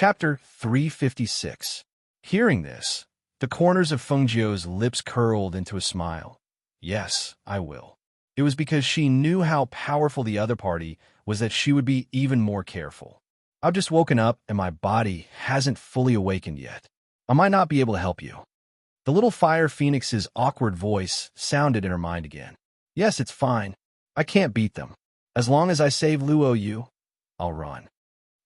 Chapter 356. Hearing this, the corners of Fengjiu's lips curled into a smile. Yes, I will. It was because she knew how powerful the other party was that she would be even more careful. I've just woken up and my body hasn't fully awakened yet. I might not be able to help you. The little fire phoenix's awkward voice sounded in her mind again. Yes, it's fine. I can't beat them. As long as I save Luo Yu, I'll run.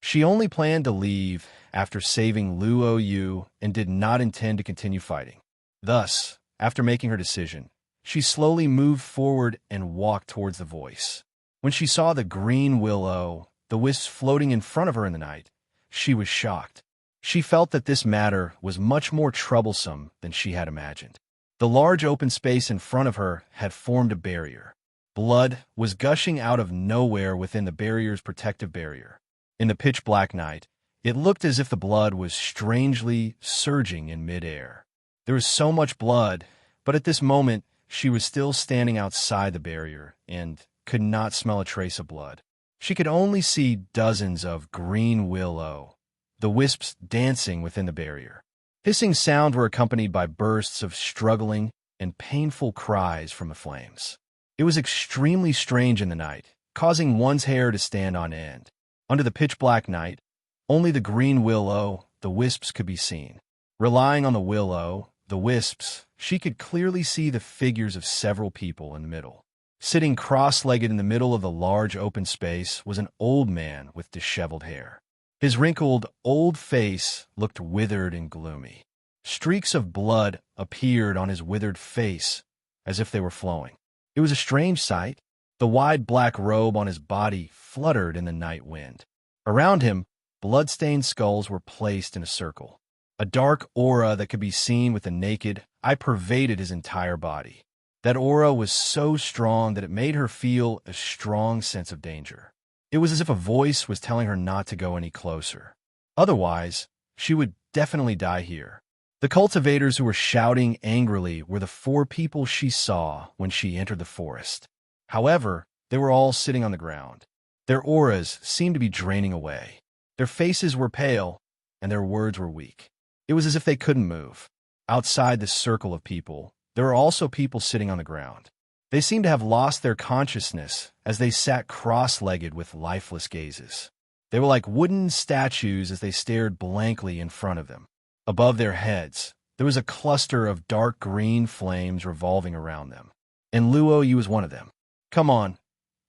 She only planned to leave after saving Luo Yu and did not intend to continue fighting. Thus, after making her decision, she slowly moved forward and walked towards the voice. When she saw the green willow, the wisps floating in front of her in the night, she was shocked. She felt that this matter was much more troublesome than she had imagined. The large open space in front of her had formed a barrier. Blood was gushing out of nowhere within the barrier's protective barrier. In the pitch-black night, it looked as if the blood was strangely surging in midair. There was so much blood, but at this moment, she was still standing outside the barrier and could not smell a trace of blood. She could only see dozens of green willow, the wisps dancing within the barrier. Hissing sounds were accompanied by bursts of struggling and painful cries from the flames. It was extremely strange in the night, causing one's hair to stand on end. Under the pitch-black night, only the green willow, the wisps could be seen. Relying on the willow, the wisps, she could clearly see the figures of several people in the middle. Sitting cross-legged in the middle of the large open space was an old man with disheveled hair. His wrinkled, old face looked withered and gloomy. Streaks of blood appeared on his withered face, as if they were flowing. It was a strange sight. The wide black robe on his body fluttered in the night wind. Around him, blood-stained skulls were placed in a circle. A dark aura that could be seen with the naked eye pervaded his entire body. That aura was so strong that it made her feel a strong sense of danger. It was as if a voice was telling her not to go any closer. Otherwise, she would definitely die here. The cultivators who were shouting angrily were the 4 people she saw when she entered the forest. However, they were all sitting on the ground. Their auras seemed to be draining away. Their faces were pale, and their words were weak. It was as if they couldn't move. Outside this circle of people, there were also people sitting on the ground. They seemed to have lost their consciousness as they sat cross-legged with lifeless gazes. They were like wooden statues as they stared blankly in front of them. Above their heads, there was a cluster of dark green flames revolving around them. And Luo Yu was one of them. Come on,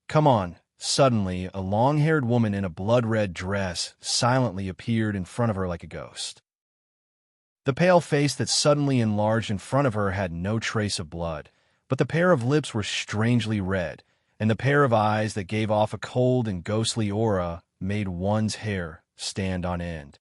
come on. Suddenly, a long-haired woman in a blood-red dress silently appeared in front of her like a ghost. The pale face that suddenly enlarged in front of her had no trace of blood, but the pair of lips were strangely red, and the pair of eyes that gave off a cold and ghostly aura made one's hair stand on end.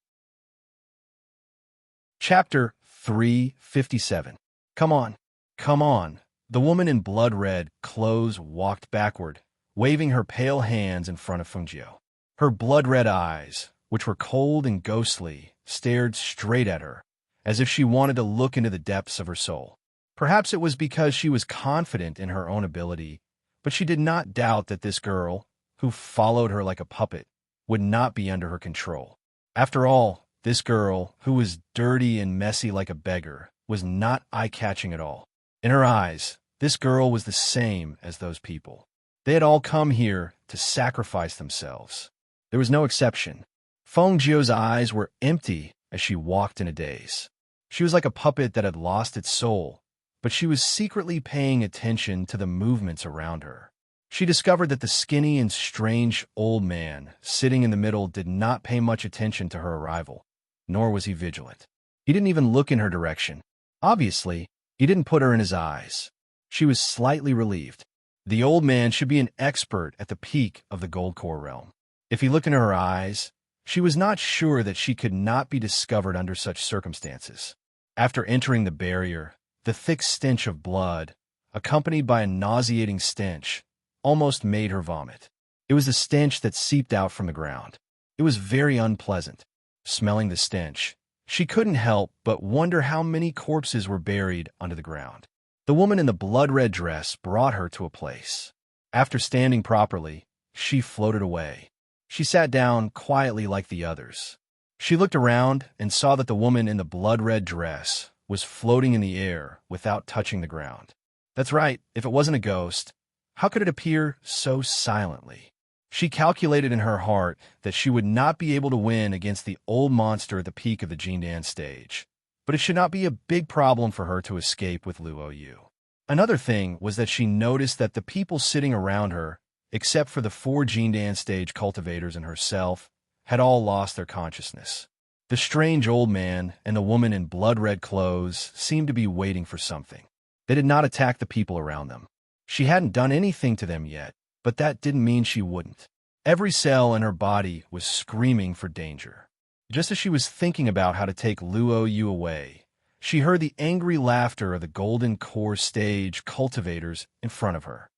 Chapter 357. Come on, come on. The woman in blood-red clothes walked backward, waving her pale hands in front of Fengjiu. Her blood-red eyes, which were cold and ghostly, stared straight at her, as if she wanted to look into the depths of her soul. Perhaps it was because she was confident in her own ability, but she did not doubt that this girl, who followed her like a puppet, would not be under her control. After all, this girl, who was dirty and messy like a beggar, was not eye-catching at all. In her eyes, this girl was the same as those people. They had all come here to sacrifice themselves. There was no exception. Fengjiu's eyes were empty as she walked in a daze. She was like a puppet that had lost its soul, but she was secretly paying attention to the movements around her. She discovered that the skinny and strange old man sitting in the middle did not pay much attention to her arrival, nor was he vigilant. He didn't even look in her direction. Obviously, he didn't put her in his eyes. She was slightly relieved. The old man should be an expert at the peak of the Gold Core realm. If he looked into her eyes, she was not sure that she could not be discovered under such circumstances. After entering the barrier, the thick stench of blood, accompanied by a nauseating stench, almost made her vomit. It was the stench that seeped out from the ground. It was very unpleasant. Smelling the stench, she couldn't help but wonder how many corpses were buried under the ground. The woman in the blood-red dress brought her to a place. After standing properly, she floated away. She sat down quietly like the others. She looked around and saw that the woman in the blood-red dress was floating in the air without touching the ground. That's right, if it wasn't a ghost, how could it appear so silently? She calculated in her heart that she would not be able to win against the old monster at the peak of the Jindan stage, but it should not be a big problem for her to escape with Luo Yu. Another thing was that she noticed that the people sitting around her, except for the 4 Jindan stage cultivators and herself, had all lost their consciousness. The strange old man and the woman in blood-red clothes seemed to be waiting for something. They did not attack the people around them. She hadn't done anything to them yet, but that didn't mean she wouldn't. Every cell in her body was screaming for danger. Just as she was thinking about how to take Luo Yu away, she heard the angry laughter of the Golden Core stage cultivators in front of her.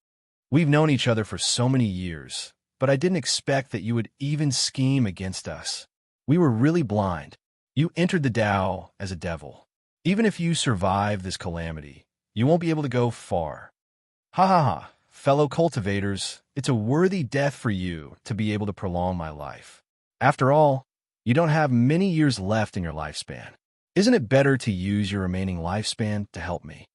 We've known each other for so many years, but I didn't expect that you would even scheme against us. We were really blind. You entered the Tao as a devil. Even if you survive this calamity, you won't be able to go far. Ha ha ha, fellow cultivators, it's a worthy death for you to be able to prolong my life. After all, you don't have many years left in your lifespan. Isn't it better to use your remaining lifespan to help me?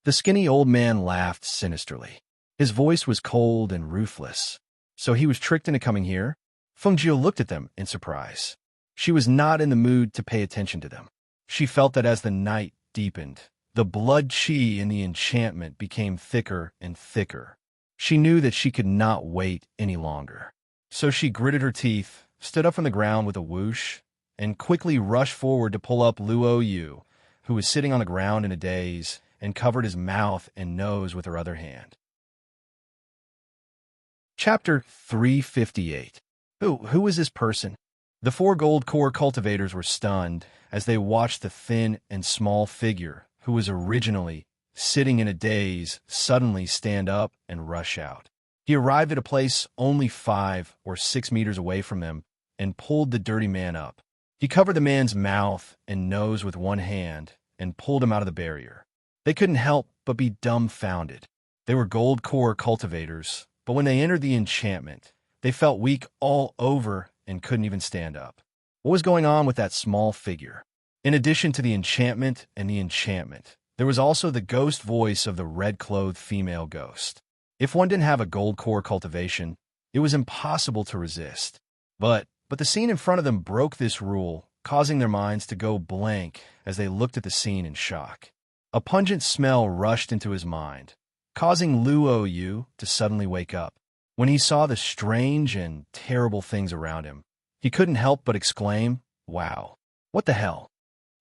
The skinny old man laughed sinisterly. His voice was cold and ruthless. So he was tricked into coming here? Fengjiu looked at them in surprise. She was not in the mood to pay attention to them. She felt that as the night deepened, the blood qi in the enchantment became thicker and thicker. She knew that she could not wait any longer. So she gritted her teeth, stood up from the ground with a whoosh, and quickly rushed forward to pull up Luo Yu, who was sitting on the ground in a daze, and covered his mouth and nose with her other hand. Chapter 358. Who is this person? The 4 gold core cultivators were stunned as they watched the thin and small figure who was originally sitting in a daze suddenly stand up and rush out. He arrived at a place only 5 or 6 meters away from them and pulled the dirty man up. He covered the man's mouth and nose with one hand and pulled him out of the barrier. They couldn't help but be dumbfounded. They were gold core cultivators, but when they entered the enchantment, they felt weak all over and couldn't even stand up. What was going on with that small figure? In addition to the enchantment and the enchantment, there was also the ghost voice of the red-clothed female ghost. If one didn't have a gold core cultivation, it was impossible to resist. But the scene in front of them broke this rule, causing their minds to go blank as they looked at the scene in shock. A pungent smell rushed into his mind, causing Luo Yu to suddenly wake up. When he saw the strange and terrible things around him, he couldn't help but exclaim, "Wow, what the hell?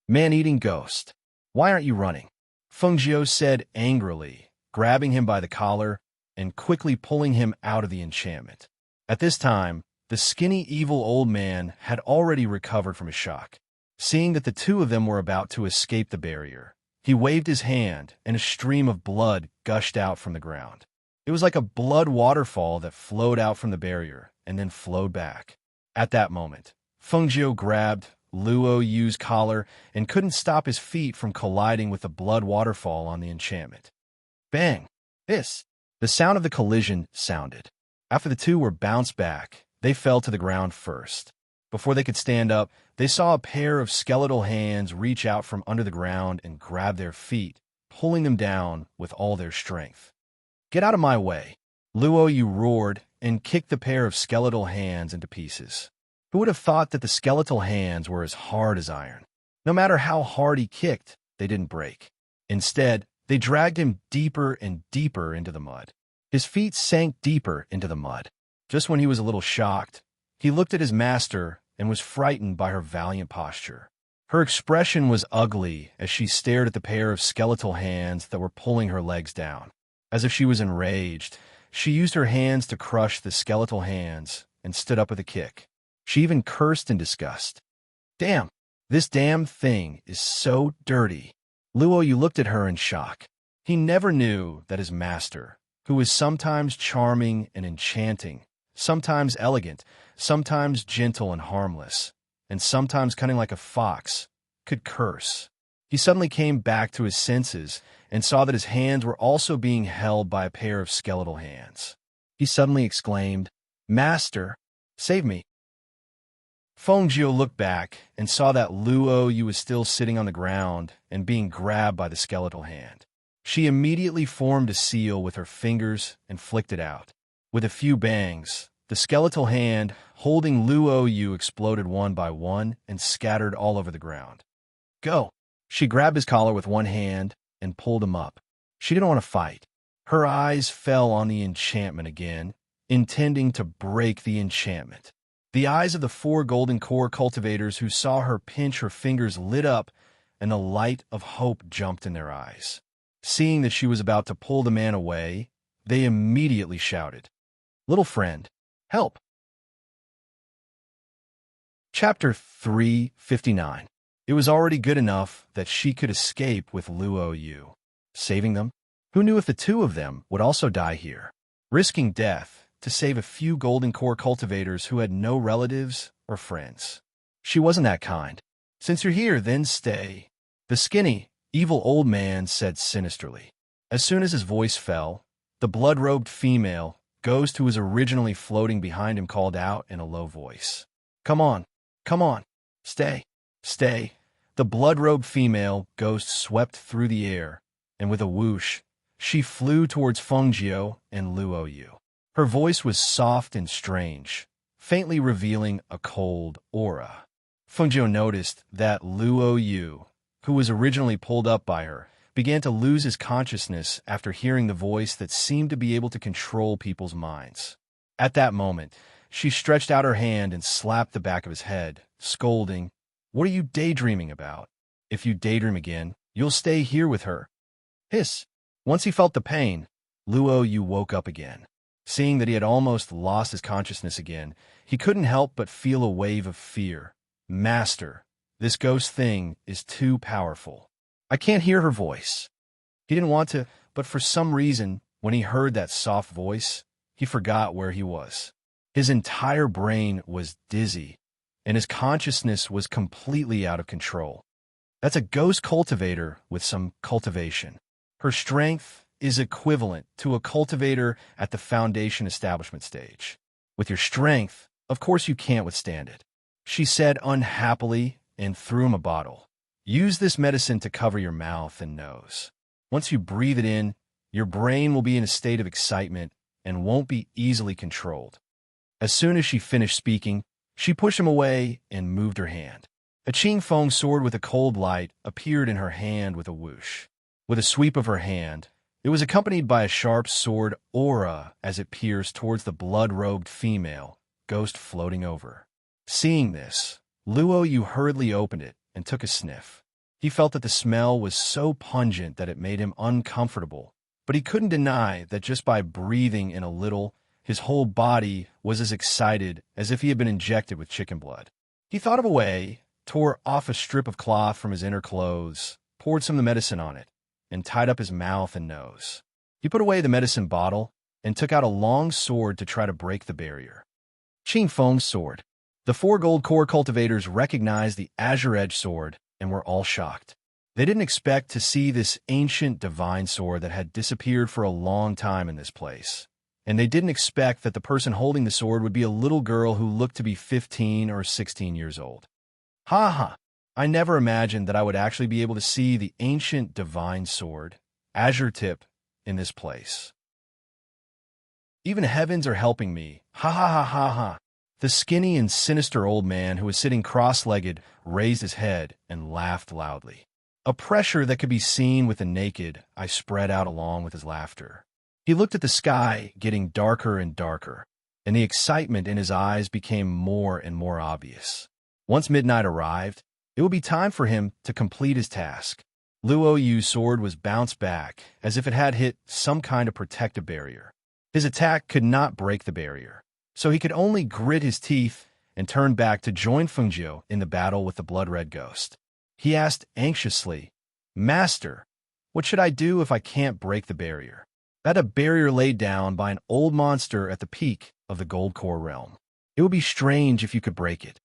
Man-eating ghost, why aren't you running?" Fengjiu said angrily, grabbing him by the collar and quickly pulling him out of the enchantment. At this time, the skinny evil old man had already recovered from his shock. Seeing that the 2 of them were about to escape the barrier, he waved his hand and a stream of blood gushed out from the ground. It was like a blood waterfall that flowed out from the barrier and then flowed back. At that moment, Fengjiu grabbed Luo Yu's collar and couldn't stop his feet from colliding with the blood waterfall on the enchantment. Bang! The sound of the collision sounded. After the 2 were bounced back, they fell to the ground first. Before they could stand up, they saw a pair of skeletal hands reach out from under the ground and grab their feet, pulling them down with all their strength. "Get out of my way!" Luo Yu roared and kicked the pair of skeletal hands into pieces. Who would have thought that the skeletal hands were as hard as iron? No matter how hard he kicked, they didn't break. Instead, they dragged him deeper and deeper into the mud. His feet sank deeper into the mud. Just when he was a little shocked, he looked at his master and was frightened by her valiant posture. Her expression was ugly as she stared at the pair of skeletal hands that were pulling her legs down. As if she was enraged, she used her hands to crush the skeletal hands and stood up with a kick. She even cursed in disgust. "Damn, this damn thing is so dirty." Luo Yu looked at her in shock. He never knew that his master, who was sometimes charming and enchanting, sometimes elegant, sometimes gentle and harmless, and sometimes cunning like a fox, could curse. He suddenly came back to his senses and saw that his hands were also being held by a pair of skeletal hands. He suddenly exclaimed, "Master, save me." Fengjiu looked back and saw that Luo Yu was still sitting on the ground and being grabbed by the skeletal hand. She immediately formed a seal with her fingers and flicked it out. With a few bangs, the skeletal hand holding Luo Yu exploded one by one and scattered all over the ground. Go! She grabbed his collar with one hand and pulled him up. She didn't want to fight. Her eyes fell on the enchantment again, intending to break the enchantment. The eyes of the 4 golden core cultivators who saw her pinch her fingers lit up, and the light of hope jumped in their eyes. Seeing that she was about to pull the man away, they immediately shouted, "Little friend, help!" Chapter 359. It was already good enough that she could escape with Luo Yu. Saving them? Who knew if the 2 of them would also die here? Risking death to save a few golden core cultivators who had no relatives or friends. She wasn't that kind. Since you're here, then stay. The skinny, evil old man said sinisterly. As soon as his voice fell, the blood-robed female, ghost who was originally floating behind him, called out in a low voice. Come on, stay, stay. The blood-robed female ghost swept through the air, and with a whoosh, she flew towards Fengjiu and Luo Yu. Her voice was soft and strange, faintly revealing a cold aura. Fengjiu noticed that Luo Yu, who was originally pulled up by her, began to lose his consciousness after hearing the voice that seemed to be able to control people's minds. At that moment, she stretched out her hand and slapped the back of his head, scolding, "What are you daydreaming about? If you daydream again, you'll stay here with her." Hiss! Once he felt the pain, Luo Yu woke up again. Seeing that he had almost lost his consciousness again, he couldn't help but feel a wave of fear. Master, this ghost thing is too powerful. I can't hear her voice. He didn't want to, but for some reason, when he heard that soft voice, he forgot where he was. His entire brain was dizzy, and his consciousness was completely out of control. That's a ghost cultivator with some cultivation. Her strength is equivalent to a cultivator at the foundation establishment stage. With your strength, of course you can't withstand it. She said unhappily and threw him a bottle. Use this medicine to cover your mouth and nose. Once you breathe it in, your brain will be in a state of excitement and won't be easily controlled. As soon as she finished speaking, she pushed him away and moved her hand. A Qingfeng sword with a cold light appeared in her hand with a whoosh. With a sweep of her hand, it was accompanied by a sharp sword aura as it pierced towards the blood-robed female, ghost floating over. Seeing this, Luo Yu hurriedly opened it and took a sniff. He felt that the smell was so pungent that it made him uncomfortable, but he couldn't deny that just by breathing in a little, his whole body was as excited as if he had been injected with chicken blood. He thought of a way, tore off a strip of cloth from his inner clothes, poured some of the medicine on it, and tied up his mouth and nose. He put away the medicine bottle and took out a long sword to try to break the barrier. Qingfeng's sword. The 4 gold core cultivators recognized the azure-edged sword and were all shocked. They didn't expect to see this ancient divine sword that had disappeared for a long time in this place. And they didn't expect that the person holding the sword would be a little girl who looked to be 15 or 16 years old. Ha ha! I never imagined that I would actually be able to see the ancient divine sword, azure tip, in this place. Even heavens are helping me. Ha ha ha ha ha. The skinny and sinister old man who was sitting cross-legged raised his head and laughed loudly. A pressure that could be seen with the naked eye spread out along with his laughter. He looked at the sky getting darker and darker, and the excitement in his eyes became more and more obvious. Once midnight arrived, it would be time for him to complete his task. Luo Yu's sword was bounced back as if it had hit some kind of protective barrier. His attack could not break the barrier, so he could only grit his teeth and turn back to join Fengjiu in the battle with the blood-red ghost. He asked anxiously, "Master, what should I do if I can't break the barrier?" That a barrier laid down by an old monster at the peak of the Gold Core realm. It would be strange if you could break it.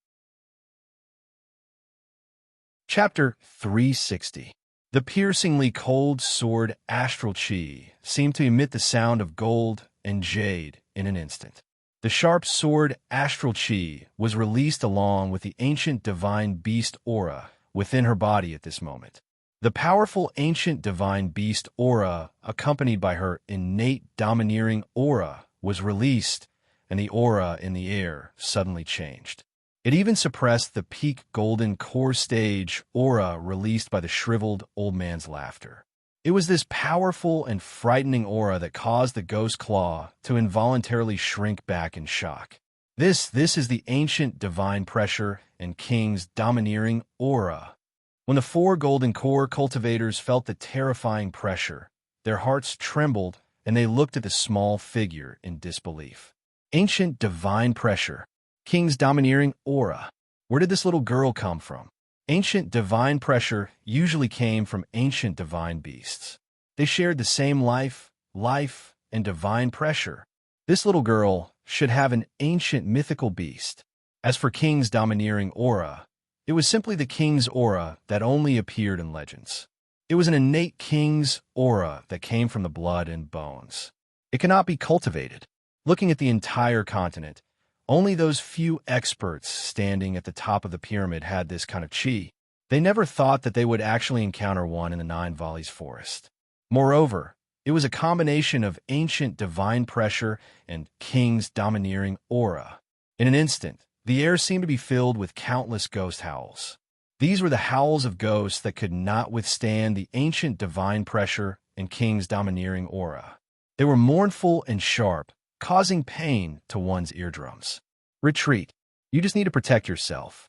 Chapter 360. The piercingly cold sword astral chi seemed to emit the sound of gold and jade in an instant. The sharp sword astral chi was released along with the ancient divine beast aura within her body at this moment. The powerful ancient divine beast aura, accompanied by her innate domineering aura, was released, and the aura in the air suddenly changed. It even suppressed the peak golden core stage aura released by the shriveled old man's laughter. It was this powerful and frightening aura that caused the ghost claw to involuntarily shrink back in shock. This is the ancient divine pressure and king's domineering aura. When the four golden core cultivators felt the terrifying pressure, their hearts trembled and they looked at the small figure in disbelief. Ancient divine pressure, king's domineering aura. Where did this little girl come from? Ancient divine pressure usually came from ancient divine beasts. They shared the same life, and divine pressure. This little girl should have an ancient mythical beast. As for king's domineering aura, it was simply the king's aura that only appeared in legends. It was an innate king's aura that came from the blood and bones. It cannot be cultivated. Looking at the entire continent, only those few experts standing at the top of the pyramid had this kind of chi. They never thought that they would actually encounter one in the Nine Valleys forest. Moreover, it was a combination of ancient divine pressure and king's domineering aura. In an instant, the air seemed to be filled with countless ghost howls. These were the howls of ghosts that could not withstand the ancient divine pressure and king's domineering aura. They were mournful and sharp, causing pain to one's eardrums. Retreat. You just need to protect yourself.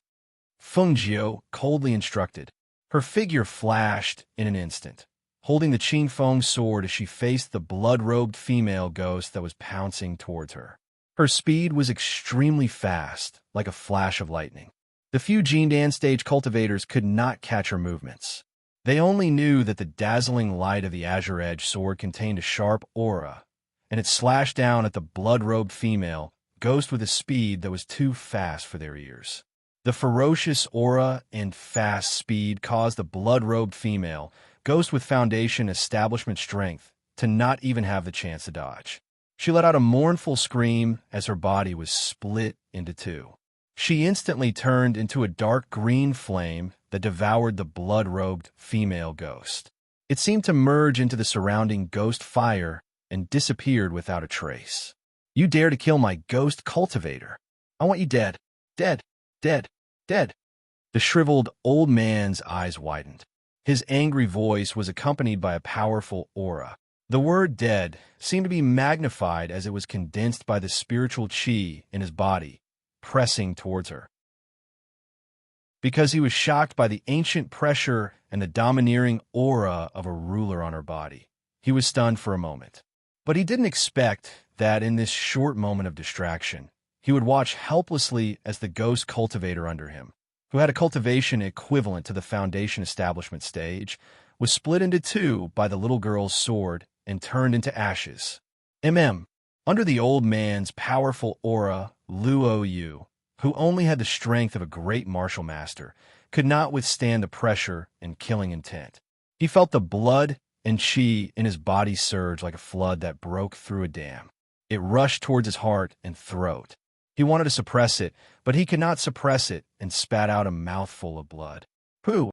Feng Jiu coldly instructed. Her figure flashed in an instant, holding the Qing Feng sword as she faced the blood-robed female ghost that was pouncing towards her. Her speed was extremely fast, like a flash of lightning. The few Jindan stage cultivators could not catch her movements. They only knew that the dazzling light of the Azure Edge sword contained a sharp aura, and it slashed down at the blood-robed female ghost with a speed that was too fast for their ears. The ferocious aura and fast speed caused the blood-robed female ghost with foundation establishment strength to not even have the chance to dodge. She let out a mournful scream as her body was split into two. She instantly turned into a dark green flame that devoured the blood-robed female ghost. It seemed to merge into the surrounding ghost fire and disappeared without a trace. You dare to kill my ghost cultivator? I want you dead. Dead. Dead. Dead. The shriveled old man's eyes widened. His angry voice was accompanied by a powerful aura. The word dead seemed to be magnified as it was condensed by the spiritual chi in his body, pressing towards her. Because he was shocked by the ancient pressure and the domineering aura of a ruler on her body, he was stunned for a moment. But he didn't expect that in this short moment of distraction, he would watch helplessly as the ghost cultivator under him, who had a cultivation equivalent to the foundation establishment stage, was split into two by the little girl's sword and turned into ashes. Under the old man's powerful aura, Luo Yu, who only had the strength of a great martial master, could not withstand the pressure and killing intent. He felt the blood and chi in his body surge like a flood that broke through a dam. It rushed towards his heart and throat. He wanted to suppress it, but he could not suppress it and spat out a mouthful of blood. Pooh!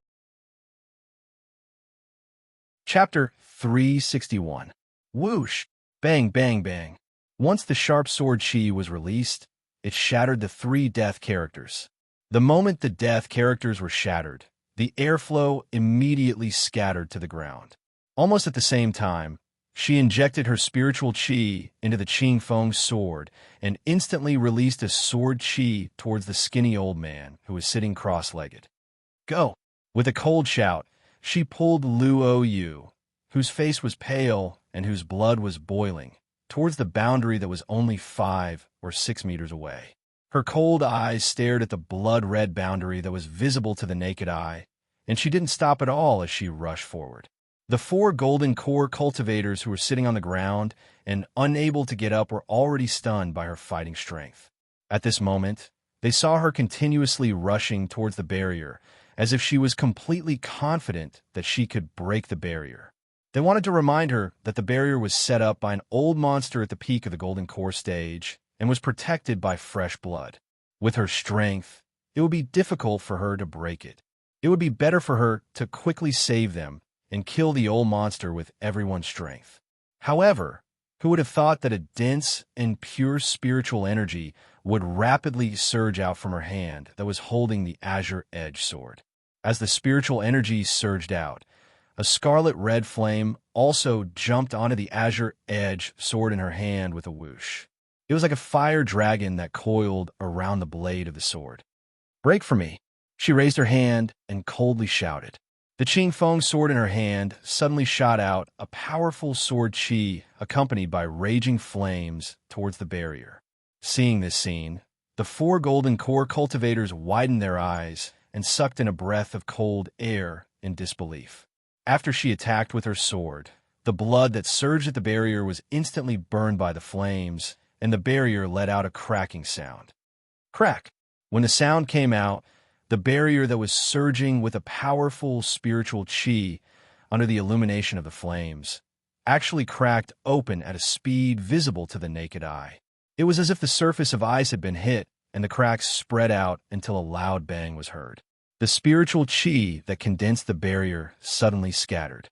Chapter 361. Whoosh! Bang, bang, bang. Once the sharp sword chi was released, it shattered the three death characters. The moment the death characters were shattered, the airflow immediately scattered to the ground. Almost at the same time, she injected her spiritual chi into the Qing Feng sword and instantly released a sword chi towards the skinny old man who was sitting cross-legged. Go! With a cold shout, she pulled Luo Yu, whose face was pale and whose blood was boiling, towards the boundary that was only 5 or 6 meters away. Her cold eyes stared at the blood-red boundary that was visible to the naked eye, and she didn't stop at all as she rushed forward. The 4 golden core cultivators who were sitting on the ground and unable to get up were already stunned by her fighting strength. At this moment, they saw her continuously rushing towards the barrier, as if she was completely confident that she could break the barrier. They wanted to remind her that the barrier was set up by an old monster at the peak of the golden core stage, and was protected by fresh blood. With her strength, it would be difficult for her to break it. It would be better for her to quickly save them and kill the old monster with everyone's strength. However, who would have thought that a dense and pure spiritual energy would rapidly surge out from her hand that was holding the azure-edged sword? As the spiritual energy surged out, a scarlet-red flame also jumped onto the azure-edged sword in her hand with a whoosh. It was like a fire dragon that coiled around the blade of the sword. "Break for me!" She raised her hand and coldly shouted. The Qing Feng sword in her hand suddenly shot out a powerful sword chi accompanied by raging flames towards the barrier. Seeing this scene, the 4 golden core cultivators widened their eyes and sucked in a breath of cold air in disbelief. After she attacked with her sword, the blood that surged at the barrier was instantly burned by the flames, and the barrier let out a cracking sound. Crack! When the sound came out, the barrier that was surging with a powerful spiritual chi under the illumination of the flames actually cracked open at a speed visible to the naked eye. It was as if the surface of ice had been hit, and the cracks spread out until a loud bang was heard. The spiritual chi that condensed the barrier suddenly scattered.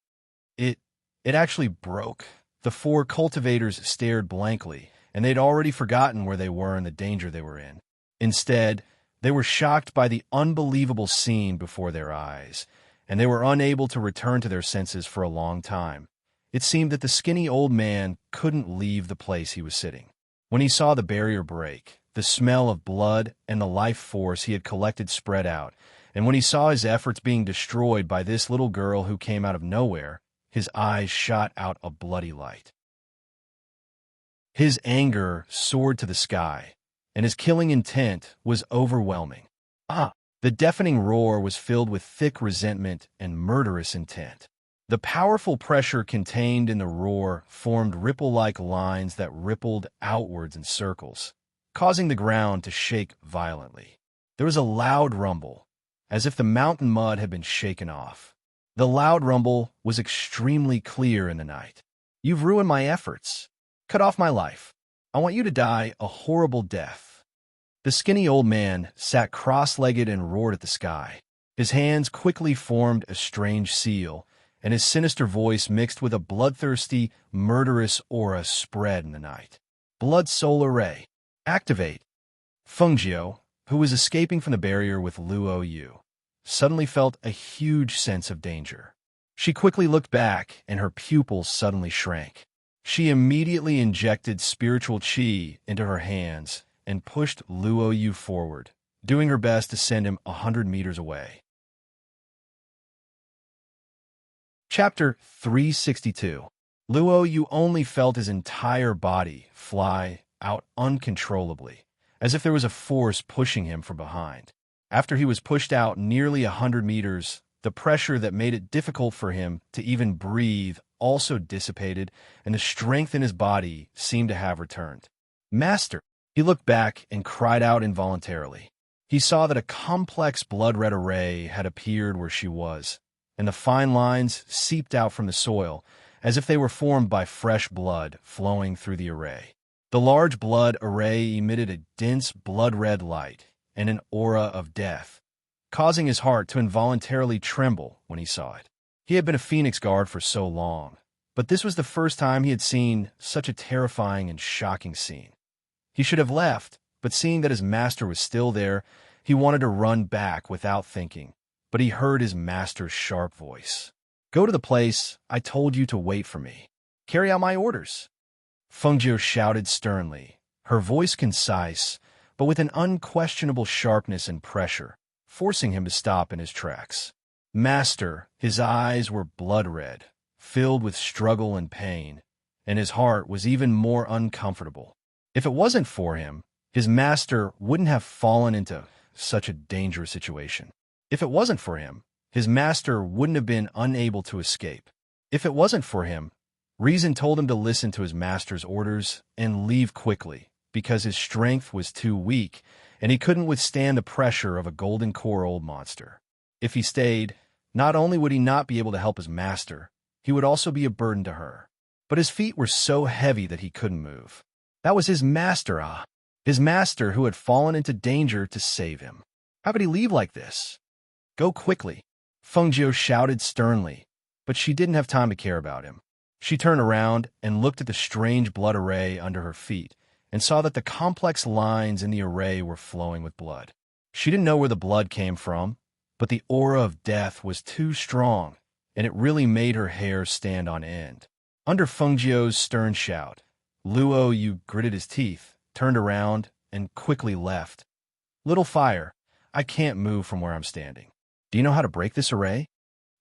It actually broke. The 4 cultivators stared blankly, and they'd already forgotten where they were and the danger they were in. Instead, they were shocked by the unbelievable scene before their eyes, and they were unable to return to their senses for a long time. It seemed that the skinny old man couldn't leave the place he was sitting. When he saw the barrier break, the smell of blood and the life force he had collected spread out, and when he saw his efforts being destroyed by this little girl who came out of nowhere, his eyes shot out a bloody light. His anger soared to the sky, and his killing intent was overwhelming. The deafening roar was filled with thick resentment and murderous intent. The powerful pressure contained in the roar formed ripple-like lines that rippled outwards in circles, causing the ground to shake violently. There was a loud rumble, as if the mountain mud had been shaken off. The loud rumble was extremely clear in the night. "You've ruined my efforts. Cut off my life. I want you to die a horrible death." The skinny old man sat cross-legged and roared at the sky. His hands quickly formed a strange seal, and his sinister voice mixed with a bloodthirsty, murderous aura spread in the night. "Blood Soul Array. Activate." Fengjiu, who was escaping from the barrier with Luo Yu, suddenly felt a huge sense of danger. She quickly looked back, and her pupils suddenly shrank. She immediately injected spiritual chi into her hands and pushed Luo Yu forward, doing her best to send him 100 meters away. Chapter 362. Luo Yu only felt his entire body fly out uncontrollably, as if there was a force pushing him from behind. After he was pushed out nearly 100 meters, the pressure that made it difficult for him to even breathe also dissipated, and the strength in his body seemed to have returned. "Master!" He looked back and cried out involuntarily. He saw that a complex blood-red array had appeared where she was, and the fine lines seeped out from the soil, as if they were formed by fresh blood flowing through the array. The large blood array emitted a dense blood-red light and an aura of death, causing his heart to involuntarily tremble when he saw it. He had been a Phoenix Guard for so long, but this was the first time he had seen such a terrifying and shocking scene. He should have left, but seeing that his master was still there, he wanted to run back without thinking, but he heard his master's sharp voice. "Go to the place I told you to wait for me. Carry out my orders." Fengjiu shouted sternly, her voice concise, but with an unquestionable sharpness and pressure, forcing him to stop in his tracks. Master, his eyes were blood-red, filled with struggle and pain, and his heart was even more uncomfortable. If it wasn't for him, his master wouldn't have fallen into such a dangerous situation. If it wasn't for him, his master wouldn't have been unable to escape. If it wasn't for him, reason told him to listen to his master's orders and leave quickly, because his strength was too weak, and he couldn't withstand the pressure of a golden core old monster. If he stayed, not only would he not be able to help his master, he would also be a burden to her. But his feet were so heavy that he couldn't move. That was his master, his master who had fallen into danger to save him. How could he leave like this? Go quickly, Fengjiu shouted sternly, but she didn't have time to care about him. She turned around and looked at the strange blood array under her feet and saw that the complex lines in the array were flowing with blood. She didn't know where the blood came from, but the aura of death was too strong, and it really made her hair stand on end. Under Fengjiu's stern shout, Luo Yu gritted his teeth, turned around, and quickly left. Little fire, I can't move from where I'm standing. Do you know how to break this array?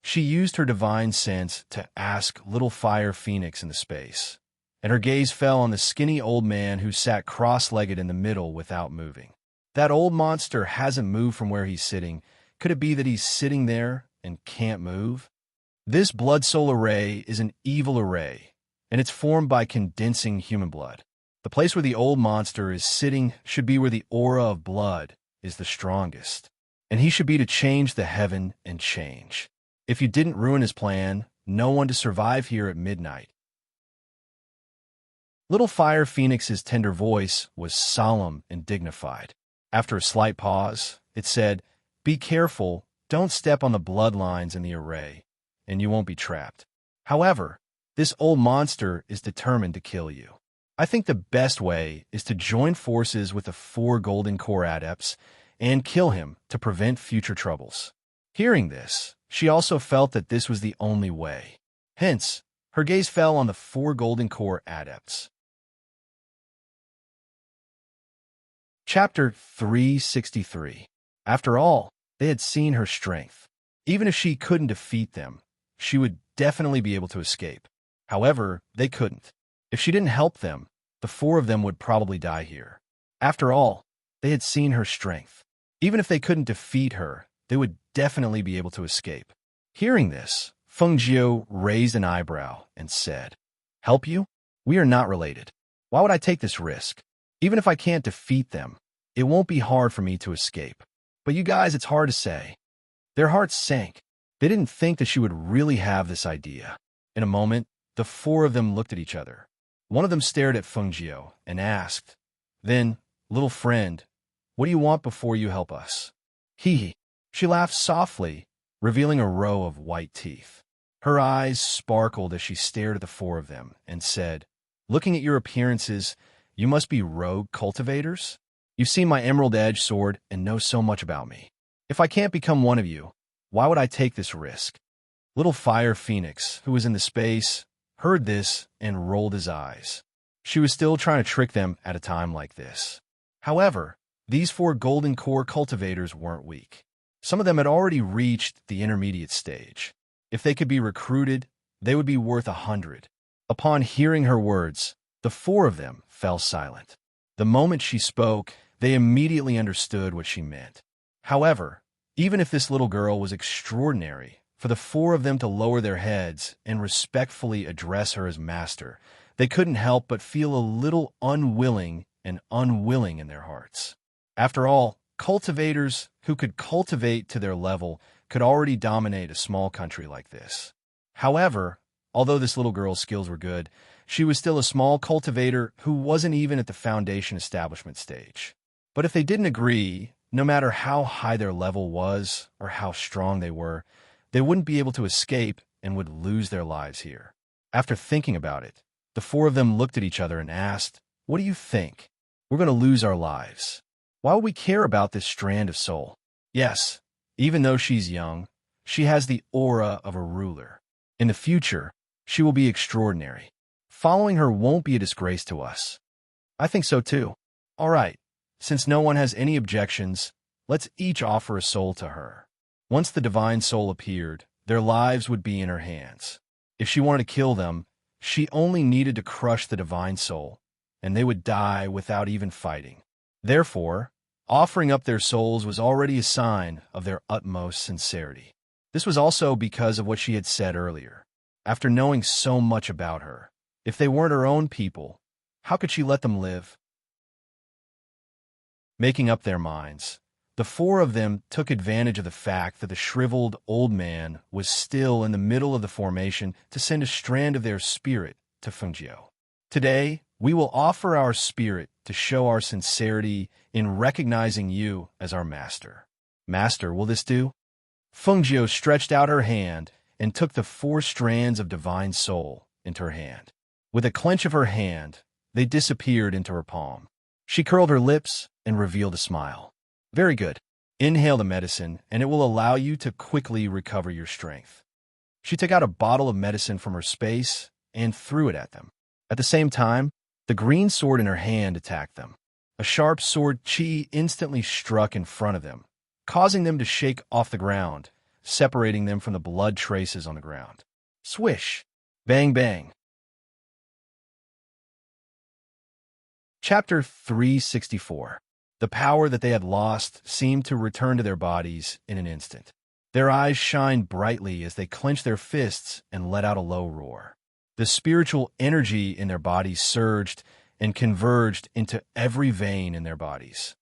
She used her divine sense to ask Little Fire Phoenix in the space, and her gaze fell on the skinny old man who sat cross-legged in the middle without moving. That old monster hasn't moved from where he's sitting. Could it be that he's sitting there and can't move? This blood soul array is an evil array, and it's formed by condensing human blood. The place where the old monster is sitting should be where the aura of blood is the strongest, and he should be to change the heaven and change. If you didn't ruin his plan, no one to survive here at midnight. Little Fire Phoenix's tender voice was solemn and dignified. After a slight pause, it said, "Be careful, don't step on the bloodlines in the array, and you won't be trapped. However, this old monster is determined to kill you. I think the best way is to join forces with the 4 Golden Core Adepts and kill him to prevent future troubles." Hearing this, she also felt that this was the only way. Hence, her gaze fell on the 4 Golden Core Adepts. Chapter 363. After all, they had seen her strength. Even if she couldn't defeat them, she would definitely be able to escape. However, they couldn't. If she didn't help them, the 4 of them would probably die here. After all, they had seen her strength. Even if they couldn't defeat her, they would definitely be able to escape. Hearing this, Fengjiu raised an eyebrow and said, "Help you? We are not related. Why would I take this risk? Even if I can't defeat them, it won't be hard for me to escape. But you guys, it's hard to say." Their hearts sank. They didn't think that she would really have this idea. In a moment, the 4 of them looked at each other. One of them stared at Fengjiu and asked, "Then, little friend, what do you want before you help us?" Hee. She laughed softly, revealing a row of white teeth. Her eyes sparkled as she stared at the 4 of them and said, "Looking at your appearances, you must be rogue cultivators? You've seen my emerald edge sword and know so much about me. If I can't become one of you, why would I take this risk?" Little Fire Phoenix, who was in the space, heard this and rolled his eyes. She was still trying to trick them at a time like this. However, these 4 Golden Core cultivators weren't weak. Some of them had already reached the intermediate stage. If they could be recruited, they would be worth 100. Upon hearing her words, the 4 of them fell silent. The moment she spoke, they immediately understood what she meant. However, even if this little girl was extraordinary, for the 4 of them to lower their heads and respectfully address her as master, they couldn't help but feel a little unwilling in their hearts. After all, cultivators who could cultivate to their level could already dominate a small country like this. However, although this little girl's skills were good, she was still a small cultivator who wasn't even at the foundation establishment stage. But if they didn't agree, no matter how high their level was or how strong they were, they wouldn't be able to escape and would lose their lives here. After thinking about it, the 4 of them looked at each other and asked, "What do you think? We're going to lose our lives. Why would we care about this strand of soul? Yes, even though she's young, she has the aura of a ruler. In the future, she will be extraordinary. Following her won't be a disgrace to us." "I think so too. All right, since no one has any objections, let's each offer a soul to her." Once the divine soul appeared, their lives would be in her hands. If she wanted to kill them, she only needed to crush the divine soul, and they would die without even fighting. Therefore, offering up their souls was already a sign of their utmost sincerity. This was also because of what she had said earlier. After knowing so much about her, if they weren't her own people, how could she let them live? Making up their minds, the 4 of them took advantage of the fact that the shriveled old man was still in the middle of the formation to send a strand of their spirit to Fengjiu. "Today, we will offer our spirit to show our sincerity in recognizing you as our master. Master, will this do? Fengjiu stretched out her hand and took the 4 strands of divine soul into her hand. With a clench of her hand, they disappeared into her palm. She curled her lips and revealed a smile. Very good. Inhale the medicine, and it will allow you to quickly recover your strength. She took out a bottle of medicine from her space and threw it at them. At the same time, the green sword in her hand attacked them. A sharp sword chi instantly struck in front of them, causing them to shake off the ground, separating them from the blood traces on the ground. Swish! Bang bang! Chapter 364. The power that they had lost seemed to return to their bodies in an instant. Their eyes shined brightly as they clenched their fists and let out a low roar. The spiritual energy in their bodies surged and converged into every vein in their bodies.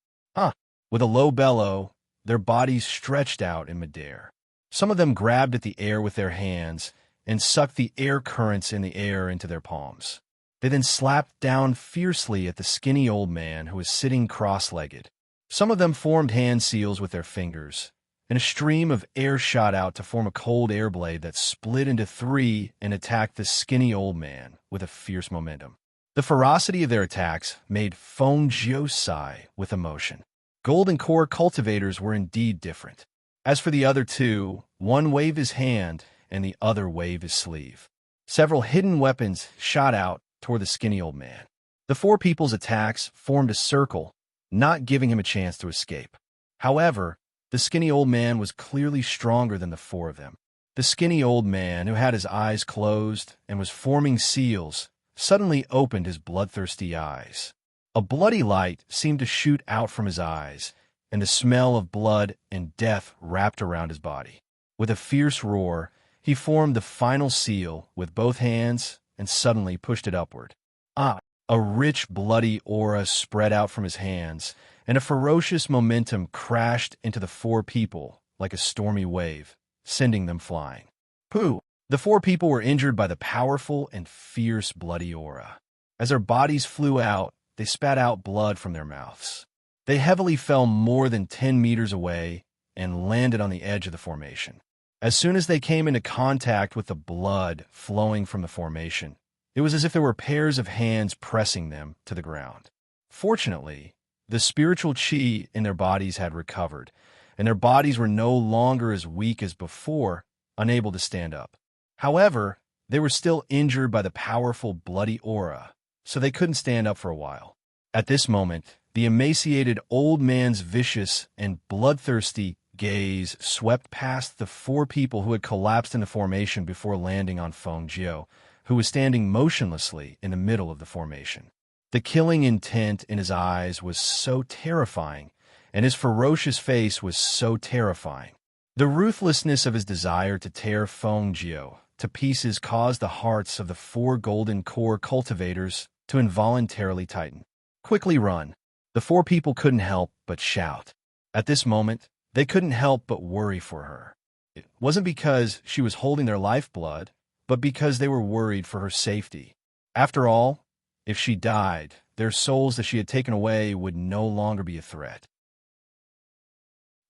With a low bellow, their bodies stretched out in midair. Some of them grabbed at the air with their hands and sucked the air currents in the air into their palms. They then slapped down fiercely at the skinny old man who was sitting cross-legged. Some of them formed hand seals with their fingers, and a stream of air shot out to form a cold air blade that split into 3 and attacked the skinny old man with a fierce momentum. The ferocity of their attacks made Fengjiu sigh with emotion. Golden core cultivators were indeed different. As for the other 2, one waved his hand and the other waved his sleeve. Several hidden weapons shot out toward the skinny old man. The 4 people's attacks formed a circle, not giving him a chance to escape. However, the skinny old man was clearly stronger than the 4 of them. The skinny old man, who had his eyes closed and was forming seals, suddenly opened his bloodthirsty eyes. A bloody light seemed to shoot out from his eyes, and the smell of blood and death wrapped around his body. With a fierce roar, he formed the final seal with both hands and suddenly pushed it upward. A rich, bloody aura spread out from his hands, and a ferocious momentum crashed into the 4 people like a stormy wave, sending them flying. Pooh! The 4 people were injured by the powerful and fierce bloody aura. As their bodies flew out, they spat out blood from their mouths. They heavily fell more than 10 meters away and landed on the edge of the formation. As soon as they came into contact with the blood flowing from the formation, it was as if there were pairs of hands pressing them to the ground. Fortunately, the spiritual chi in their bodies had recovered, and their bodies were no longer as weak as before, unable to stand up. However, they were still injured by the powerful bloody aura, so they couldn't stand up for a while. At this moment, the emaciated old man's vicious and bloodthirsty gaze swept past the 4 people who had collapsed into formation before landing on Fengjiu, who was standing motionlessly in the middle of the formation. The killing intent in his eyes was so terrifying, and his ferocious face was so terrifying. The ruthlessness of his desire to tear Fengjiu to pieces caused the hearts of the 4 golden core cultivators to involuntarily tighten. Quickly run. The 4 people couldn't help but shout. At this moment, they couldn't help but worry for her. It wasn't because she was holding their lifeblood, but because they were worried for her safety. After all, if she died, their souls that she had taken away would no longer be a threat.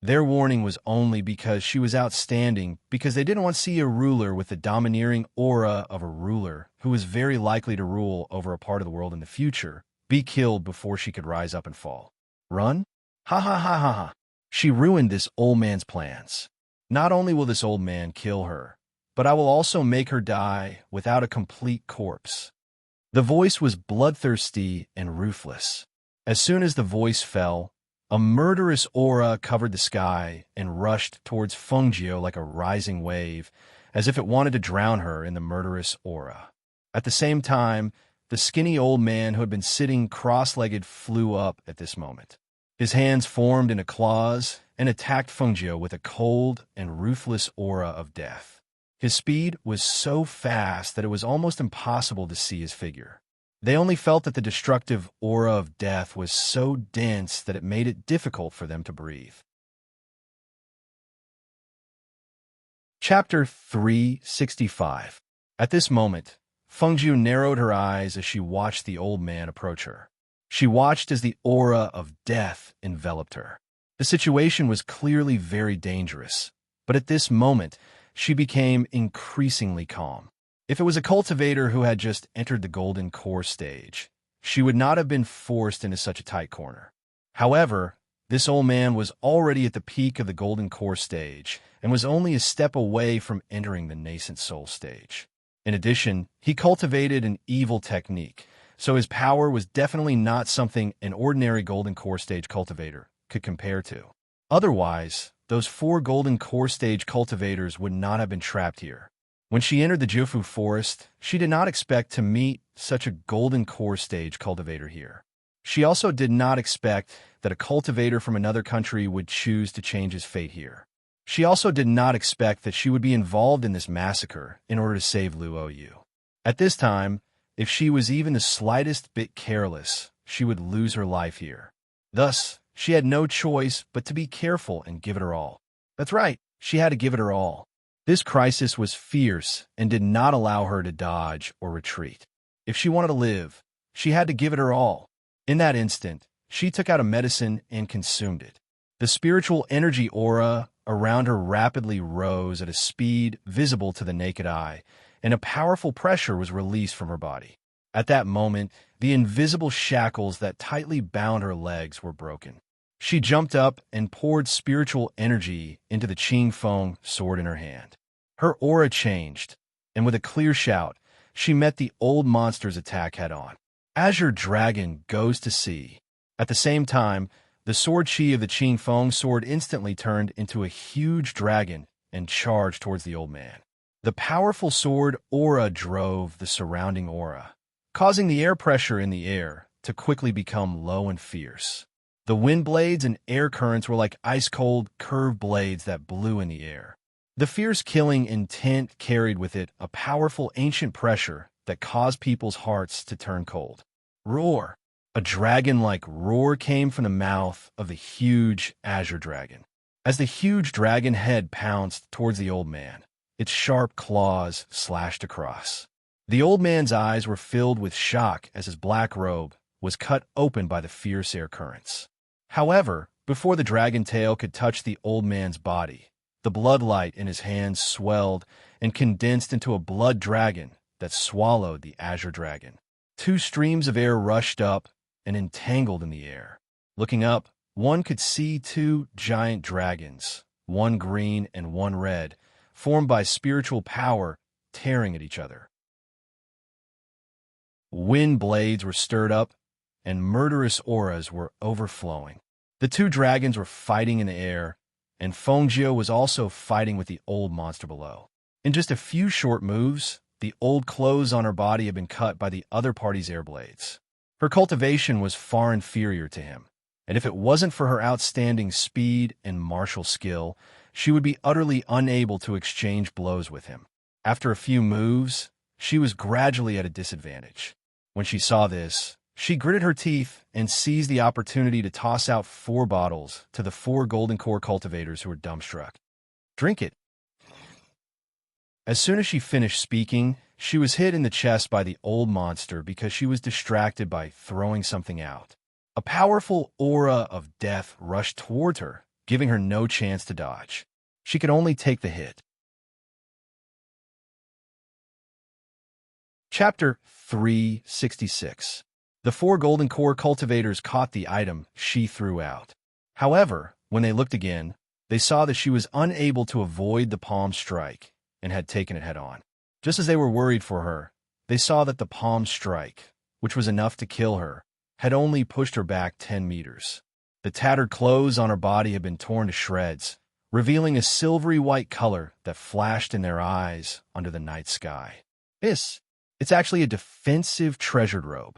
Their warning was only because she was outstanding, because they didn't want to see a ruler with the domineering aura of a ruler who was very likely to rule over a part of the world in the future, be killed before she could rise up and fall. Run? Ha ha ha ha ha. She ruined this old man's plans. Not only will this old man kill her, but I will also make her die without a complete corpse. The voice was bloodthirsty and ruthless. As soon as the voice fell, a murderous aura covered the sky and rushed towards Fengjiu like a rising wave, as if it wanted to drown her in the murderous aura. At the same time, the skinny old man who had been sitting cross-legged flew up at this moment. His hands formed into claws and attacked Fengjiu with a cold and ruthless aura of death. His speed was so fast that it was almost impossible to see his figure. They only felt that the destructive aura of death was so dense that it made it difficult for them to breathe. Chapter 365. At this moment, Fengjiu narrowed her eyes as she watched the old man approach her. She watched as the aura of death enveloped her. The situation was clearly very dangerous, but at this moment, she became increasingly calm. If it was a cultivator who had just entered the golden core stage, she would not have been forced into such a tight corner. However, this old man was already at the peak of the golden core stage and was only a step away from entering the nascent soul stage. In addition, he cultivated an evil technique, so his power was definitely not something an ordinary golden core stage cultivator could compare to. Otherwise, those 4 golden core stage cultivators would not have been trapped here. When she entered the Jufu forest, she did not expect to meet such a golden core stage cultivator here. She also did not expect that a cultivator from another country would choose to change his fate here. She also did not expect that she would be involved in this massacre in order to save Luo Yu. At this time, if she was even the slightest bit careless, she would lose her life here. Thus, she had no choice but to be careful and give it her all. That's right, she had to give it her all. This crisis was fierce and did not allow her to dodge or retreat. If she wanted to live, she had to give it her all. In that instant, she took out a medicine and consumed it. The spiritual energy aura around her rapidly rose at a speed visible to the naked eye, and a powerful pressure was released from her body. At that moment, the invisible shackles that tightly bound her legs were broken. She jumped up and poured spiritual energy into the Qing Feng sword in her hand. Her aura changed, and with a clear shout, she met the old monster's attack head-on. Azure Dragon goes to sea. At the same time, the sword chi of the Qing Feng sword instantly turned into a huge dragon and charged towards the old man. The powerful sword aura drove the surrounding aura, causing the air pressure in the air to quickly become low and fierce. The wind blades and air currents were like ice-cold, curved blades that blew in the air. The fierce killing intent carried with it a powerful ancient pressure that caused people's hearts to turn cold. Roar! A dragon-like roar came from the mouth of the huge azure dragon. As the huge dragon head pounced towards the old man, its sharp claws slashed across. The old man's eyes were filled with shock as his black robe was cut open by the fierce air currents. However, before the dragon tail could touch the old man's body, the bloodlight in his hands swelled and condensed into a blood dragon that swallowed the azure dragon. 2 streams of air rushed up and entangled in the air. Looking up, one could see 2 giant dragons, one green and one red, formed by spiritual power tearing at each other. Wind blades were stirred up, and murderous auras were overflowing. The 2 dragons were fighting in the air, and Fengjie was also fighting with the old monster below. In just a few short moves, the old clothes on her body had been cut by the other party's air blades. Her cultivation was far inferior to him, and if it wasn't for her outstanding speed and martial skill, she would be utterly unable to exchange blows with him. After a few moves, she was gradually at a disadvantage. When she saw this, she gritted her teeth and seized the opportunity to toss out 4 bottles to the 4 golden core cultivators who were dumbstruck. Drink it. As soon as she finished speaking, she was hit in the chest by the old monster because she was distracted by throwing something out. A powerful aura of death rushed towards her, giving her no chance to dodge. She could only take the hit. Chapter 366. The 4 golden core cultivators caught the item she threw out. However, when they looked again, they saw that she was unable to avoid the palm strike and had taken it head-on. Just as they were worried for her, they saw that the palm strike, which was enough to kill her, had only pushed her back 10 meters. The tattered clothes on her body had been torn to shreds, revealing a silvery white color that flashed in their eyes under the night sky. It's actually a defensive treasured robe.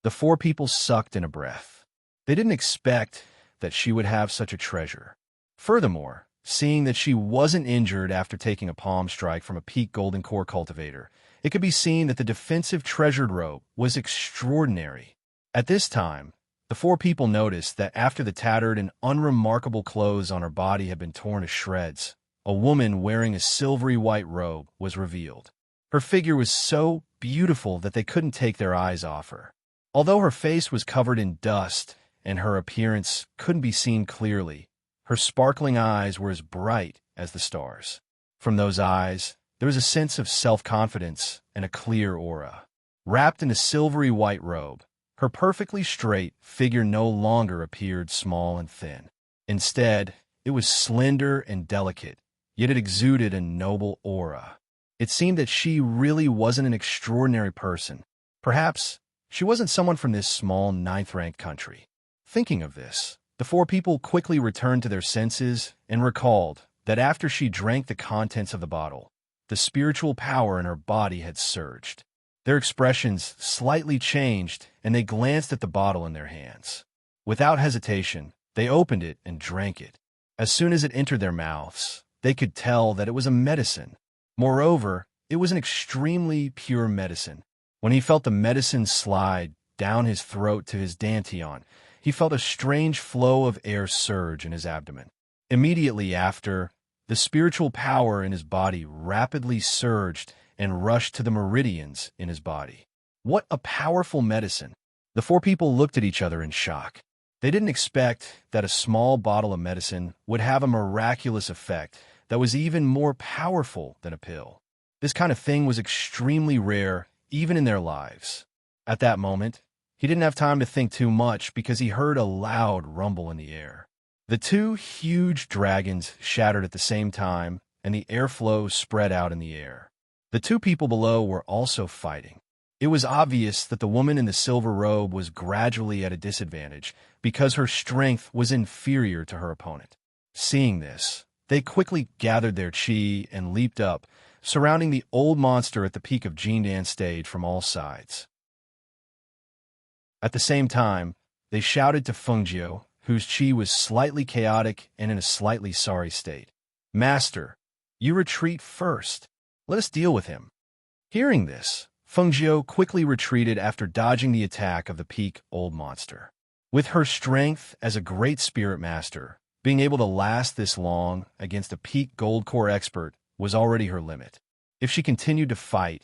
The 4 people sucked in a breath. They didn't expect that she would have such a treasure. Furthermore, seeing that she wasn't injured after taking a palm strike from a peak golden core cultivator, it could be seen that the defensive treasured robe was extraordinary. At this time, the 4 people noticed that after the tattered and unremarkable clothes on her body had been torn to shreds, a woman wearing a silvery white robe was revealed. Her figure was so beautiful that they couldn't take their eyes off her. Although her face was covered in dust and her appearance couldn't be seen clearly, her sparkling eyes were as bright as the stars. From those eyes, there was a sense of self-confidence and a clear aura. Wrapped in a silvery white robe, her perfectly straight figure no longer appeared small and thin. Instead, it was slender and delicate, yet it exuded a noble aura. It seemed that she really wasn't an extraordinary person. Perhaps she wasn't someone from this small ninth-ranked country. Thinking of this, the four people quickly returned to their senses and recalled that after she drank the contents of the bottle, the spiritual power in her body had surged. Their expressions slightly changed, and they glanced at the bottle in their hands. Without hesitation, they opened it and drank it. As soon as it entered their mouths, they could tell that it was a medicine. Moreover, it was an extremely pure medicine. When he felt the medicine slide down his throat to his dantian, he felt a strange flow of air surge in his abdomen. Immediately after, the spiritual power in his body rapidly surged and rushed to the meridians in his body. What a powerful medicine! The four people looked at each other in shock. They didn't expect that a small bottle of medicine would have a miraculous effect that was even more powerful than a pill. This kind of thing was extremely rare, even in their lives. At that moment, he didn't have time to think too much because he heard a loud rumble in the air. The two huge dragons shattered at the same time, and the airflow spread out in the air. The two people below were also fighting. It was obvious that the woman in the silver robe was gradually at a disadvantage because her strength was inferior to her opponent. Seeing this, they quickly gathered their chi and leaped up, surrounding the old monster at the peak of Jindan stage from all sides. At the same time, they shouted to Fengjiu, whose chi was slightly chaotic and in a slightly sorry state. "Master, you retreat first. Let us deal with him." Hearing this, Fengjiu quickly retreated after dodging the attack of the peak old monster. With her strength as a great spirit master, being able to last this long against a peak gold core expert was already her limit. If she continued to fight,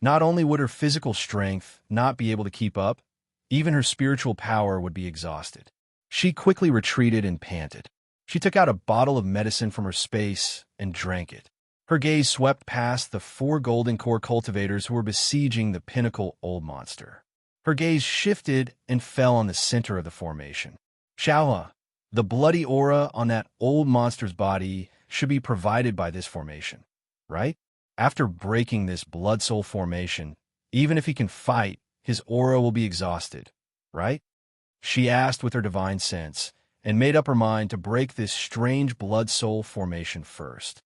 not only would her physical strength not be able to keep up, even her spiritual power would be exhausted. She quickly retreated and panted. She took out a bottle of medicine from her space and drank it. Her gaze swept past the four golden core cultivators who were besieging the pinnacle old monster. Her gaze shifted and fell on the center of the formation. Xiaohe, the bloody aura on that old monster's body should be provided by this formation, right? After breaking this blood soul formation, even if he can fight, his aura will be exhausted, right? She asked with her divine sense, and made up her mind to break this strange blood soul formation first.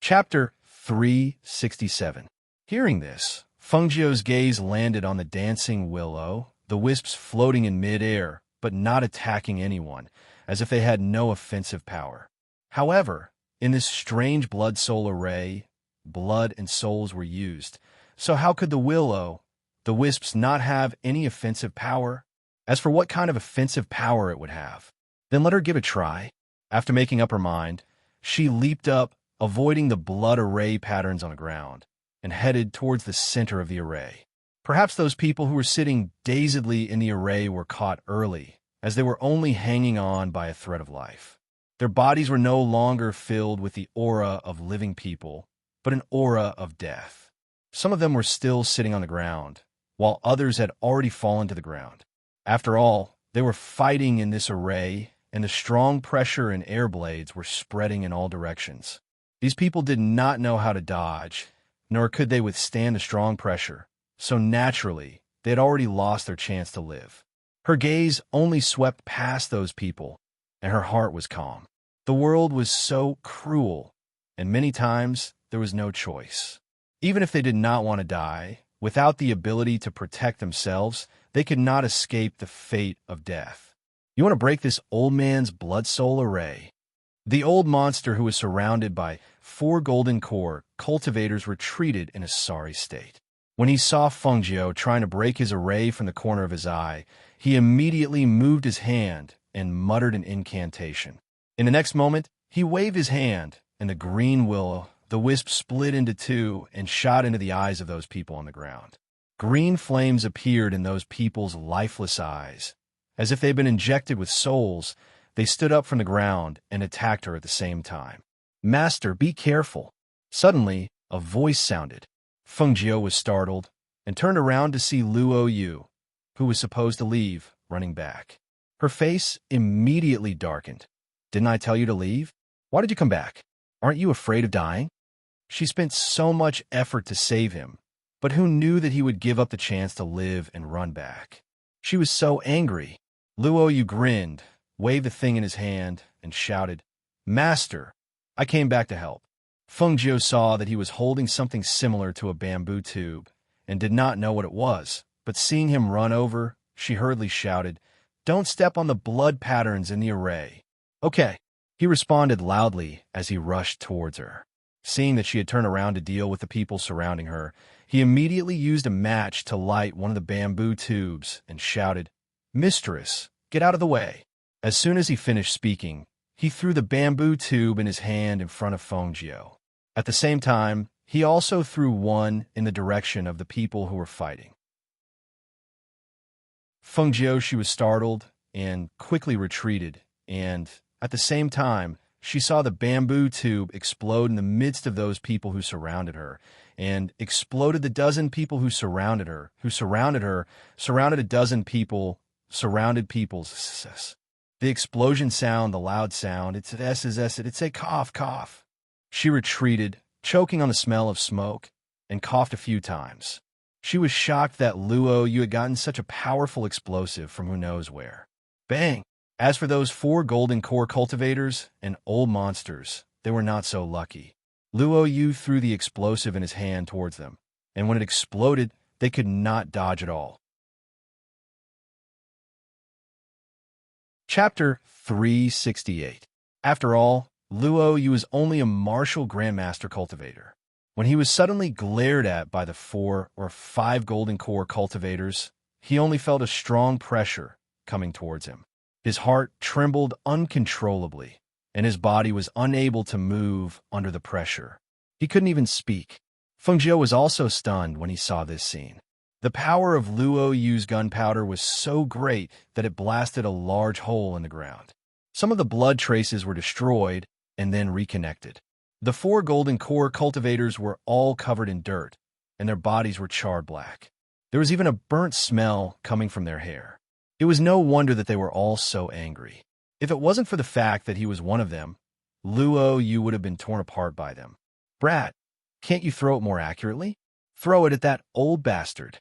Chapter 367. Hearing this, Fengjiu's gaze landed on the dancing willow, the wisps floating in mid-air, but not attacking anyone, as if they had no offensive power. However, in this strange blood soul array, blood and souls were used, so how could the willow, the wisps, not have any offensive power? As for what kind of offensive power it would have, then let her give a try. After making up her mind, she leaped up, avoiding the blood array patterns on the ground, and headed towards the center of the array. Perhaps those people who were sitting dazedly in the array were caught early, as they were only hanging on by a thread of life. Their bodies were no longer filled with the aura of living people, but an aura of death. Some of them were still sitting on the ground, while others had already fallen to the ground. After all, they were fighting in this array, and the strong pressure and air blades were spreading in all directions. These people did not know how to dodge, nor could they withstand the strong pressure, so naturally, they had already lost their chance to live. Her gaze only swept past those people, and her heart was calm. The world was so cruel, and many times there was no choice. Even if they did not want to die, without the ability to protect themselves, they could not escape the fate of death. You want to break this old man's blood soul array? The old monster, who was surrounded by four golden core cultivators, retreated in a sorry state. When he saw Fengjiu trying to break his array from the corner of his eye, he immediately moved his hand and muttered an incantation. In the next moment, he waved his hand, and the green willow, the wisp split into two and shot into the eyes of those people on the ground. Green flames appeared in those people's lifeless eyes. As if they'd been injected with souls, they stood up from the ground and attacked her at the same time. "Master, be careful." Suddenly, a voice sounded. Fengjiu was startled and turned around to see Luo Yu, who was supposed to leave, running back. Her face immediately darkened. "Didn't I tell you to leave? Why did you come back? Aren't you afraid of dying?" She spent so much effort to save him, but who knew that he would give up the chance to live and run back? She was so angry. Luo Yu grinned, waved the thing in his hand, and shouted, "Master, I came back to help." Fengjiu saw that he was holding something similar to a bamboo tube and did not know what it was, but seeing him run over, she hurriedly shouted, "Don't step on the blood patterns in the array." "Okay," he responded loudly as he rushed towards her. Seeing that she had turned around to deal with the people surrounding her, he immediately used a match to light one of the bamboo tubes and shouted, "Mistress, get out of the way." As soon as he finished speaking, he threw the bamboo tube in his hand in front of Fengjiu. At the same time, he also threw one in the direction of the people who were fighting. Fengjiu, she was startled and quickly retreated, and at the same time, she saw the bamboo tube explode in the midst of those people who surrounded her, and exploded the dozen people who surrounded her, surrounded a dozen people, surrounded people's. The explosion sound, the loud sound, it's a cough, cough. She retreated, choking on the smell of smoke, and coughed a few times. She was shocked that Luo Yu had gotten such a powerful explosive from who knows where. Bang! As for those 4 golden core cultivators and old monsters, they were not so lucky. Luo Yu threw the explosive in his hand towards them, and when it exploded, they could not dodge at all. Chapter 368. After all, Luo Yu was only a martial grandmaster cultivator. When he was suddenly glared at by the 4 or 5 golden core cultivators, he only felt a strong pressure coming towards him. His heart trembled uncontrollably, and his body was unable to move under the pressure. He couldn't even speak. Fengjiu was also stunned when he saw this scene. The power of Luo Yu's gunpowder was so great that it blasted a large hole in the ground. Some of the blood traces were destroyed and then reconnected. The 4 golden core cultivators were all covered in dirt, and their bodies were charred black. There was even a burnt smell coming from their hair. It was no wonder that they were all so angry. If it wasn't for the fact that he was one of them, Luo Yu would have been torn apart by them. "Brat, can't you throw it more accurately? Throw it at that old bastard."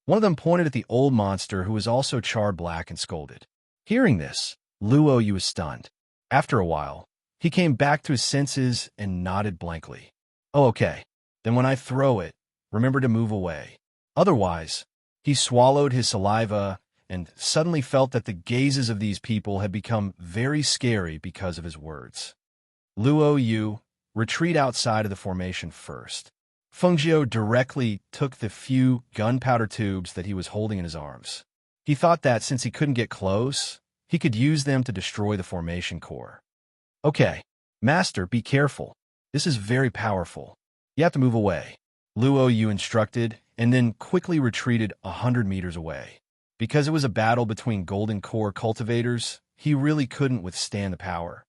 One of them pointed at the old monster who was also charred black and scolded. Hearing this, Luo Yu was stunned. After a while, he came back to his senses and nodded blankly. "Oh, okay. Then when I throw it, remember to move away. Otherwise," he swallowed his saliva and suddenly felt that the gazes of these people had become very scary because of his words. "Luo Yu, retreat outside of the formation first." Fengjiu directly took the few gunpowder tubes that he was holding in his arms. He thought that since he couldn't get close, he could use them to destroy the formation core. "Okay, Master, be careful. This is very powerful. You have to move away," Luo Yu instructed, and then quickly retreated 100 meters away. Because it was a battle between golden core cultivators, he really couldn't withstand the power.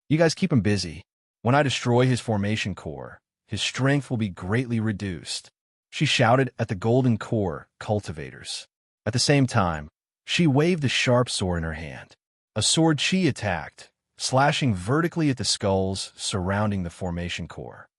"You guys keep him busy. When I destroy his formation core, his strength will be greatly reduced," she shouted at the golden core cultivators. At the same time, she waved the sharp sword in her hand. A sword chi attacked, slashing vertically at the skulls surrounding the formation core.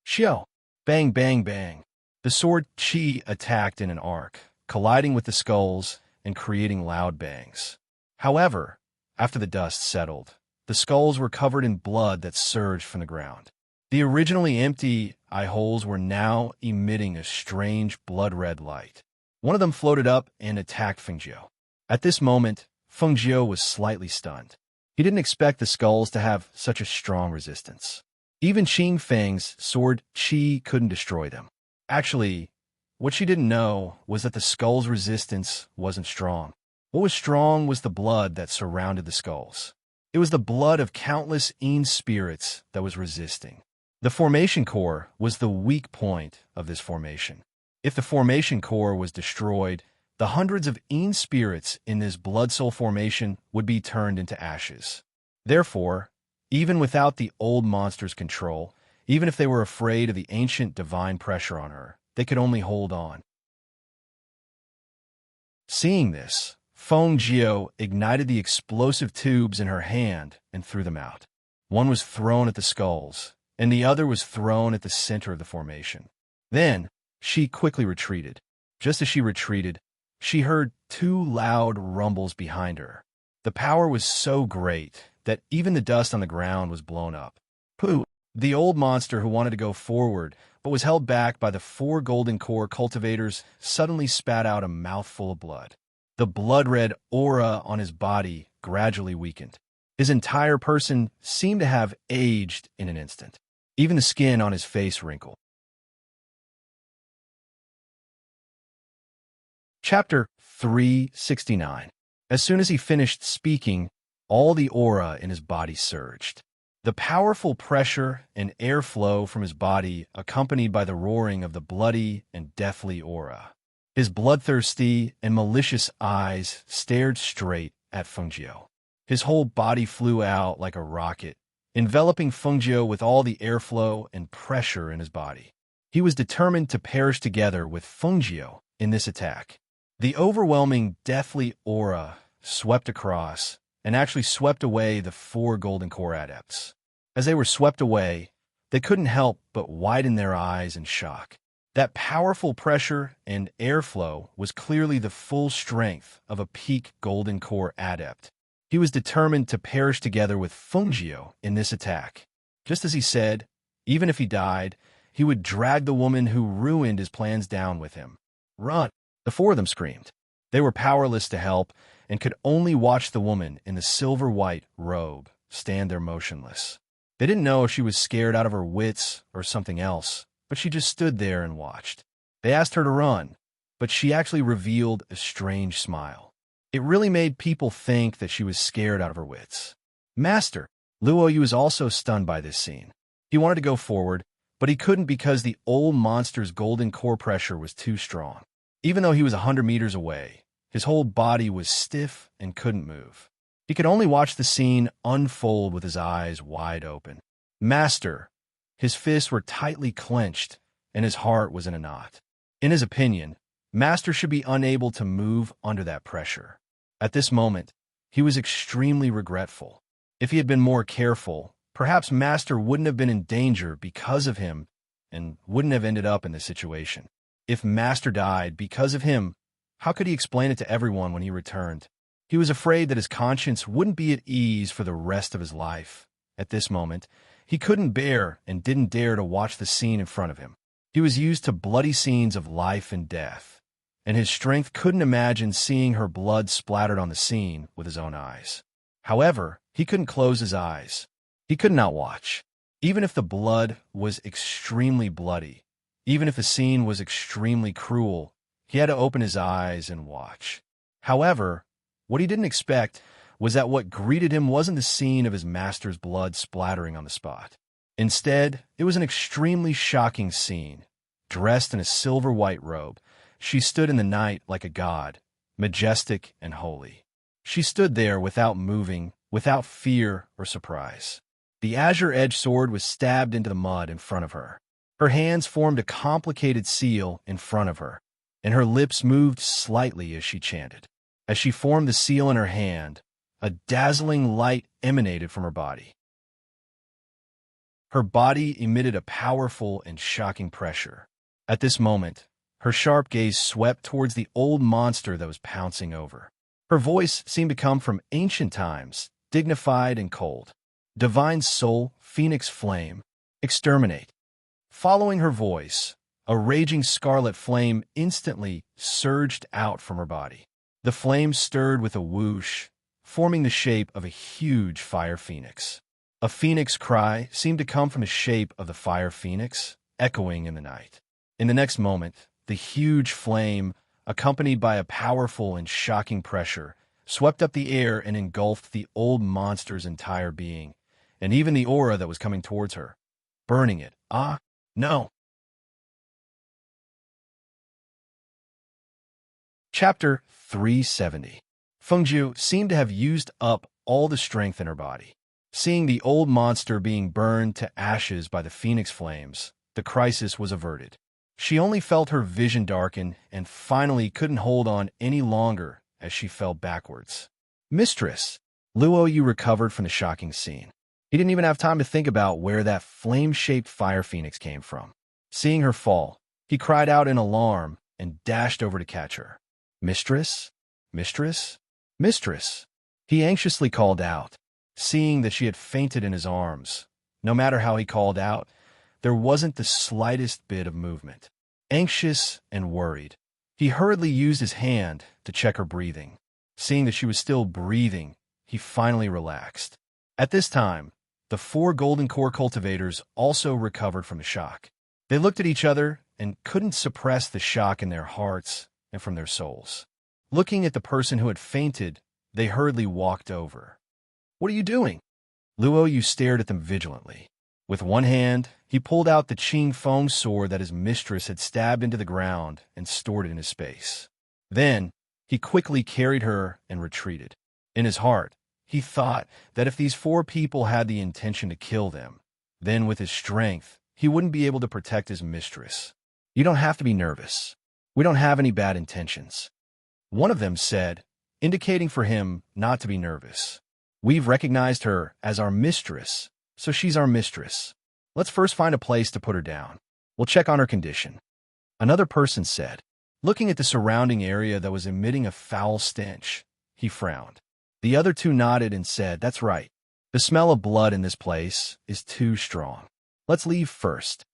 Shio! Bang, bang, bang. The sword chi attacked in an arc, colliding with the skulls and creating loud bangs. However, after the dust settled, the skulls were covered in blood that surged from the ground. The originally empty eye holes were now emitting a strange blood-red light. One of them floated up and attacked Fengjiu. At this moment, Fengjiu was slightly stunned. He didn't expect the skulls to have such a strong resistance. Even Qing Feng's sword Qi couldn't destroy them. Actually, what she didn't know was that the skull's resistance wasn't strong. What was strong was the blood that surrounded the skulls. It was the blood of countless Yin spirits that was resisting. The formation core was the weak point of this formation. If the formation core was destroyed, the hundreds of Een spirits in this blood soul formation would be turned into ashes. Therefore, even without the old monster's control, even if they were afraid of the ancient divine pressure on her, they could only hold on. Seeing this, Feng Jiao ignited the explosive tubes in her hand and threw them out. One was thrown at the skulls, and the other was thrown at the center of the formation. Then, she quickly retreated. Just as she retreated, she heard two loud rumbles behind her. The power was so great that even the dust on the ground was blown up. Pooh! The old monster who wanted to go forward but was held back by the 4 golden core cultivators suddenly spat out a mouthful of blood. The blood-red aura on his body gradually weakened. His entire person seemed to have aged in an instant. Even the skin on his face wrinkled. Chapter 369. As soon as he finished speaking, all the aura in his body surged. The powerful pressure and airflow from his body accompanied by the roaring of the bloody and deathly aura. His bloodthirsty and malicious eyes stared straight at Feng Jiao. His whole body flew out like a rocket, enveloping Feng Jiao with all the airflow and pressure in his body. He was determined to perish together with Feng Jiao in this attack. The overwhelming deathly aura swept across and actually swept away the 4 golden core adepts. As they were swept away, they couldn't help but widen their eyes in shock. That powerful pressure and airflow was clearly the full strength of a peak golden core adept. He was determined to perish together with Feng Jiao in this attack. Just as he said, even if he died, he would drag the woman who ruined his plans down with him. Run! The 4 of them screamed. They were powerless to help and could only watch the woman in the silver-white robe stand there motionless. They didn't know if she was scared out of her wits or something else, but she just stood there and watched. They asked her to run, but she actually revealed a strange smile. It really made people think that she was scared out of her wits. Master, Luo Yu was also stunned by this scene. He wanted to go forward, but he couldn't because the old monster's golden core pressure was too strong. Even though he was 100 meters away, his whole body was stiff and couldn't move. He could only watch the scene unfold with his eyes wide open. Master! His fists were tightly clenched, and his heart was in a knot. In his opinion, Master should be unable to move under that pressure. At this moment, he was extremely regretful. If he had been more careful, perhaps Master wouldn't have been in danger because of him and wouldn't have ended up in this situation. If Master died because of him, how could he explain it to everyone when he returned? He was afraid that his conscience wouldn't be at ease for the rest of his life. At this moment, he couldn't bear and didn't dare to watch the scene in front of him. He was used to bloody scenes of life and death, and his strength couldn't imagine seeing her blood splattered on the scene with his own eyes. However, he couldn't close his eyes. He could not watch. Even if the blood was extremely bloody, even if the scene was extremely cruel, he had to open his eyes and watch. However, what he didn't expect was that what greeted him wasn't the scene of his master's blood splattering on the spot. Instead, it was an extremely shocking scene. Dressed in a silver-white robe, she stood in the night like a god, majestic and holy. She stood there without moving, without fear or surprise. The azure-edged sword was stabbed into the mud in front of her. Her hands formed a complicated seal in front of her, and her lips moved slightly as she chanted. As she formed the seal in her hand, a dazzling light emanated from her body. Her body emitted a powerful and shocking pressure. At this moment, her sharp gaze swept towards the old monster that was pouncing over. Her voice seemed to come from ancient times, dignified and cold. Divine soul, phoenix flame, exterminate. Following her voice, a raging scarlet flame instantly surged out from her body. The flame stirred with a whoosh, forming the shape of a huge fire phoenix. A phoenix cry seemed to come from the shape of the fire phoenix, echoing in the night. In the next moment, the huge flame, accompanied by a powerful and shocking pressure, swept up the air and engulfed the old monster's entire being, and even the aura that was coming towards her. burning it. Ah, no. Chapter 370. Fengjiu seemed to have used up all the strength in her body. Seeing the old monster being burned to ashes by the phoenix flames, the crisis was averted. She only felt her vision darken and finally couldn't hold on any longer as she fell backwards. Mistress! Luoyu recovered from the shocking scene. He didn't even have time to think about where that flame-shaped fire phoenix came from. Seeing her fall, he cried out in alarm and dashed over to catch her. Mistress? Mistress? Mistress! He anxiously called out, seeing that she had fainted in his arms. No matter how he called out, there wasn't the slightest bit of movement. Anxious and worried, he hurriedly used his hand to check her breathing. Seeing that she was still breathing, he finally relaxed. At this time, the 4 golden core cultivators also recovered from the shock. They looked at each other and couldn't suppress the shock in their hearts and from their souls. Looking at the person who had fainted, they hurriedly walked over. "What are you doing?" Luoyu stared at them vigilantly. With one hand, he pulled out the Qing Feng sword that his mistress had stabbed into the ground and stored it in his space. Then, he quickly carried her and retreated. In his heart, he thought that if these 4 people had the intention to kill them, then with his strength, he wouldn't be able to protect his mistress. "You don't have to be nervous. We don't have any bad intentions," one of them said, indicating for him not to be nervous. "We've recognized her as our mistress, so she's our mistress. Let's first find a place to put her down. We'll check on her condition," another person said. Looking at the surrounding area that was emitting a foul stench, he frowned. The other 2 nodded and said, "That's right. The smell of blood in this place is too strong. Let's leave first."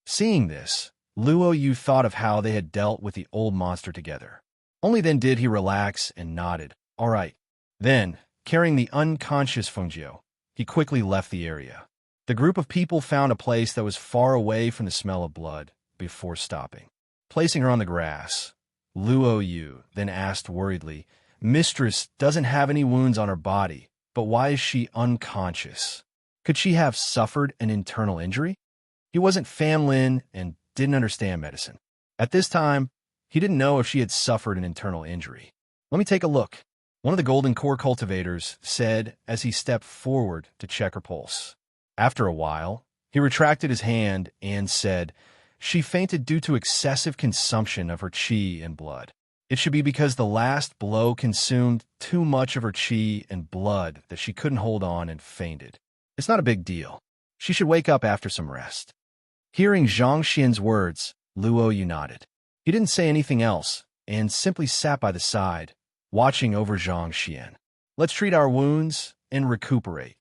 Seeing this, Luoyu thought of how they had dealt with the old monster together. Only then did he relax and nodded. "All right." Then, carrying the unconscious Fengjiu, he quickly left the area. The group of people found a place that was far away from the smell of blood before stopping. Placing her on the grass, Luoyu then asked worriedly, "Mistress doesn't have any wounds on her body, but why is she unconscious? Could she have suffered an internal injury?" He wasn't Fan Lin and didn't understand medicine. At this time, he didn't know if she had suffered an internal injury. "Let me take a look," one of the golden core cultivators said as he stepped forward to check her pulse. After a while, he retracted his hand and said, "She fainted due to excessive consumption of her qi and blood. It should be because the last blow consumed too much of her qi and blood that she couldn't hold on and fainted. It's not a big deal. She should wake up after some rest." Hearing Zhang Xian's words, Luoyu nodded. He didn't say anything else and simply sat by the side, watching over Zhang Xian. "Let's treat our wounds and recuperate."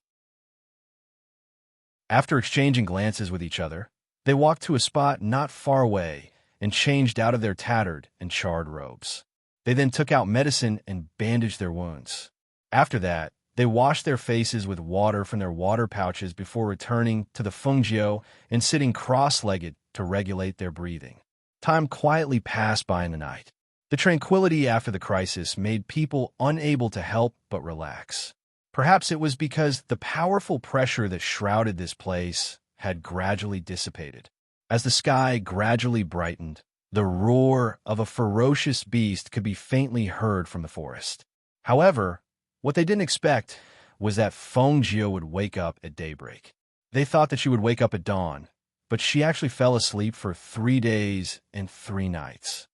After exchanging glances with each other, they walked to a spot not far away and changed out of their tattered and charred robes. They then took out medicine and bandaged their wounds. After that, they washed their faces with water from their water pouches before returning to the Fengjiu and sitting cross-legged to regulate their breathing. Time quietly passed by in the night. The tranquility after the crisis made people unable to help but relax. Perhaps it was because the powerful pressure that shrouded this place had gradually dissipated. As the sky gradually brightened, the roar of a ferocious beast could be faintly heard from the forest. However, what they didn't expect was that Fengjiu would wake up at daybreak. They thought that she would wake up at dawn, but she actually fell asleep for 3 days and 3 nights.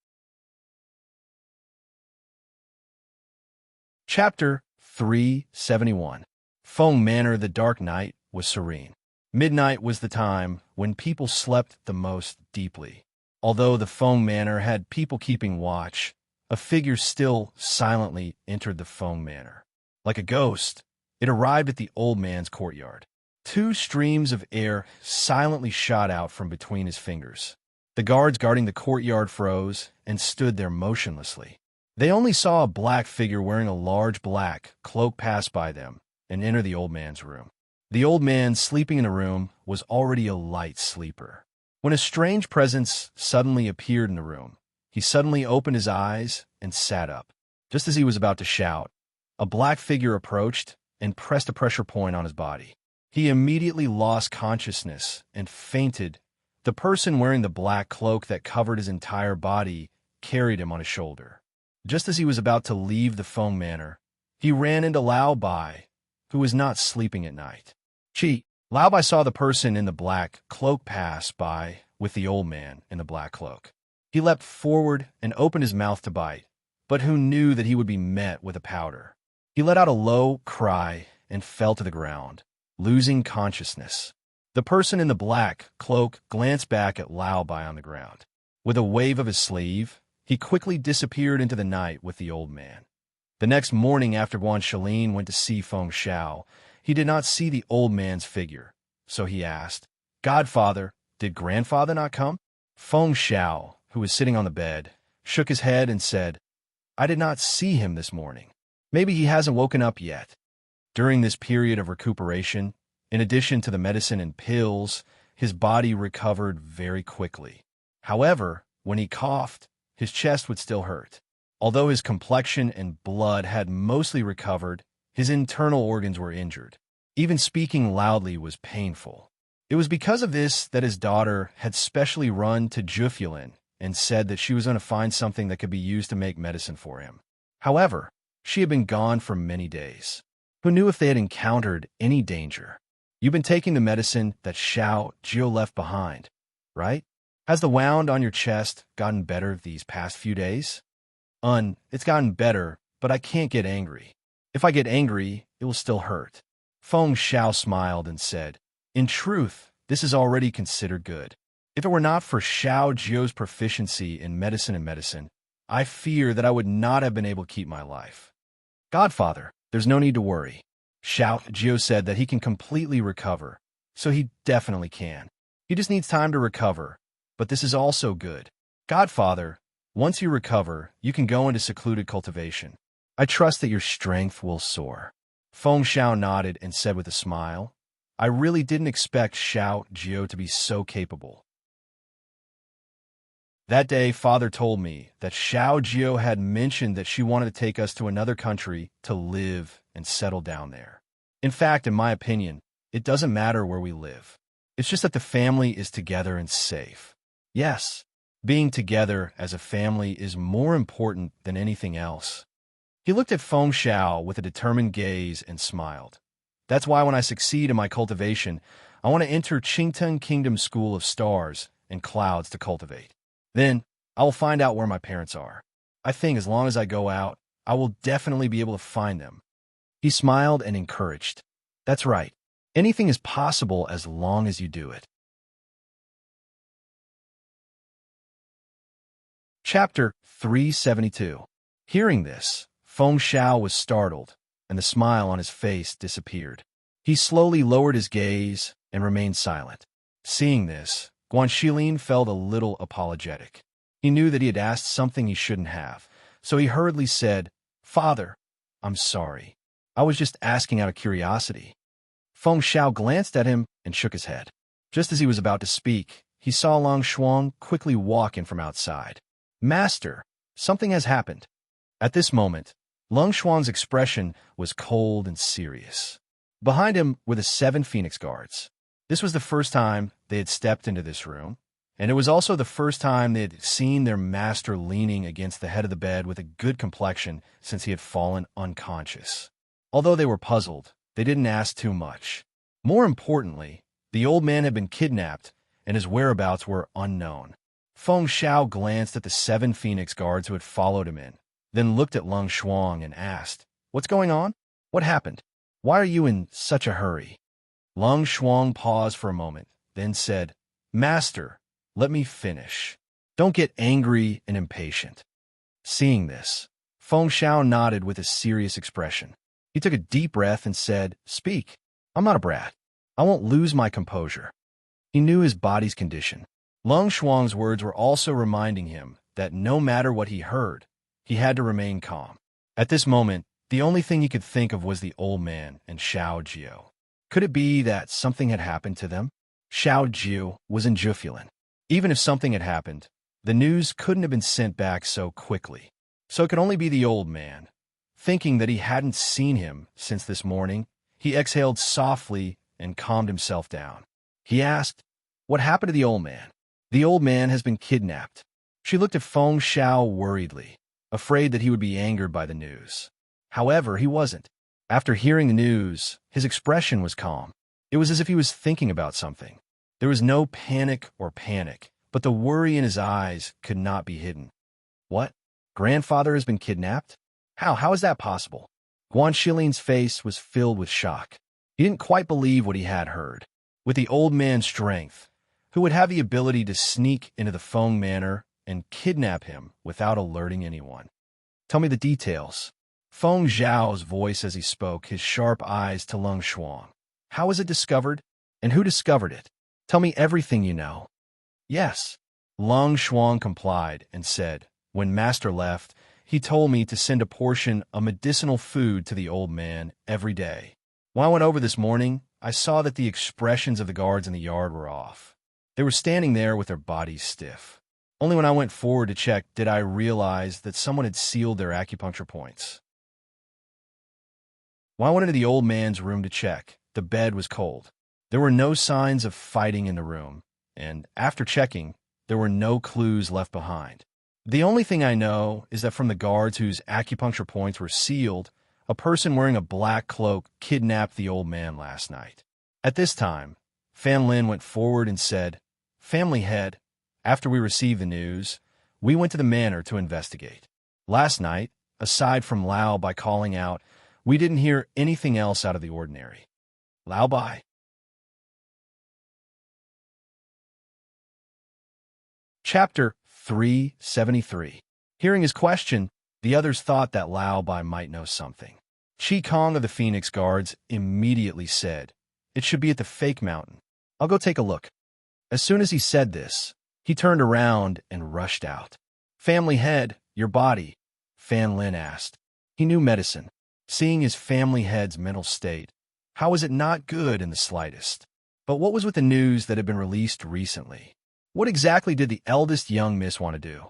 Chapter 371. Feng Manor, the dark night, was serene. Midnight was the time when people slept the most deeply. Although the Feng Manor had people keeping watch, a figure still silently entered the Feng Manor. Like a ghost, it arrived at the old man's courtyard. 2 streams of air silently shot out from between his fingers. The guards guarding the courtyard froze and stood there motionlessly. They only saw a black figure wearing a large black cloak pass by them and enter the old man's room. The old man sleeping in the room was already a light sleeper. When a strange presence suddenly appeared in the room, he suddenly opened his eyes and sat up. Just as he was about to shout, a black figure approached and pressed a pressure point on his body. He immediately lost consciousness and fainted. The person wearing the black cloak that covered his entire body carried him on his shoulder. Just as he was about to leave the Feng manor, he ran into Lao Bai, who was not sleeping at night. Lao Bai saw the person in the black cloak pass by with the old man in the black cloak. He leapt forward and opened his mouth to bite, but who knew that he would be met with a powder? He let out a low cry and fell to the ground, losing consciousness. The person in the black cloak glanced back at Lao Bai on the ground. With a wave of his sleeve, he quickly disappeared into the night with the old man. The next morning after Guan Shilin went to see Feng Xiao, he did not see the old man's figure, so he asked, "Godfather, did grandfather not come?" Feng Xiao, who was sitting on the bed, shook his head and said, "I did not see him this morning. Maybe he hasn't woken up yet." During this period of recuperation, in addition to the medicine and pills, his body recovered very quickly. However, when he coughed, his chest would still hurt. Although his complexion and blood had mostly recovered, his internal organs were injured. Even speaking loudly was painful. It was because of this that his daughter had specially run to Jufulin and said that she was going to find something that could be used to make medicine for him. However, she had been gone for many days. Who knew if they had encountered any danger? You've been taking the medicine that Xiao Jio left behind, right? Has the wound on your chest gotten better these past few days? It's gotten better, but I can't get angry. If I get angry, it will still hurt. Feng Xiao smiled and said, "In truth, this is already considered good. If it were not for Xiao Jio's proficiency in medicine, I fear that I would not have been able to keep my life." "Godfather, there's no need to worry. Xiao Jio said that he can completely recover, so he definitely can. He just needs time to recover, but this is also good. Godfather, once you recover, you can go into secluded cultivation. I trust that your strength will soar." Feng Xiao nodded and said with a smile, "I really didn't expect Xiao Jio to be so capable." That day, Father told me that Xiao Jio had mentioned that she wanted to take us to another country to live and settle down there. In fact, in my opinion, it doesn't matter where we live. It's just that the family is together and safe. Yes, being together as a family is more important than anything else. He looked at Feng Xiao with a determined gaze and smiled. "That's why when I succeed in my cultivation, I want to enter Qingteng Kingdom School of Stars and Clouds to cultivate. Then, I will find out where my parents are. I think as long as I go out, I will definitely be able to find them." He smiled and encouraged. "That's right. Anything is possible as long as you do it." Chapter 372. Hearing this, Feng Xiao was startled, and the smile on his face disappeared. He slowly lowered his gaze and remained silent. Seeing this, Guan Shilin felt a little apologetic. He knew that he had asked something he shouldn't have, so he hurriedly said, "Father, I'm sorry. I was just asking out of curiosity." Feng Xiao glanced at him and shook his head. Just as he was about to speak, he saw Lang Shuang quickly walk in from outside. "Master, something has happened." At this moment, Lang Shuang's expression was cold and serious. Behind him were the 7 Phoenix Guards. This was the first time they had stepped into this room, and it was also the first time they had seen their master leaning against the head of the bed with a good complexion since he had fallen unconscious. Although they were puzzled, they didn't ask too much. More importantly, the old man had been kidnapped, and his whereabouts were unknown. Feng Xiao glanced at the 7 Phoenix Guards who had followed him in, then looked at Lang Shuang and asked, "What's going on? What happened? Why are you in such a hurry?" Lang Shuang paused for a moment, then said, "Master, let me finish. Don't get angry and impatient." Seeing this, Feng Xiao nodded with a serious expression. He took a deep breath and said, "Speak. I'm not a brat. I won't lose my composure." He knew his body's condition. Lang Shuang's words were also reminding him that no matter what he heard, he had to remain calm. At this moment, the only thing he could think of was the old man and Xiao Jio. Could it be that something had happened to them? Xiao Jio was in Jufulin. Even if something had happened, the news couldn't have been sent back so quickly. So it could only be the old man. Thinking that he hadn't seen him since this morning, he exhaled softly and calmed himself down. He asked, "What happened to the old man?" "The old man has been kidnapped." She looked at Feng Xiao worriedly, afraid that he would be angered by the news. However, he wasn't. After hearing the news, his expression was calm. It was as if he was thinking about something. There was no panic, but the worry in his eyes could not be hidden. "What? Grandfather has been kidnapped? How is that possible?" Guan Shilin's face was filled with shock. He didn't quite believe what he had heard. With the old man's strength, who would have the ability to sneak into the Feng Manor and kidnap him without alerting anyone? "Tell me the details." Feng Zhao's voice as he spoke, his sharp eyes to Lung Shuang. "How was it discovered? And who discovered it? Tell me everything you know." "Yes." Lung Shuang complied and said, "When Master left, he told me to send a portion of medicinal food to the old man every day. When I went over this morning, I saw that the expressions of the guards in the yard were off. They were standing there with their bodies stiff. Only when I went forward to check did I realize that someone had sealed their acupuncture points. When I went into the old man's room to check, the bed was cold. There were no signs of fighting in the room, and after checking, there were no clues left behind. The only thing I know is that from the guards whose acupuncture points were sealed, a person wearing a black cloak kidnapped the old man last night." At this time, Fan Lin went forward and said, "Family head, after we received the news, we went to the manor to investigate. Last night, aside from Lao Bai calling out, we didn't hear anything else out of the ordinary." Lao Bai. Chapter 373. Hearing his question, the others thought that Lao Bai might know something. Chi Kong of the Phoenix Guards immediately said, "It should be at the fake mountain. I'll go take a look." As soon as he said this, he turned around and rushed out. "Family head, your body?" Fan Lin asked. He knew medicine. Seeing his family head's mental state, how was it not good in the slightest? But what was with the news that had been released recently? What exactly did the eldest young miss want to do?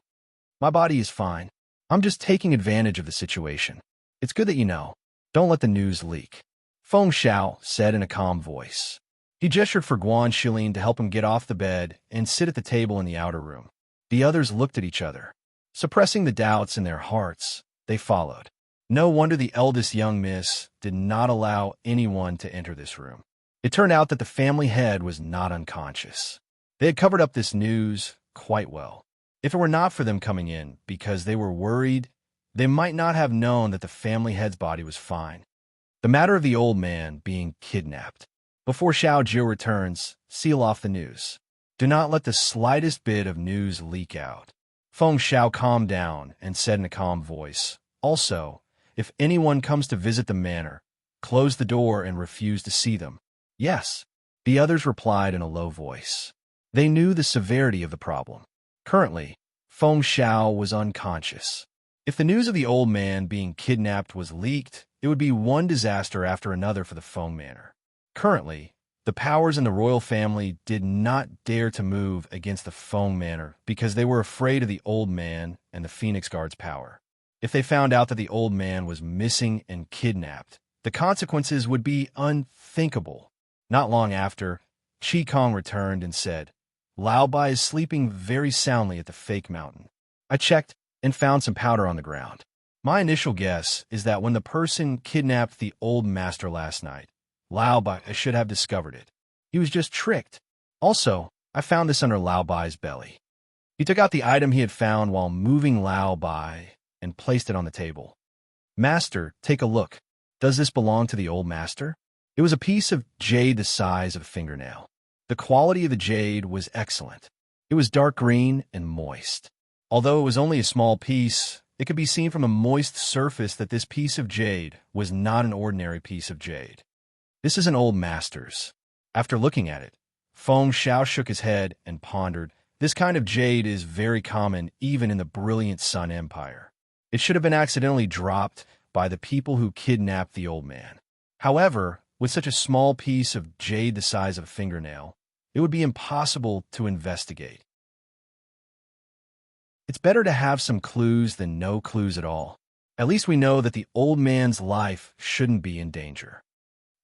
"My body is fine. I'm just taking advantage of the situation. It's good that you know. Don't let the news leak," Feng Xiao said in a calm voice. He gestured for Guan Shilin to help him get off the bed and sit at the table in the outer room. The others looked at each other. Suppressing the doubts in their hearts, they followed. No wonder the eldest young miss did not allow anyone to enter this room. It turned out that the family head was not unconscious. They had covered up this news quite well. If it were not for them coming in because they were worried, they might not have known that the family head's body was fine. The matter of the old man being kidnapped. Before Xiao Jiu returns, seal off the news. Do not let the slightest bit of news leak out. Feng Xiao calmed down and said in a calm voice, "Also, if anyone comes to visit the manor, close the door and refuse to see them." "Yes," the others replied in a low voice. They knew the severity of the problem. Currently, Feng Xiao was unconscious. If the news of the old man being kidnapped was leaked, it would be one disaster after another for the Feng Manor. Currently, the powers in the royal family did not dare to move against the Feng Manor because they were afraid of the old man and the Phoenix Guard's power. If they found out that the old man was missing and kidnapped, the consequences would be unthinkable. Not long after, Chi Kong returned and said, "Lao Bai is sleeping very soundly at the fake mountain. I checked and found some powder on the ground. My initial guess is that when the person kidnapped the old master last night, Lao Bai should have discovered it. He was just tricked. Also, I found this under Lao Bai's belly." He took out the item he had found while moving Lao Bai and placed it on the table. "Master, take a look. Does this belong to the old master?" It was a piece of jade the size of a fingernail. The quality of the jade was excellent. It was dark green and moist. Although it was only a small piece, it could be seen from a moist surface that this piece of jade was not an ordinary piece of jade. "This is an old master's." After looking at it, Feng Xiao shook his head and pondered, "This kind of jade is very common even in the brilliant Sun Empire. It should have been accidentally dropped by the people who kidnapped the old man. However, with such a small piece of jade the size of a fingernail, it would be impossible to investigate. It's better to have some clues than no clues at all. At least we know that the old man's life shouldn't be in danger."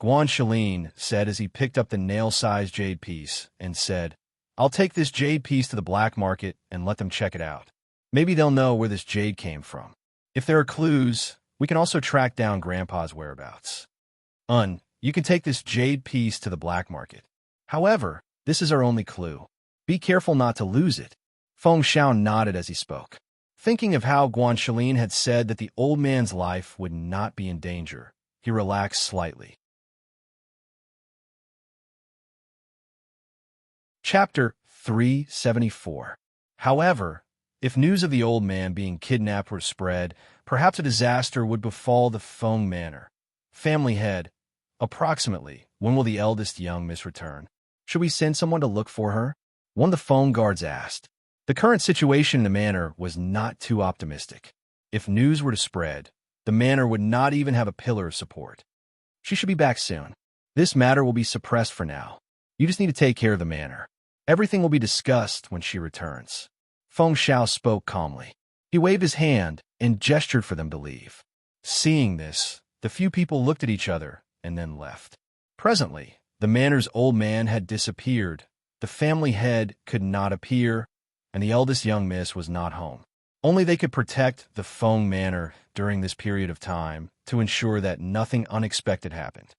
Guanshelin said as he picked up the nail-sized jade piece and said, "I'll take this jade piece to the black market and let them check it out. Maybe they'll know where this jade came from. If there are clues, we can also track down Grandpa's whereabouts. You can take this jade piece to the black market. However, this is our only clue. Be careful not to lose it." Feng Xiao nodded as he spoke. Thinking of how Guanshelin had said that the old man's life would not be in danger, he relaxed slightly. Chapter 374. However, if news of the old man being kidnapped were spread, perhaps a disaster would befall the Feng Manor. Family head, approximately, when will the eldest young miss return? Should we send someone to look for her? One of the phone guards asked. The current situation in the manor was not too optimistic. If news were to spread, the manor would not even have a pillar of support. She should be back soon. This matter will be suppressed for now. You just need to take care of the manor. Everything will be discussed when she returns. Feng Xiao spoke calmly. He waved his hand and gestured for them to leave. Seeing this, the few people looked at each other and then left. Presently, the manor's old man had disappeared, the family head could not appear, and the eldest young miss was not home. Only they could protect the Feng Manor during this period of time to ensure that nothing unexpected happened.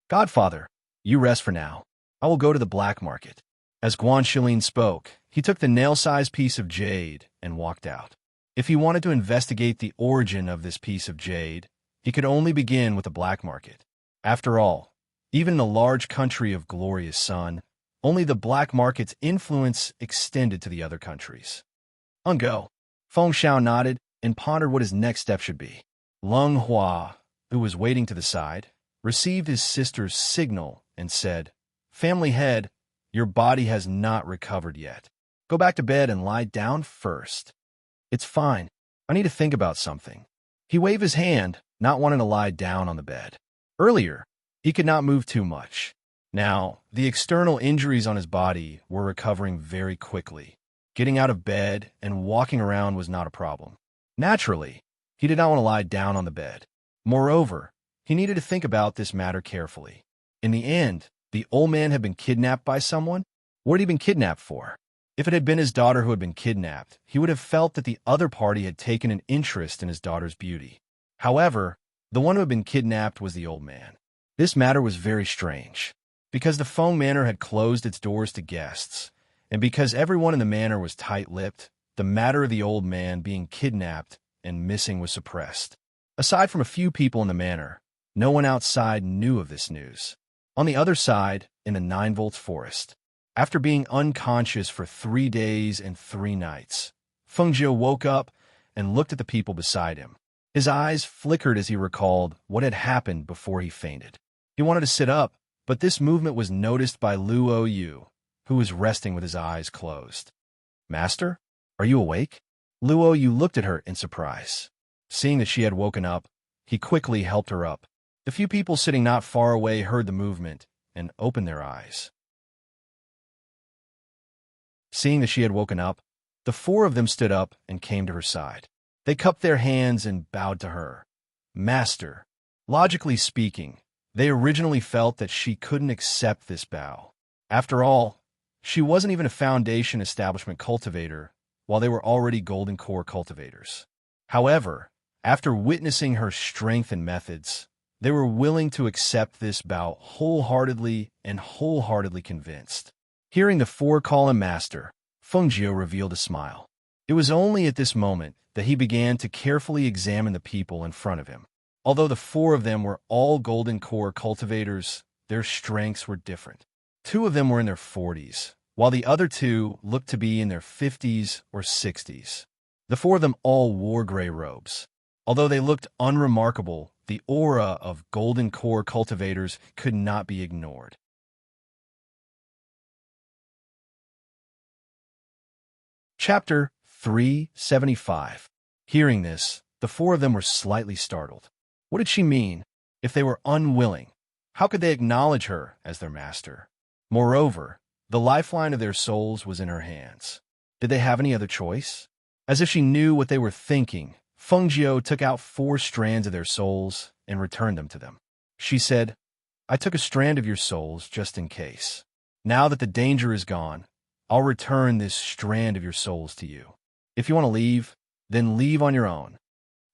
Godfather, you rest for now. I will go to the black market. As Guanshelin spoke, he took the nail-sized piece of jade and walked out. If he wanted to investigate the origin of this piece of jade, he could only begin with the black market. After all, even in the large country of Glorious Sun, only the black market's influence extended to the other countries. Go. Feng Xiao nodded and pondered what his next step should be. Lung Hua, who was waiting to the side, received his sister's signal and said, "Family head, your body has not recovered yet. Go back to bed and lie down first." "It's fine. I need to think about something." He waved his hand, not wanting to lie down on the bed. Earlier, he could not move too much. Now, the external injuries on his body were recovering very quickly. Getting out of bed and walking around was not a problem. Naturally, he did not want to lie down on the bed. Moreover, he needed to think about this matter carefully. In the end, the old man had been kidnapped by someone? What had he been kidnapped for? If it had been his daughter who had been kidnapped, he would have felt that the other party had taken an interest in his daughter's beauty. However, the one who had been kidnapped was the old man. This matter was very strange. Because the Feng Manor had closed its doors to guests, and because everyone in the manor was tight-lipped, the matter of the old man being kidnapped and missing was suppressed. Aside from a few people in the manor, no one outside knew of this news. On the other side, in the 9-volt forest, after being unconscious for 3 days and 3 nights, Feng Jiu woke up and looked at the people beside him. His eyes flickered as he recalled what had happened before he fainted. He wanted to sit up, but this movement was noticed by Luo Yu, who was resting with his eyes closed. "Master, are you awake?" Luo Yu looked at her in surprise. Seeing that she had woken up, he quickly helped her up. The few people sitting not far away heard the movement and opened their eyes. Seeing that she had woken up, the 4 of them stood up and came to her side. They cupped their hands and bowed to her. "Master." Logically speaking, they originally felt that she couldn't accept this bow. After all, she wasn't even a foundation establishment cultivator, while they were already golden core cultivators. However, after witnessing her strength and methods, they were willing to accept this bow wholeheartedly and wholeheartedly convinced. Hearing the 4 call him master, Feng Jiu revealed a smile. It was only at this moment that he began to carefully examine the people in front of him. Although the 4 of them were all golden core cultivators, their strengths were different. 2 of them were in their 40s, while the other 2 looked to be in their 50s or 60s. The 4 of them all wore gray robes. Although they looked unremarkable, the aura of golden core cultivators could not be ignored. Chapter 375. Hearing this, the 4 of them were slightly startled. What did she mean? If they were unwilling, how could they acknowledge her as their master? Moreover, the lifeline of their souls was in her hands. Did they have any other choice? As if she knew what they were thinking, Feng Jiu took out 4 strands of their souls and returned them to them. She said, I took a strand of your souls just in case. Now that the danger is gone, I'll return this strand of your souls to you. If you want to leave, then leave on your own."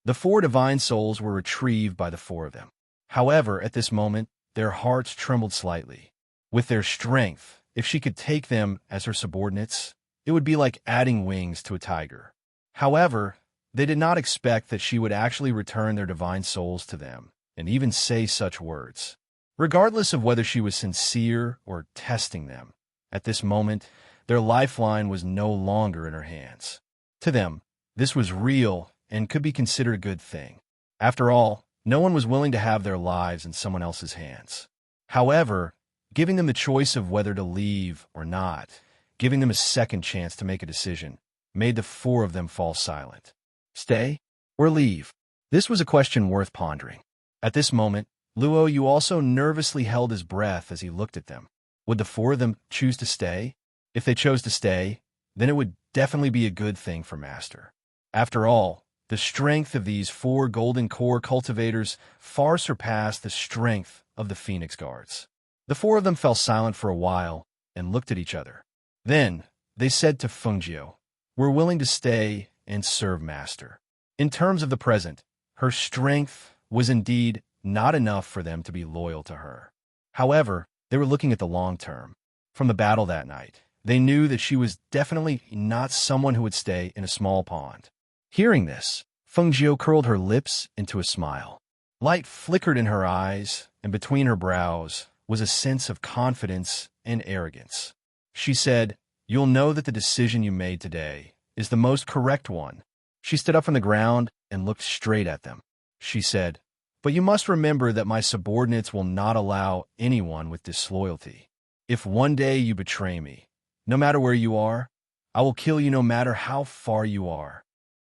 The 4 divine souls were retrieved by the 4 of them. However, at this moment, their hearts trembled slightly. With their strength, if she could take them as her subordinates, it would be like adding wings to a tiger. However, they did not expect that she would actually return their divine souls to them, and even say such words. Regardless of whether she was sincere or testing them, at this moment, their lifeline was no longer in her hands. To them, this was real and could be considered a good thing. After all, no one was willing to have their lives in someone else's hands. However, giving them the choice of whether to leave or not, giving them a second chance to make a decision, made the 4 of them fall silent. Stay or leave? This was a question worth pondering. At this moment, Luo Yu also nervously held his breath as he looked at them. Would the 4 of them choose to stay? If they chose to stay, then it would definitely be a good thing for Master. After all, the strength of these 4 golden core cultivators far surpassed the strength of the Phoenix Guards. The 4 of them fell silent for a while and looked at each other. Then, they said to Fengjiu, "We're willing to stay and serve Master." In terms of the present, her strength was indeed not enough for them to be loyal to her. However, they were looking at the long term. From the battle that night, they knew that she was definitely not someone who would stay in a small pond. Hearing this, Fengjiu curled her lips into a smile. Light flickered in her eyes, and between her brows was a sense of confidence and arrogance. She said, "You'll know that the decision you made today is the most correct one." She stood up from the ground and looked straight at them. She said, "But you must remember that my subordinates will not allow anyone with disloyalty. If one day you betray me, no matter where you are, I will kill you no matter how far you are."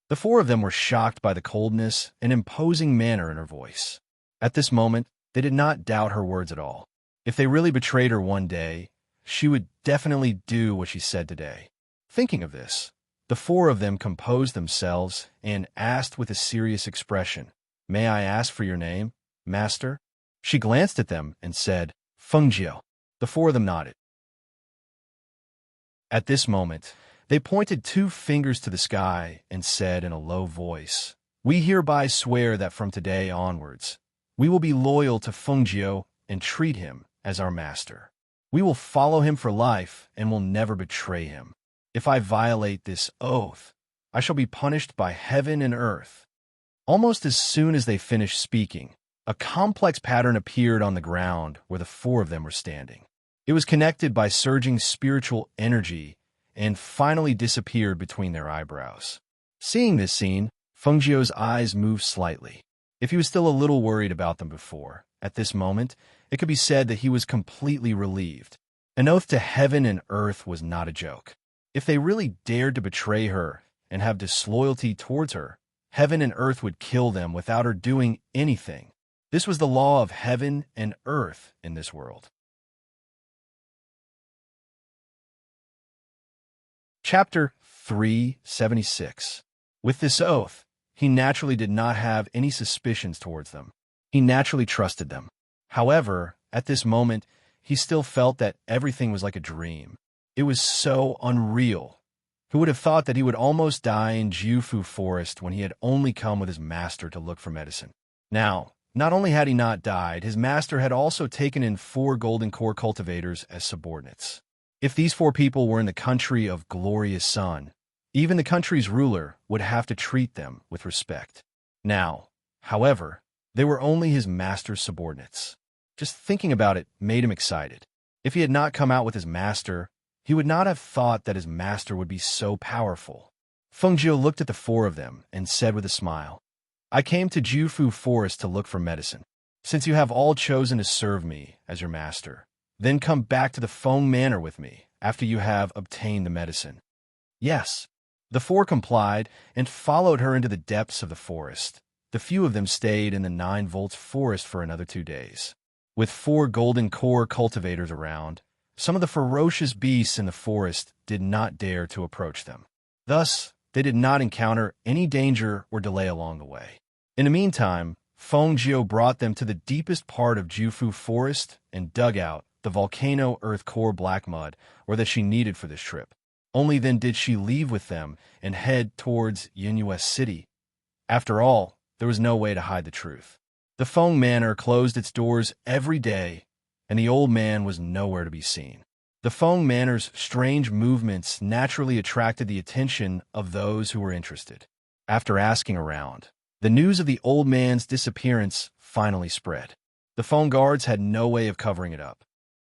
The 4 of them were shocked by the coldness and imposing manner in her voice. At this moment, they did not doubt her words at all. If they really betrayed her one day, she would definitely do what she said today. Thinking of this, the 4 of them composed themselves and asked with a serious expression, "May I ask for your name, Master?" She glanced at them and said, "Fengjiu." The 4 of them nodded. At this moment, they pointed 2 fingers to the sky and said in a low voice, "We hereby swear that from today onwards, we will be loyal to Fengjiu and treat him as our master. We will follow him for life and will never betray him. If I violate this oath, I shall be punished by heaven and earth." Almost as soon as they finished speaking, a complex pattern appeared on the ground where the 4 of them were standing. It was connected by surging spiritual energy and finally disappeared between their eyebrows. Seeing this scene, Fengjiu's eyes moved slightly. If he was still a little worried about them before, at this moment, it could be said that he was completely relieved. An oath to heaven and earth was not a joke. If they really dared to betray her and have disloyalty towards her, heaven and earth would kill them without her doing anything. This was the law of heaven and earth in this world. Chapter 376. With this oath, he naturally did not have any suspicions towards them. He naturally trusted them. However, at this moment, he still felt that everything was like a dream. It was so unreal. Who would have thought that he would almost die in Jiufu Forest when he had only come with his master to look for medicine? Now, not only had he not died, his master had also taken in 4 golden core cultivators as subordinates. If these 4 people were in the country of Glorious Sun, even the country's ruler would have to treat them with respect. Now, however, they were only his master's subordinates. Just thinking about it made him excited. If he had not come out with his master, he would not have thought that his master would be so powerful. Fengjiu looked at the 4 of them and said with a smile, "I came to Jiufu Forest to look for medicine. Since you have all chosen to serve me as your master, then come back to the Feng Manor with me after you have obtained the medicine." Yes. The 4 complied and followed her into the depths of the forest. The few of them stayed in the 9 volts forest for another 2 days. With 4 golden core cultivators around, some of the ferocious beasts in the forest did not dare to approach them. Thus, they did not encounter any danger or delay along the way. In the meantime, Feng brought them to the deepest part of Jufu Forest and dug out the volcano earth core black mud, or that she needed for this trip. Only then did she leave with them and head towards Yingyue City. After all, there was no way to hide the truth. The Feng Manor closed its doors every day, and the old man was nowhere to be seen. The Feng Manor's strange movements naturally attracted the attention of those who were interested. After asking around, the news of the old man's disappearance finally spread. The Feng guards had no way of covering it up.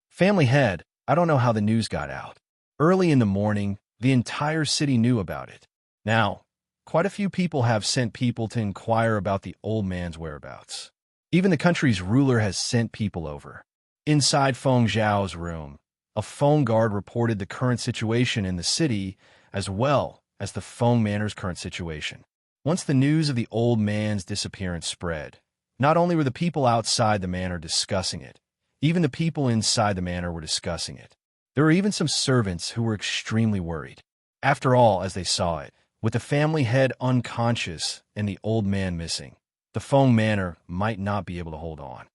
Family head, I don't know how the news got out. Early in the morning, the entire city knew about it. Now, quite a few people have sent people to inquire about the old man's whereabouts. Even the country's ruler has sent people over. Inside Feng Zhao's room, a Feng guard reported the current situation in the city as well as the Feng Manor's current situation. Once the news of the old man's disappearance spread, not only were the people outside the manor discussing it, even the people inside the manor were discussing it. There were even some servants who were extremely worried. After all, as they saw it, with the family head unconscious and the old man missing, the Feng Manor might not be able to hold on.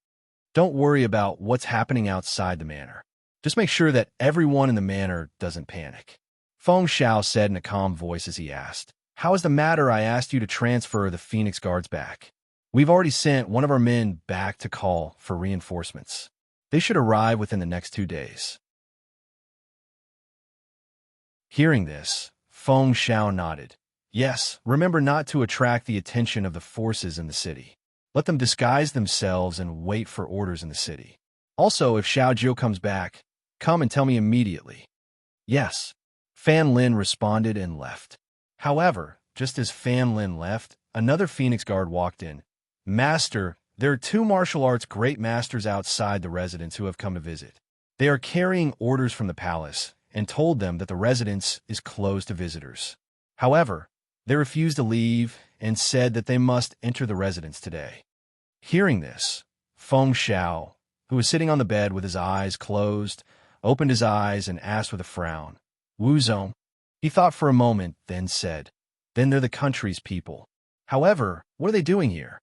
Don't worry about what's happening outside the manor. Just make sure that everyone in the manor doesn't panic. Feng Zhao said in a calm voice as he asked, "How is the matter I asked you to transfer the Phoenix Guards back? We've already sent one of our men back to call for reinforcements. They should arrive within the next 2 days." Hearing this, Feng Zhao nodded. Yes, remember not to attract the attention of the forces in the city. Let them disguise themselves and wait for orders in the city. Also, if Xiao Jiu comes back, come and tell me immediately. Yes. Fan Lin responded and left. However, just as Fan Lin left, another Phoenix Guard walked in. "Master, there are 2 martial arts great masters outside the residence who have come to visit. They are carrying orders from the palace and told them that the residence is closed to visitors. However, they refused to leave and said that they must enter the residence today." Hearing this, Feng Zhao, who was sitting on the bed with his eyes closed, opened his eyes and asked with a frown, "Wu Zong?" He thought for a moment, then said, "Then they're the country's people. However, what are they doing here?"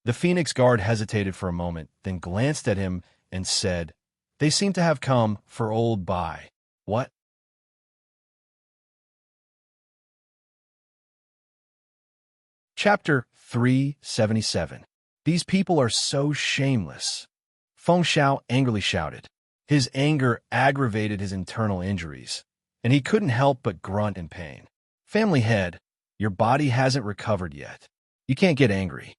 The Phoenix Guard hesitated for a moment, then glanced at him and said, "They seem to have come for old Bai." What? Chapter 377. These people are so shameless. Feng Zhao angrily shouted. His anger aggravated his internal injuries, and he couldn't help but grunt in pain. "Family head, your body hasn't recovered yet. You can't get angry."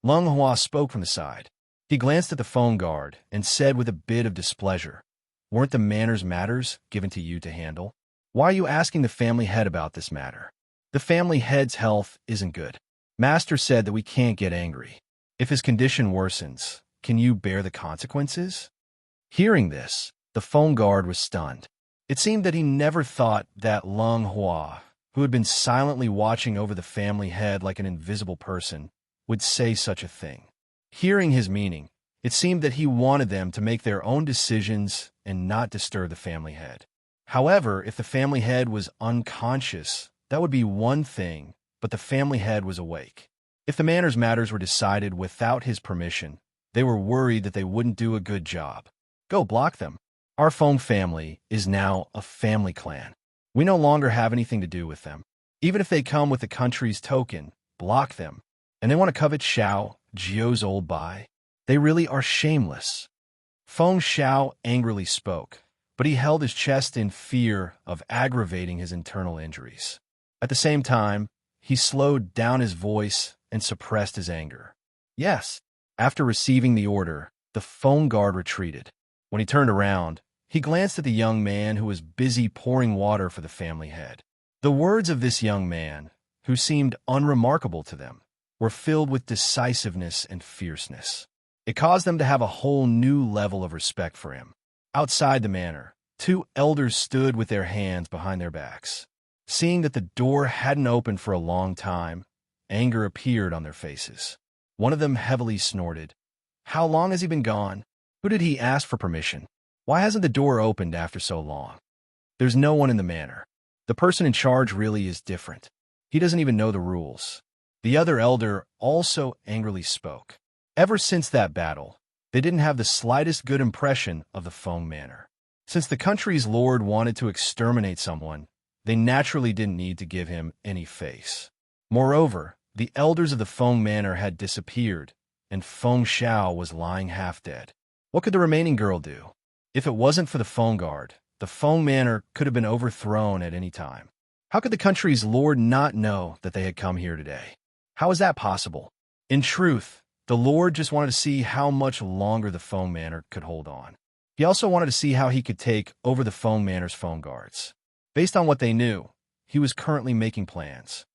Lung Hua spoke from the side. He glanced at the Feng guard and said with a bit of displeasure, "Weren't the manners matters given to you to handle? Why are you asking the family head about this matter? The family head's health isn't good. Master said that we can't get angry. If his condition worsens, can you bear the consequences?" Hearing this, the Feng guard was stunned. It seemed that he never thought that Lung Hua, who had been silently watching over the family head like an invisible person, would say such a thing. Hearing his meaning, it seemed that he wanted them to make their own decisions and not disturb the family head. However, if the family head was unconscious, that would be one thing, but the family head was awake. If the manor's matters were decided without his permission, they were worried that they wouldn't do a good job. Go block them. Our Feng family is now a family clan. We no longer have anything to do with them. Even if they come with the country's token, block them. And they want to covet Xiao Jiu's old Bai. They really are shameless. Feng Zhao angrily spoke, but he held his chest in fear of aggravating his internal injuries. At the same time, he slowed down his voice and suppressed his anger. Yes. After receiving the order, the Feng guard retreated. When he turned around, he glanced at the young man who was busy pouring water for the family head. The words of this young man, who seemed unremarkable to them, were filled with decisiveness and fierceness. It caused them to have a whole new level of respect for him. Outside the manor, 2 elders stood with their hands behind their backs. Seeing that the door hadn't opened for a long time, anger appeared on their faces. One of them heavily snorted. "How long has he been gone? Who did he ask for permission? Why hasn't the door opened after so long? There's no one in the manor. The person in charge really is different. He doesn't even know the rules." The other elder also angrily spoke. Ever since that battle, they didn't have the slightest good impression of the Feng Manor. Since the country's lord wanted to exterminate someone, they naturally didn't need to give him any face. Moreover, the elders of the Feng Manor had disappeared, and Feng Xiao was lying half dead. What could the remaining girl do? If it wasn't for the Feng Guard, the Feng Manor could have been overthrown at any time. How could the country's lord not know that they had come here today? How is that possible? In truth, the lord just wanted to see how much longer the Feng Manor could hold on. He also wanted to see how he could take over the Feng Manor's Feng Guards. Based on what they knew, he was currently making plans.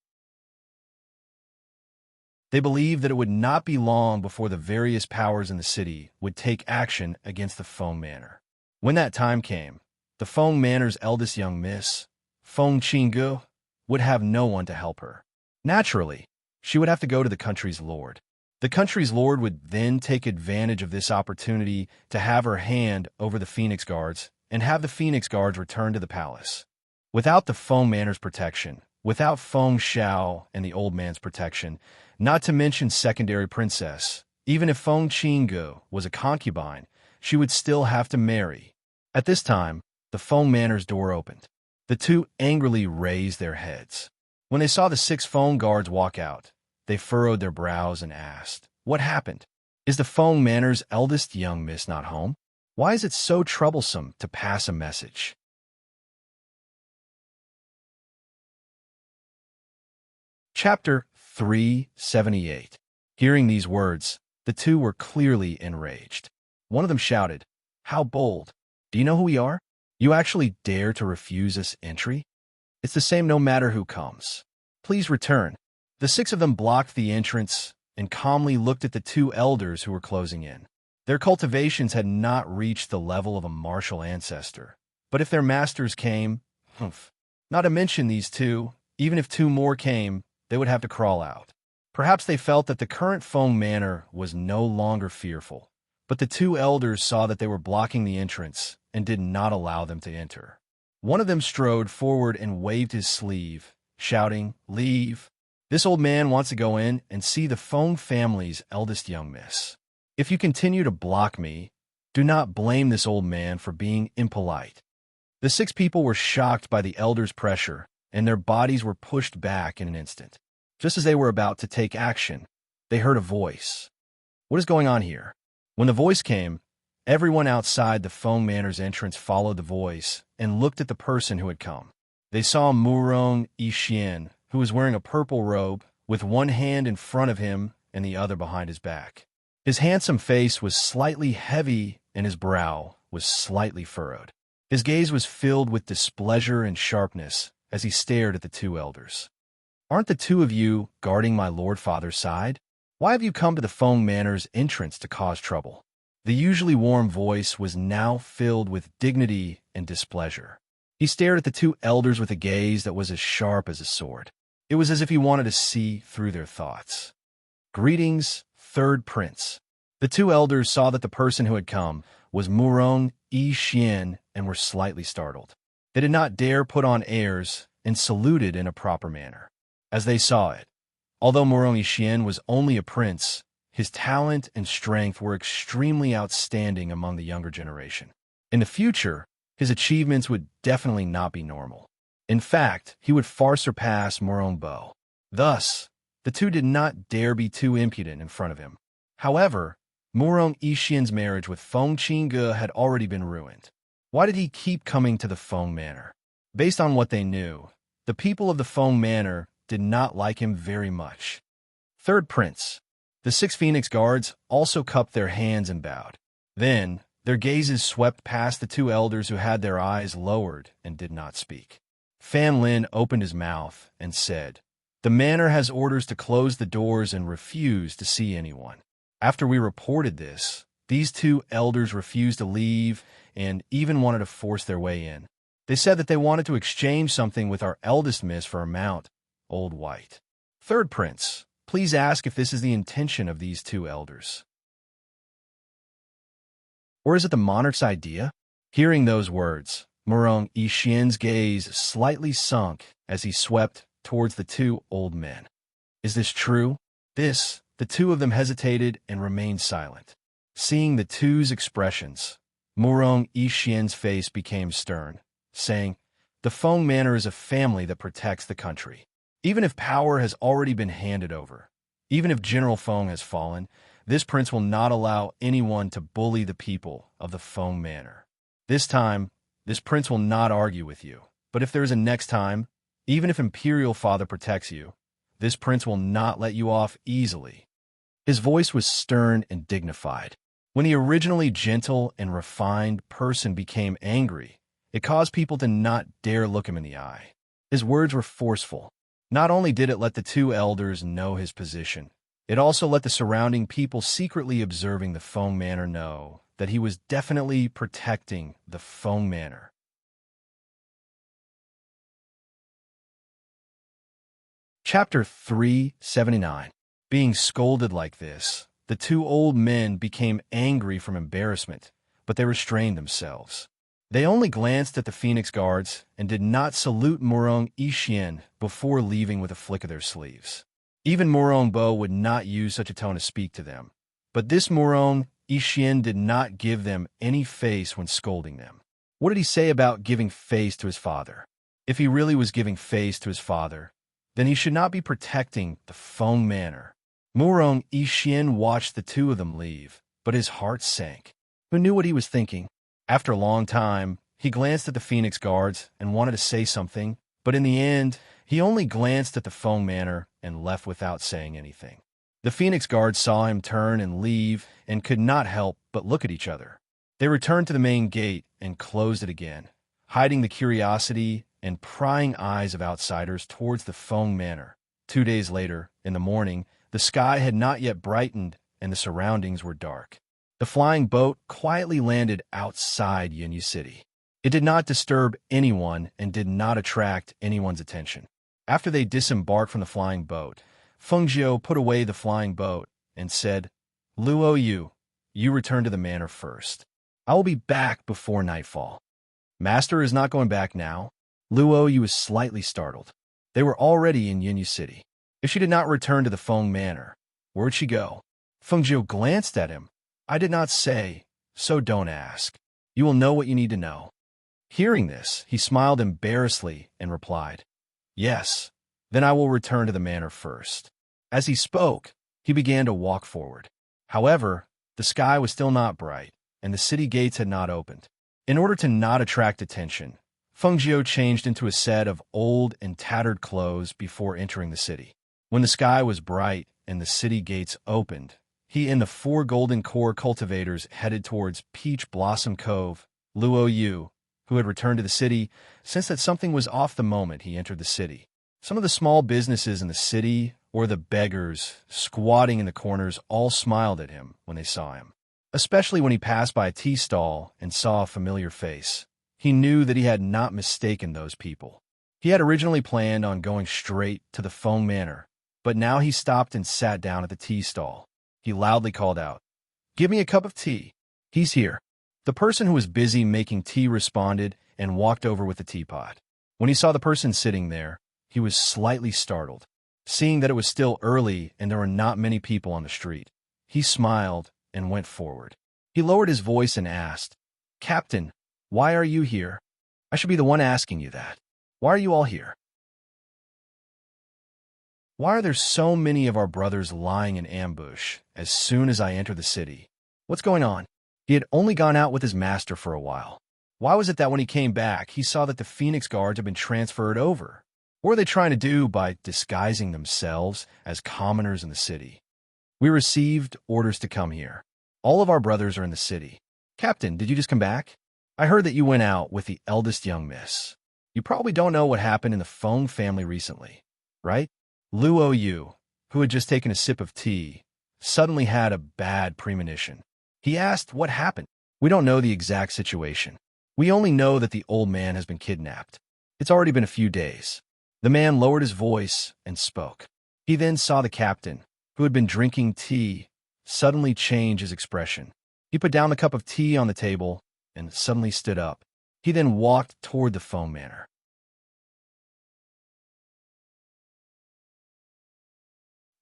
They believed that it would not be long before the various powers in the city would take action against the Feng Manor. When that time came, the Feng Manor's eldest young miss, Feng Qinggu, would have no one to help her. Naturally, she would have to go to the country's lord. The country's lord would then take advantage of this opportunity to have her hand over the Phoenix Guards and have the Phoenix Guards return to the palace. Without the Feng Manor's protection, without Feng Xiao and the old man's protection, not to mention secondary princess, even if Feng Qinggu was a concubine, she would still have to marry. At this time, the Feng Manor's door opened. The two angrily raised their heads. When they saw the 6 Feng Guards walk out, they furrowed their brows and asked, "What happened? Is the Feng Manor's eldest young miss not home? Why is it so troublesome to pass a message?" Chapter 378. Hearing these words, the two were clearly enraged. One of them shouted, "How bold! Do you know who we are? You actually dare to refuse us entry? It's the same no matter who comes. Please return." The 6 of them blocked the entrance and calmly looked at the 2 elders who were closing in. Their cultivations had not reached the level of a martial ancestor, but if their masters came, not to mention these 2, even if 2 more came, they would have to crawl out. Perhaps they felt that the current Feng Manor was no longer fearful, but the 2 elders saw that they were blocking the entrance and did not allow them to enter. One of them strode forward and waved his sleeve, shouting, "Leave! This old man wants to go in and see the Feng family's eldest young miss. If you continue to block me, do not blame this old man for being impolite." The 6 people were shocked by the elders' pressure, and their bodies were pushed back in an instant. Just as they were about to take action, they heard a voice. What is going on here? When the voice came, everyone outside the Feng Manor's entrance followed the voice and looked at the person who had come. They saw Murong Yixian, who was wearing a purple robe, with one hand in front of him and the other behind his back. His handsome face was slightly heavy and his brow was slightly furrowed. His gaze was filled with displeasure and sharpness as he stared at the 2 elders. "Aren't the 2 of you guarding my lord father's side? Why have you come to the Feng Manor's entrance to cause trouble?" The usually warm voice was now filled with dignity and displeasure. He stared at the 2 elders with a gaze that was as sharp as a sword. It was as if he wanted to see through their thoughts. "Greetings, third prince." The 2 elders saw that the person who had come was Murong Yixian and were slightly startled. They did not dare put on airs and saluted in a proper manner. As they saw it, although Murong Yixian was only a prince, his talent and strength were extremely outstanding among the younger generation. In the future, his achievements would definitely not be normal. In fact, he would far surpass Murong Bo. Thus, the 2 did not dare be too impudent in front of him. However, Murong Yixian's marriage with Feng Qinggu had already been ruined. Why did he keep coming to the Feng Manor? Based on what they knew, the people of the Feng Manor did not like him very much. Third prince. The 6 Phoenix Guards also cupped their hands and bowed. Then, their gazes swept past the 2 elders who had their eyes lowered and did not speak. Fan Lin opened his mouth and said, "The manor has orders to close the doors and refuse to see anyone. After we reported this, these 2 elders refused to leave and even wanted to force their way in. They said that they wanted to exchange something with our eldest miss for a mount, Old White. Third prince, please ask if this is the intention of these 2 elders. Or is it the monarch's idea?" Hearing those words, Murong Yixian's gaze slightly sunk as he swept towards the 2 old men. "Is this true? This The two of them hesitated and remained silent. Seeing the two's expressions, Murong Yixian's face became stern, saying, "The Feng Manor is a family that protects the country. Even if power has already been handed over, even if General Feng has fallen, this prince will not allow anyone to bully the people of the Feng Manor. This time, this prince will not argue with you. But if there is a next time, even if Imperial Father protects you, this prince will not let you off easily." His voice was stern and dignified. When the originally gentle and refined person became angry, it caused people to not dare look him in the eye. His words were forceful. Not only did it let the two elders know his position, it also let the surrounding people secretly observing the Feng Manor know that he was definitely protecting the Feng Manor. Chapter 379. Being scolded like this, the two old men became angry from embarrassment, but they restrained themselves. They only glanced at the Phoenix Guards and did not salute Murong Yixian before leaving with a flick of their sleeves. Even Murong Bo would not use such a tone to speak to them, but this Murong Yixian did not give them any face when scolding them. What did he say about giving face to his father? If he really was giving face to his father, then he should not be protecting the Feng Manor. Murong Yixian watched the two of them leave, but his heart sank. Who knew what he was thinking? After a long time, he glanced at the Phoenix Guards and wanted to say something, but in the end, he only glanced at the Feng Manor and left without saying anything. The Phoenix Guards saw him turn and leave and could not help but look at each other. They returned to the main gate and closed it again, hiding the curiosity and prying eyes of outsiders towards the Feng Manor. 2 days later, in the morning, the sky had not yet brightened and the surroundings were dark. The flying boat quietly landed outside Yunyi City. It did not disturb anyone and did not attract anyone's attention. After they disembarked from the flying boat, Feng Jiu put away the flying boat and said, "Luo Yu, you return to the manor first. I will be back before nightfall." "Master is not going back now?" Luo Yu was slightly startled. They were already in Yunyi City. If she did not return to the Feng Manor, where'd she go? Feng Jiu glanced at him. "I did not say, so don't ask. You will know what you need to know." Hearing this, he smiled embarrassedly and replied, "Yes, then I will return to the manor first." As he spoke, he began to walk forward. However, the sky was still not bright, and the city gates had not opened. In order to not attract attention, Feng Jiu changed into a set of old and tattered clothes before entering the city. When the sky was bright and the city gates opened, he and the 4 golden core cultivators headed towards Peach Blossom Cove. Luo Yu, who had returned to the city, sensed that something was off the moment he entered the city. Some of the small businesses in the city, or the beggars squatting in the corners, all smiled at him when they saw him. Especially when he passed by a tea stall and saw a familiar face. He knew that he had not mistaken those people. He had originally planned on going straight to the Feng Manor, but now he stopped and sat down at the tea stall. He loudly called out, "Give me a cup of tea." "He's here." The person who was busy making tea responded and walked over with the teapot. When he saw the person sitting there, he was slightly startled. Seeing that it was still early and there were not many people on the street, he smiled and went forward. He lowered his voice and asked, "Captain, why are you here? I should be the one asking you that. Why are you all here? Why are there so many of our brothers lying in ambush as soon as I enter the city? What's going on?" He had only gone out with his master for a while. Why was it that when he came back, he saw that the Phoenix Guards had been transferred over? What were they trying to do by disguising themselves as commoners in the city? "We received orders to come here. All of our brothers are in the city." "Captain, did you just come back? I heard that you went out with the eldest young miss. You probably don't know what happened in the Feng family recently, right?" Luo Yu, who had just taken a sip of tea, suddenly had a bad premonition. He asked what happened. "We don't know the exact situation. We only know that the old man has been kidnapped. It's already been a few days." The man lowered his voice and spoke. He then saw the captain, who had been drinking tea, suddenly change his expression. He put down the cup of tea on the table and suddenly stood up. He then walked toward the Feng Manor.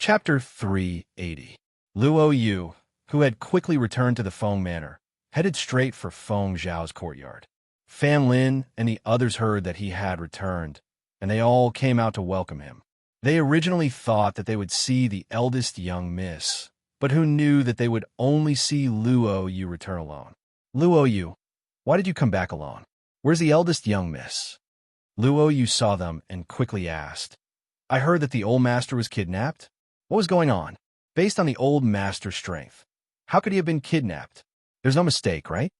Chapter 380. Luo Yu, who had quickly returned to the Feng Manor, headed straight for Feng Zhao's courtyard. Fan Lin and the others heard that he had returned, and they all came out to welcome him. They originally thought that they would see the eldest young miss, but who knew that they would only see Luo Yu return alone. Luo Yu, why did you come back alone? Where's the eldest young miss? Luo Yu saw them and quickly asked, I heard that the old master was kidnapped? What was going on? Based on the old master's strength, how could he have been kidnapped? There's no mistake, right?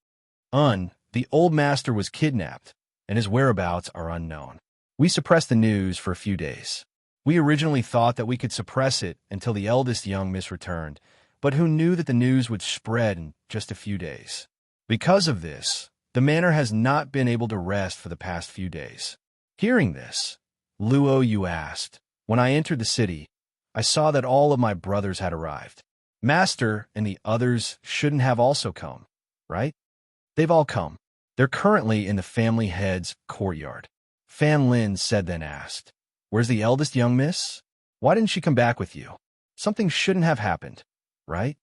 The old master was kidnapped, and his whereabouts are unknown. We suppressed the news for a few days. We originally thought that we could suppress it until the eldest young miss returned, but who knew that the news would spread in just a few days? Because of this, the manor has not been able to rest for the past few days. Hearing this, Luo Yu asked, When I entered the city, I saw that all of my brothers had arrived. Master and the others shouldn't have also come, right? They've all come. They're currently in the family head's courtyard. Fan Lin said then asked, Where's the eldest young miss? Why didn't she come back with you? Something shouldn't have happened, right?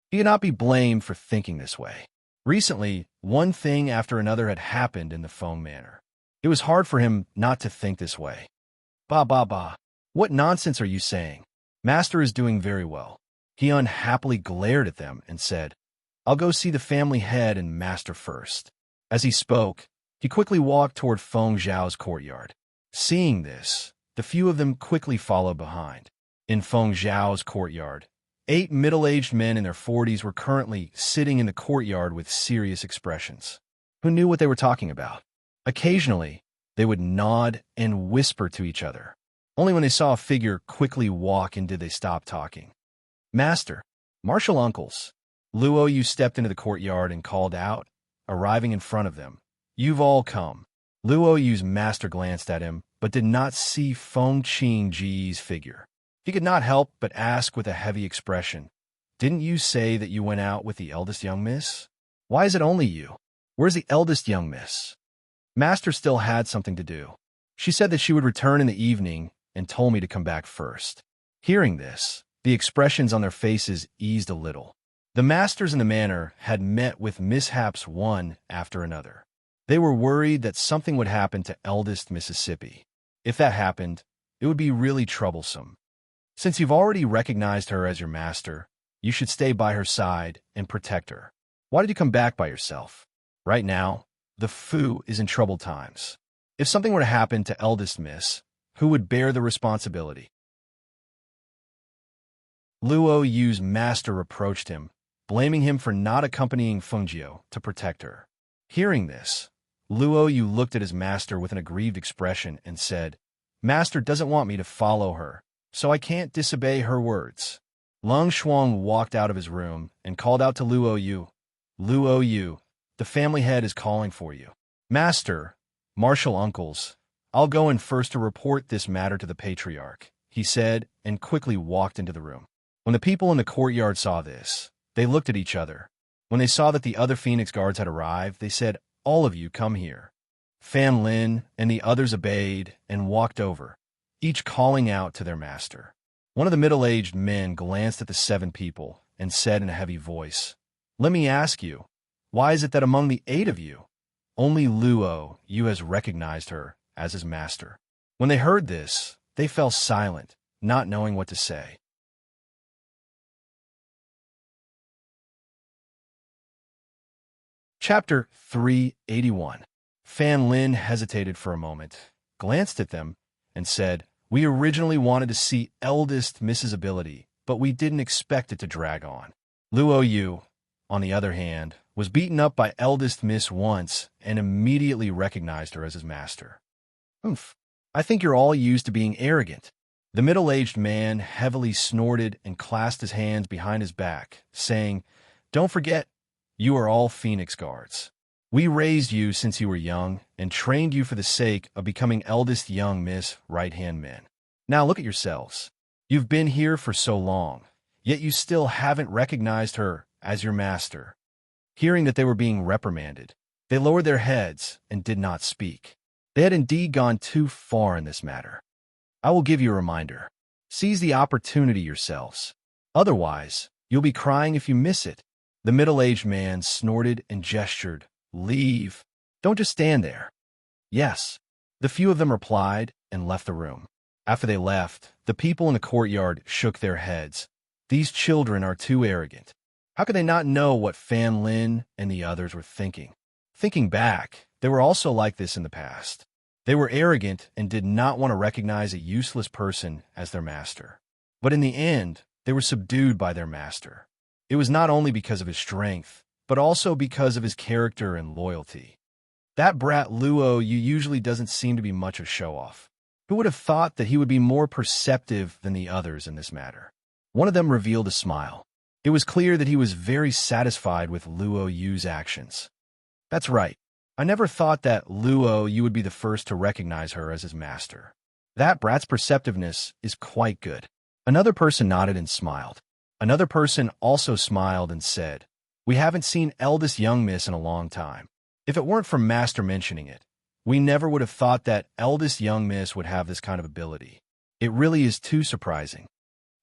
He cannot be blamed for thinking this way. Recently, one thing after another had happened in the Feng Manor. It was hard for him not to think this way. Ba. What nonsense are you saying? Master is doing very well. He unhappily glared at them and said, I'll go see the family head and master first. As he spoke, he quickly walked toward Feng Zhao's courtyard. Seeing this, the few of them quickly followed behind. In Feng Zhao's courtyard, 8 middle-aged men in their 40s were currently sitting in the courtyard with serious expressions. Who knew what they were talking about? Occasionally, they would nod and whisper to each other. Only when they saw a figure quickly walk in did they stop talking. Master, martial uncles. Luo Yu stepped into the courtyard and called out, arriving in front of them. You've all come. Luo Yu's master glanced at him, but did not see Feng Qingji's figure. He could not help but ask with a heavy expression, Didn't you say that you went out with the eldest young miss? Why is it only you? Where's the eldest young miss? Master still had something to do. She said that she would return in the evening and told me to come back first. Hearing this, the expressions on their faces eased a little. The masters in the manor had met with mishaps one after another. They were worried that something would happen to eldest Mississippi. If that happened, it would be really troublesome. Since you've already recognized her as your master, you should stay by her side and protect her. Why did you come back by yourself? Right now, the Fu is in troubled times. If something were to happen to eldest miss, who would bear the responsibility? Luo Yu's master reproached him, blaming him for not accompanying Fengjiu to protect her. Hearing this, Luo Yu looked at his master with an aggrieved expression and said, Master doesn't want me to follow her, so I can't disobey her words. Lung Shuang walked out of his room and called out to Luo Yu, Luo Yu, the family head is calling for you. Master, martial uncles, I'll go in first to report this matter to the patriarch, he said, and quickly walked into the room. When the people in the courtyard saw this, they looked at each other. When they saw that the other Phoenix guards had arrived, they said, All of you come here. Fan Lin and the others obeyed and walked over, each calling out to their master. One of the middle-aged men glanced at the 7 people and said in a heavy voice, Let me ask you, why is it that among the 8 of you, only Luo Yu has recognized her as his master? When they heard this, they fell silent, not knowing what to say. Chapter 381. Fan Lin hesitated for a moment, glanced at them, and said, We originally wanted to see eldest Mrs. Ability, but we didn't expect it to drag on. Luo Yu, on the other hand, was beaten up by eldest Miss once and immediately recognized her as his master. Oomph, I think you're all used to being arrogant. The middle-aged man heavily snorted and clasped his hands behind his back, saying, Don't forget, you are all Phoenix guards. We raised you since you were young and trained you for the sake of becoming eldest young Miss right-hand men. Now look at yourselves. You've been here for so long, yet you still haven't recognized her as your master. Hearing that they were being reprimanded, they lowered their heads and did not speak. They had indeed gone too far in this matter. I will give you a reminder. Seize the opportunity yourselves. Otherwise, you'll be crying if you miss it. The middle-aged man snorted and gestured. Leave. Don't just stand there. Yes. The few of them replied and left the room. After they left, the people in the courtyard shook their heads. These children are too arrogant. How could they not know what Fan Lin and the others were thinking? Thinking back, they were also like this in the past. They were arrogant and did not want to recognize a useless person as their master. But in the end, they were subdued by their master. It was not only because of his strength, but also because of his character and loyalty. That brat Luo Yu usually doesn't seem to be much of a show-off. Who would have thought that he would be more perceptive than the others in this matter? One of them revealed a smile. It was clear that he was very satisfied with Luo Yu's actions. That's right. I never thought that Luo Yu would be the first to recognize her as his master. That brat's perceptiveness is quite good. Another person nodded and smiled. Another person also smiled and said, We haven't seen eldest young miss in a long time. If it weren't for Master mentioning it, we never would have thought that eldest young miss would have this kind of ability. It really is too surprising.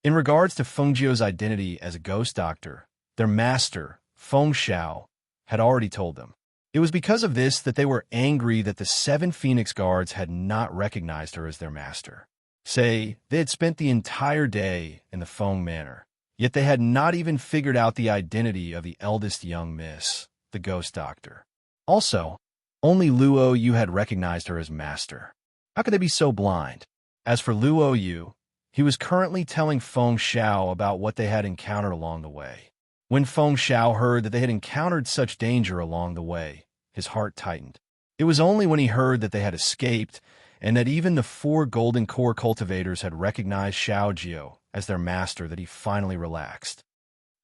In regards to Feng Jiu's identity as a ghost doctor, their master, Feng Xiao, had already told them. It was because of this that they were angry that the 7 Phoenix Guards had not recognized her as their master. Say, they had spent the entire day in the Feng Manor, yet they had not even figured out the identity of the eldest young miss, the ghost doctor. Also, only Luo Yu had recognized her as master. How could they be so blind? As for Luo Yu, he was currently telling Feng Xiao about what they had encountered along the way. When Feng Xiao heard that they had encountered such danger along the way, his heart tightened. It was only when he heard that they had escaped and that even the 4 golden core cultivators had recognized Xiao Jiu as their master that he finally relaxed.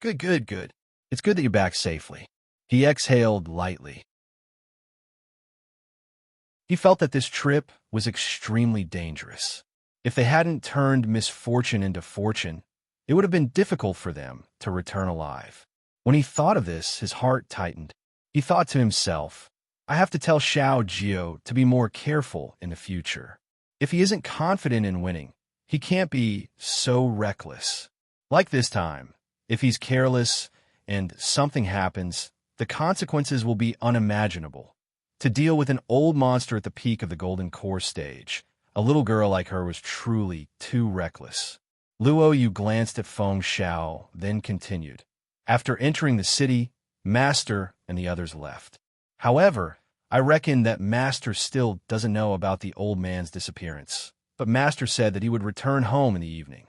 Good. It's good that you're back safely. He exhaled lightly. He felt that this trip was extremely dangerous. If they hadn't turned misfortune into fortune, it would have been difficult for them to return alive. When he thought of this, his heart tightened. He thought to himself, I have to tell Xiao Jiu to be more careful in the future. If he isn't confident in winning, he can't be so reckless. Like this time, if he's careless and something happens, the consequences will be unimaginable. To deal with an old monster at the peak of the Golden Core stage, a little girl like her was truly too reckless. Luo Yu glanced at Feng Xiao, then continued. After entering the city, Master and the others left. However, I reckon that Master still doesn't know about the old man's disappearance, but Master said that he would return home in the evening.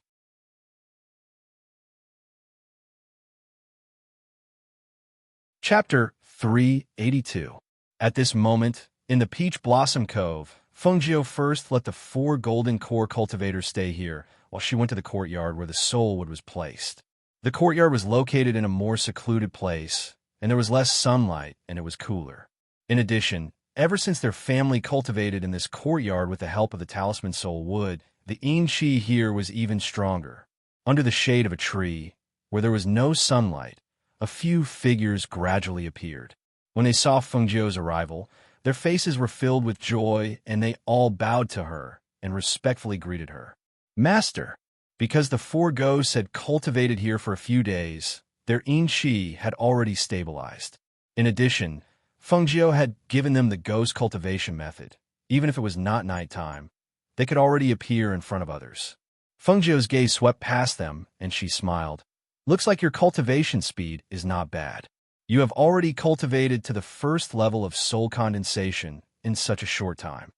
Chapter 382. At this moment, in the Peach Blossom Cove, Feng Jiu first let the 4 golden core cultivators stay here, while she went to the courtyard where the soulwood was placed. The courtyard was located in a more secluded place, and there was less sunlight, and it was cooler. In addition, ever since their family cultivated in this courtyard with the help of the talisman soul wood, the yin qi here was even stronger. Under the shade of a tree, where there was no sunlight, a few figures gradually appeared. When they saw Feng Jiu's arrival, their faces were filled with joy, and they all bowed to her and respectfully greeted her. Master, because the 4 ghosts had cultivated here for a few days, their yin qi had already stabilized. In addition, Feng Jiu had given them the ghost cultivation method. Even if it was not nighttime, they could already appear in front of others. Feng Jiu's gaze swept past them, and she smiled. Looks like your cultivation speed is not bad. You have already cultivated to the first level of soul condensation in such a short time.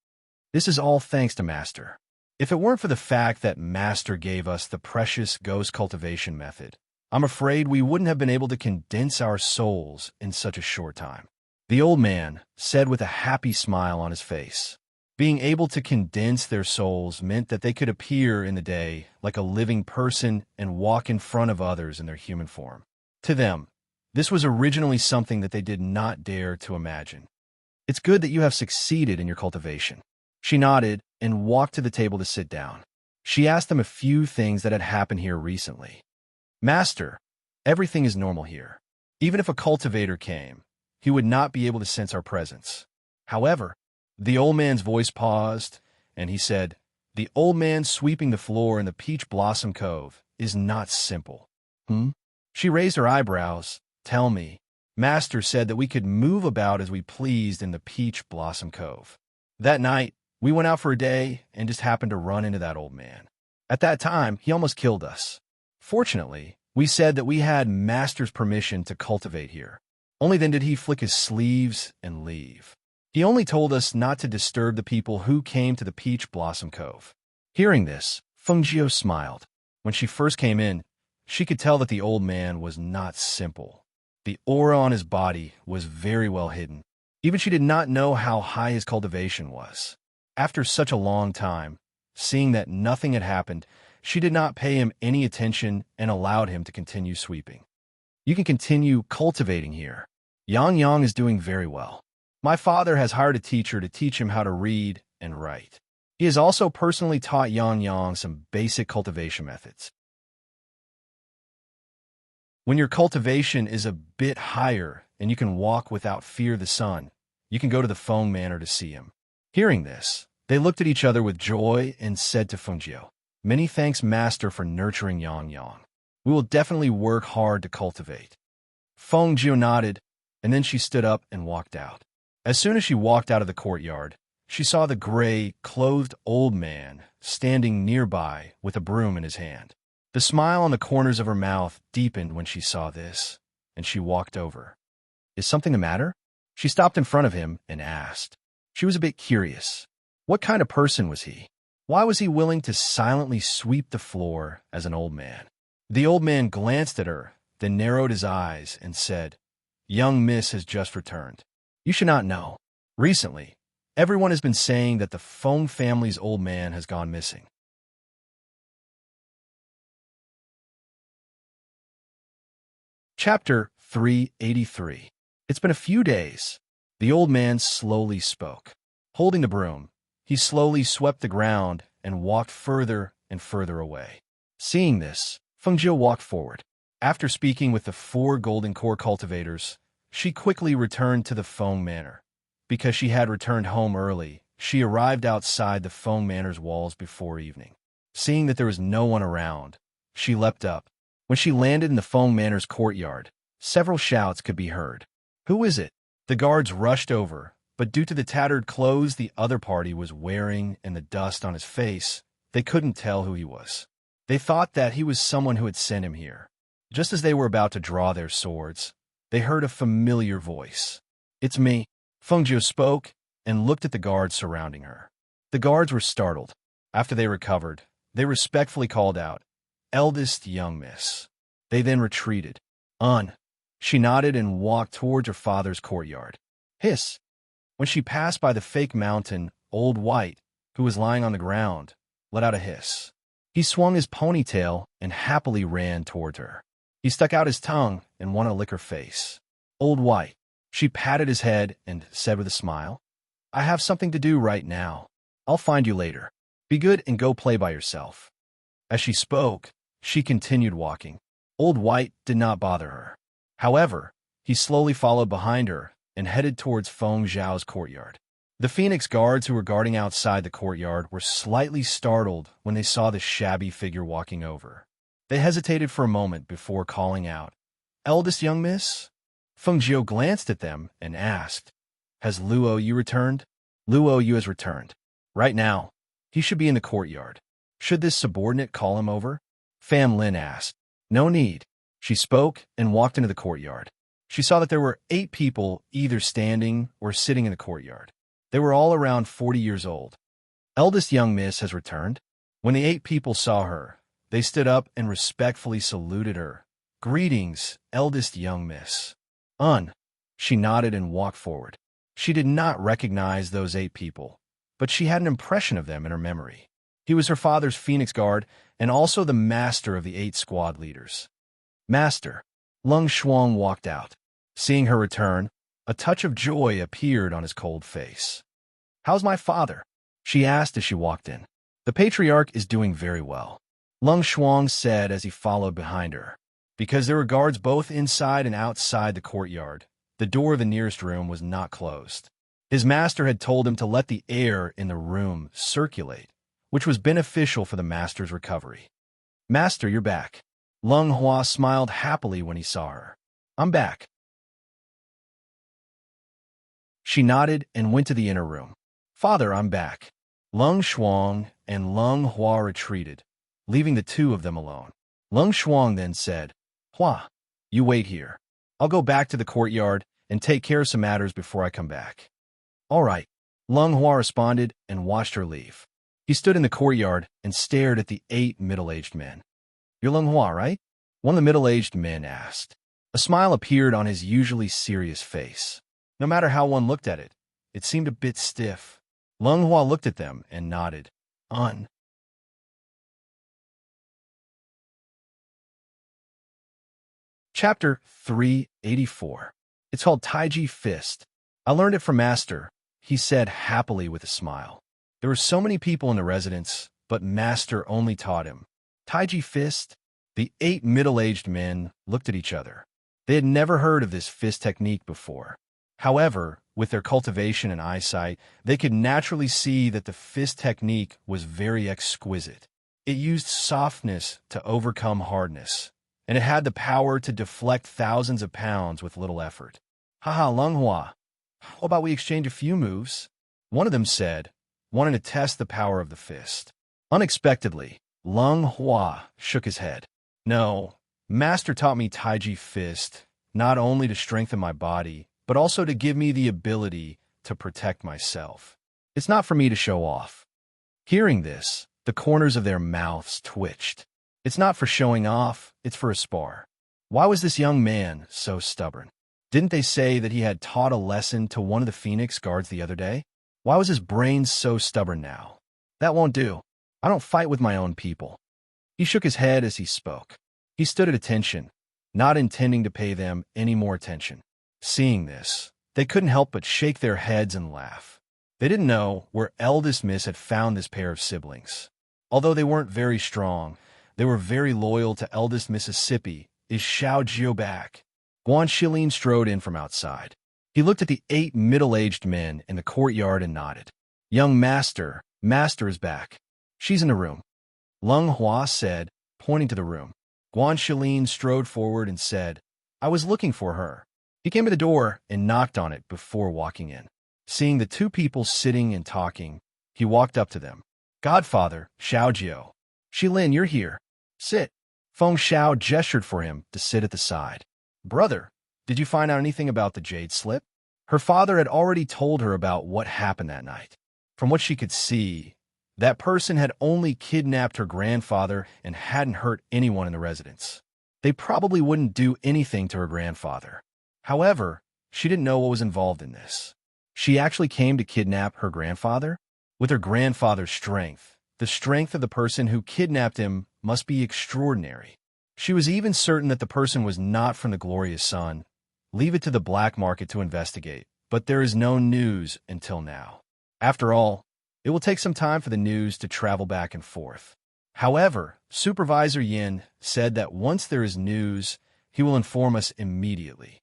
This is all thanks to Master. If it weren't for the fact that Master gave us the precious ghost cultivation method, I'm afraid we wouldn't have been able to condense our souls in such a short time. The old man said with a happy smile on his face. Being able to condense their souls meant that they could appear in the day like a living person and walk in front of others in their human form. To them, this was originally something that they did not dare to imagine. It's good that you have succeeded in your cultivation. She nodded and walked to the table to sit down. She asked them a few things that had happened here recently. Master, everything is normal here. Even if a cultivator came, he would not be able to sense our presence. However, the old man's voice paused, and he said, The old man sweeping the floor in the Peach Blossom Cove is not simple. She raised her eyebrows. Tell me. Master said that we could move about as we pleased in the Peach Blossom Cove. That night, we went out for a day and just happened to run into that old man. At that time, he almost killed us. Fortunately, we said that we had Master's permission to cultivate here. Only then did he flick his sleeves and leave. He only told us not to disturb the people who came to the Peach Blossom Cove. Hearing this, Fengjiu smiled. When she first came in, she could tell that the old man was not simple. The aura on his body was very well hidden. Even she did not know how high his cultivation was. After such a long time, seeing that nothing had happened, she did not pay him any attention and allowed him to continue sweeping. You can continue cultivating here. Yang Yang is doing very well. My father has hired a teacher to teach him how to read and write. He has also personally taught Yang Yang some basic cultivation methods. When your cultivation is a bit higher and you can walk without fear of the sun, you can go to the Feng Manor to see him. Hearing this, they looked at each other with joy and said to Fengjiu, "Many thanks, Master, for nurturing Yang Yang. We will definitely work hard to cultivate." Fengjiu nodded, and then she stood up and walked out. As soon as she walked out of the courtyard, she saw the gray, clothed old man standing nearby with a broom in his hand. The smile on the corners of her mouth deepened when she saw this, and she walked over. "Is something the matter?" She stopped in front of him and asked. She was a bit curious. What kind of person was he? Why was he willing to silently sweep the floor as an old man? The old man glanced at her, then narrowed his eyes and said, "Young Miss has just returned. You should not know. Recently, everyone has been saying that the Feng family's old man has gone missing." Chapter 383. It's been a few days. The old man slowly spoke. Holding the broom, he slowly swept the ground and walked further and further away. Seeing this, Fengjiu walked forward. After speaking with the 4 golden core cultivators, she quickly returned to the Feng Manor. Because she had returned home early, she arrived outside the Feng Manor's walls before evening. Seeing that there was no one around, she leapt up. When she landed in the Feng Manor's courtyard, several shouts could be heard. "Who is it?" The guards rushed over, but due to the tattered clothes the other party was wearing and the dust on his face, they couldn't tell who he was. They thought that he was someone who had sent him here. Just as they were about to draw their swords, they heard a familiar voice. "It's me." Fengjiu spoke and looked at the guards surrounding her. The guards were startled. After they recovered, they respectfully called out, "Eldest young miss." They then retreated. She nodded and walked towards her father's courtyard. Hiss. When she passed by the fake mountain, Old White, who was lying on the ground, let out a hiss. He swung his ponytail and happily ran towards her. He stuck out his tongue and wanted to lick her face. Old White. She patted his head and said with a smile, "I have something to do right now. I'll find you later. Be good and go play by yourself." As she spoke, she continued walking. Old White did not bother her. However, he slowly followed behind her and headed towards Feng Zhao's courtyard. The Phoenix guards who were guarding outside the courtyard were slightly startled when they saw the shabby figure walking over. They hesitated for a moment before calling out, "Eldest young miss?" Fengjiu glanced at them and asked, "Has Luo Yu returned?" "Luo Yu has returned. Right now, he should be in the courtyard. Should this subordinate call him over?" Fan Lin asked. "No need." She spoke and walked into the courtyard. She saw that there were 8 people either standing or sitting in the courtyard. They were all around 40 years old. "Eldest young miss has returned." When the 8 people saw her, they stood up and respectfully saluted her. "Greetings, eldest young miss." She nodded and walked forward. She did not recognize those 8 people, but she had an impression of them in her memory. He was her father's Phoenix Guard and also the master of the 8 squad leaders. "Master." Lung Shuang walked out. Seeing her return, a touch of joy appeared on his cold face. "How's my father?" she asked as she walked in. "The patriarch is doing very well," Lung Shuang said as he followed behind her. Because there were guards both inside and outside the courtyard, the door of the nearest room was not closed. His master had told him to let the air in the room circulate, which was beneficial for the master's recovery. "Master, you're back." Lung Hua smiled happily when he saw her. "I'm back." She nodded and went to the inner room. "Father, I'm back." Lung Shuang and Lung Hua retreated, leaving the two of them alone. Lung Shuang then said, "Hua, you wait here. I'll go back to the courtyard and take care of some matters before I come back." "All right," Lung Hua responded and watched her leave. He stood in the courtyard and stared at the 8 middle-aged men. "You're Lung Hua, right?" one of the middle-aged men asked. A smile appeared on his usually serious face. No matter how one looked at it, it seemed a bit stiff. Lung Hua looked at them and nodded. Chapter 384. It's called Taiji Fist. "I learned it from Master," he said happily with a smile. There were so many people in the residence, but Master only taught him. Taiji Fist? The 8 middle-aged men looked at each other. They had never heard of this fist technique before. However, with their cultivation and eyesight, they could naturally see that the fist technique was very exquisite. It used softness to overcome hardness, and it had the power to deflect thousands of pounds with little effort. "Haha, Lung Hua, how about we exchange a few moves?" one of them said, wanting to test the power of the fist. Unexpectedly, Lung Hua shook his head. "No, Master taught me Taiji Fist, not only to strengthen my body, but also to give me the ability to protect myself. It's not for me to show off." Hearing this, the corners of their mouths twitched. It's not for showing off, it's for a spar. Why was this young man so stubborn? Didn't they say that he had taught a lesson to one of the Phoenix guards the other day? Why was his brain so stubborn now? "That won't do. I don't fight with my own people." He shook his head as he spoke. He stood at attention, not intending to pay them any more attention. Seeing this, they couldn't help but shake their heads and laugh. They didn't know where eldest Miss had found this pair of siblings. Although they weren't very strong, they were very loyal to eldest Mississippi. "Is Xiao Jiu back?" Guan Shilin strode in from outside. He looked at the 8 middle-aged men in the courtyard and nodded. "Young Master, Master is back. She's in the room," Lung Hua said, pointing to the room. Guan Shilin strode forward and said, "I was looking for her." He came to the door and knocked on it before walking in. Seeing the two people sitting and talking, he walked up to them. "Godfather, Xiao Jiu. Shilin, you're here. Sit." Feng Xiao gestured for him to sit at the side. "Brother, did you find out anything about the jade slip?" Her father had already told her about what happened that night. From what she could see, that person had only kidnapped her grandfather and hadn't hurt anyone in the residence. They probably wouldn't do anything to her grandfather. However, she didn't know what was involved in this. She actually came to kidnap her grandfather? With her grandfather's strength, the strength of the person who kidnapped him must be extraordinary. She was even certain that the person was not from the Glorious Sun. Leave it to the black market to investigate, but there is no news until now. After all, it will take some time for the news to travel back and forth. However, Supervisor Yin said that once there is news, he will inform us immediately.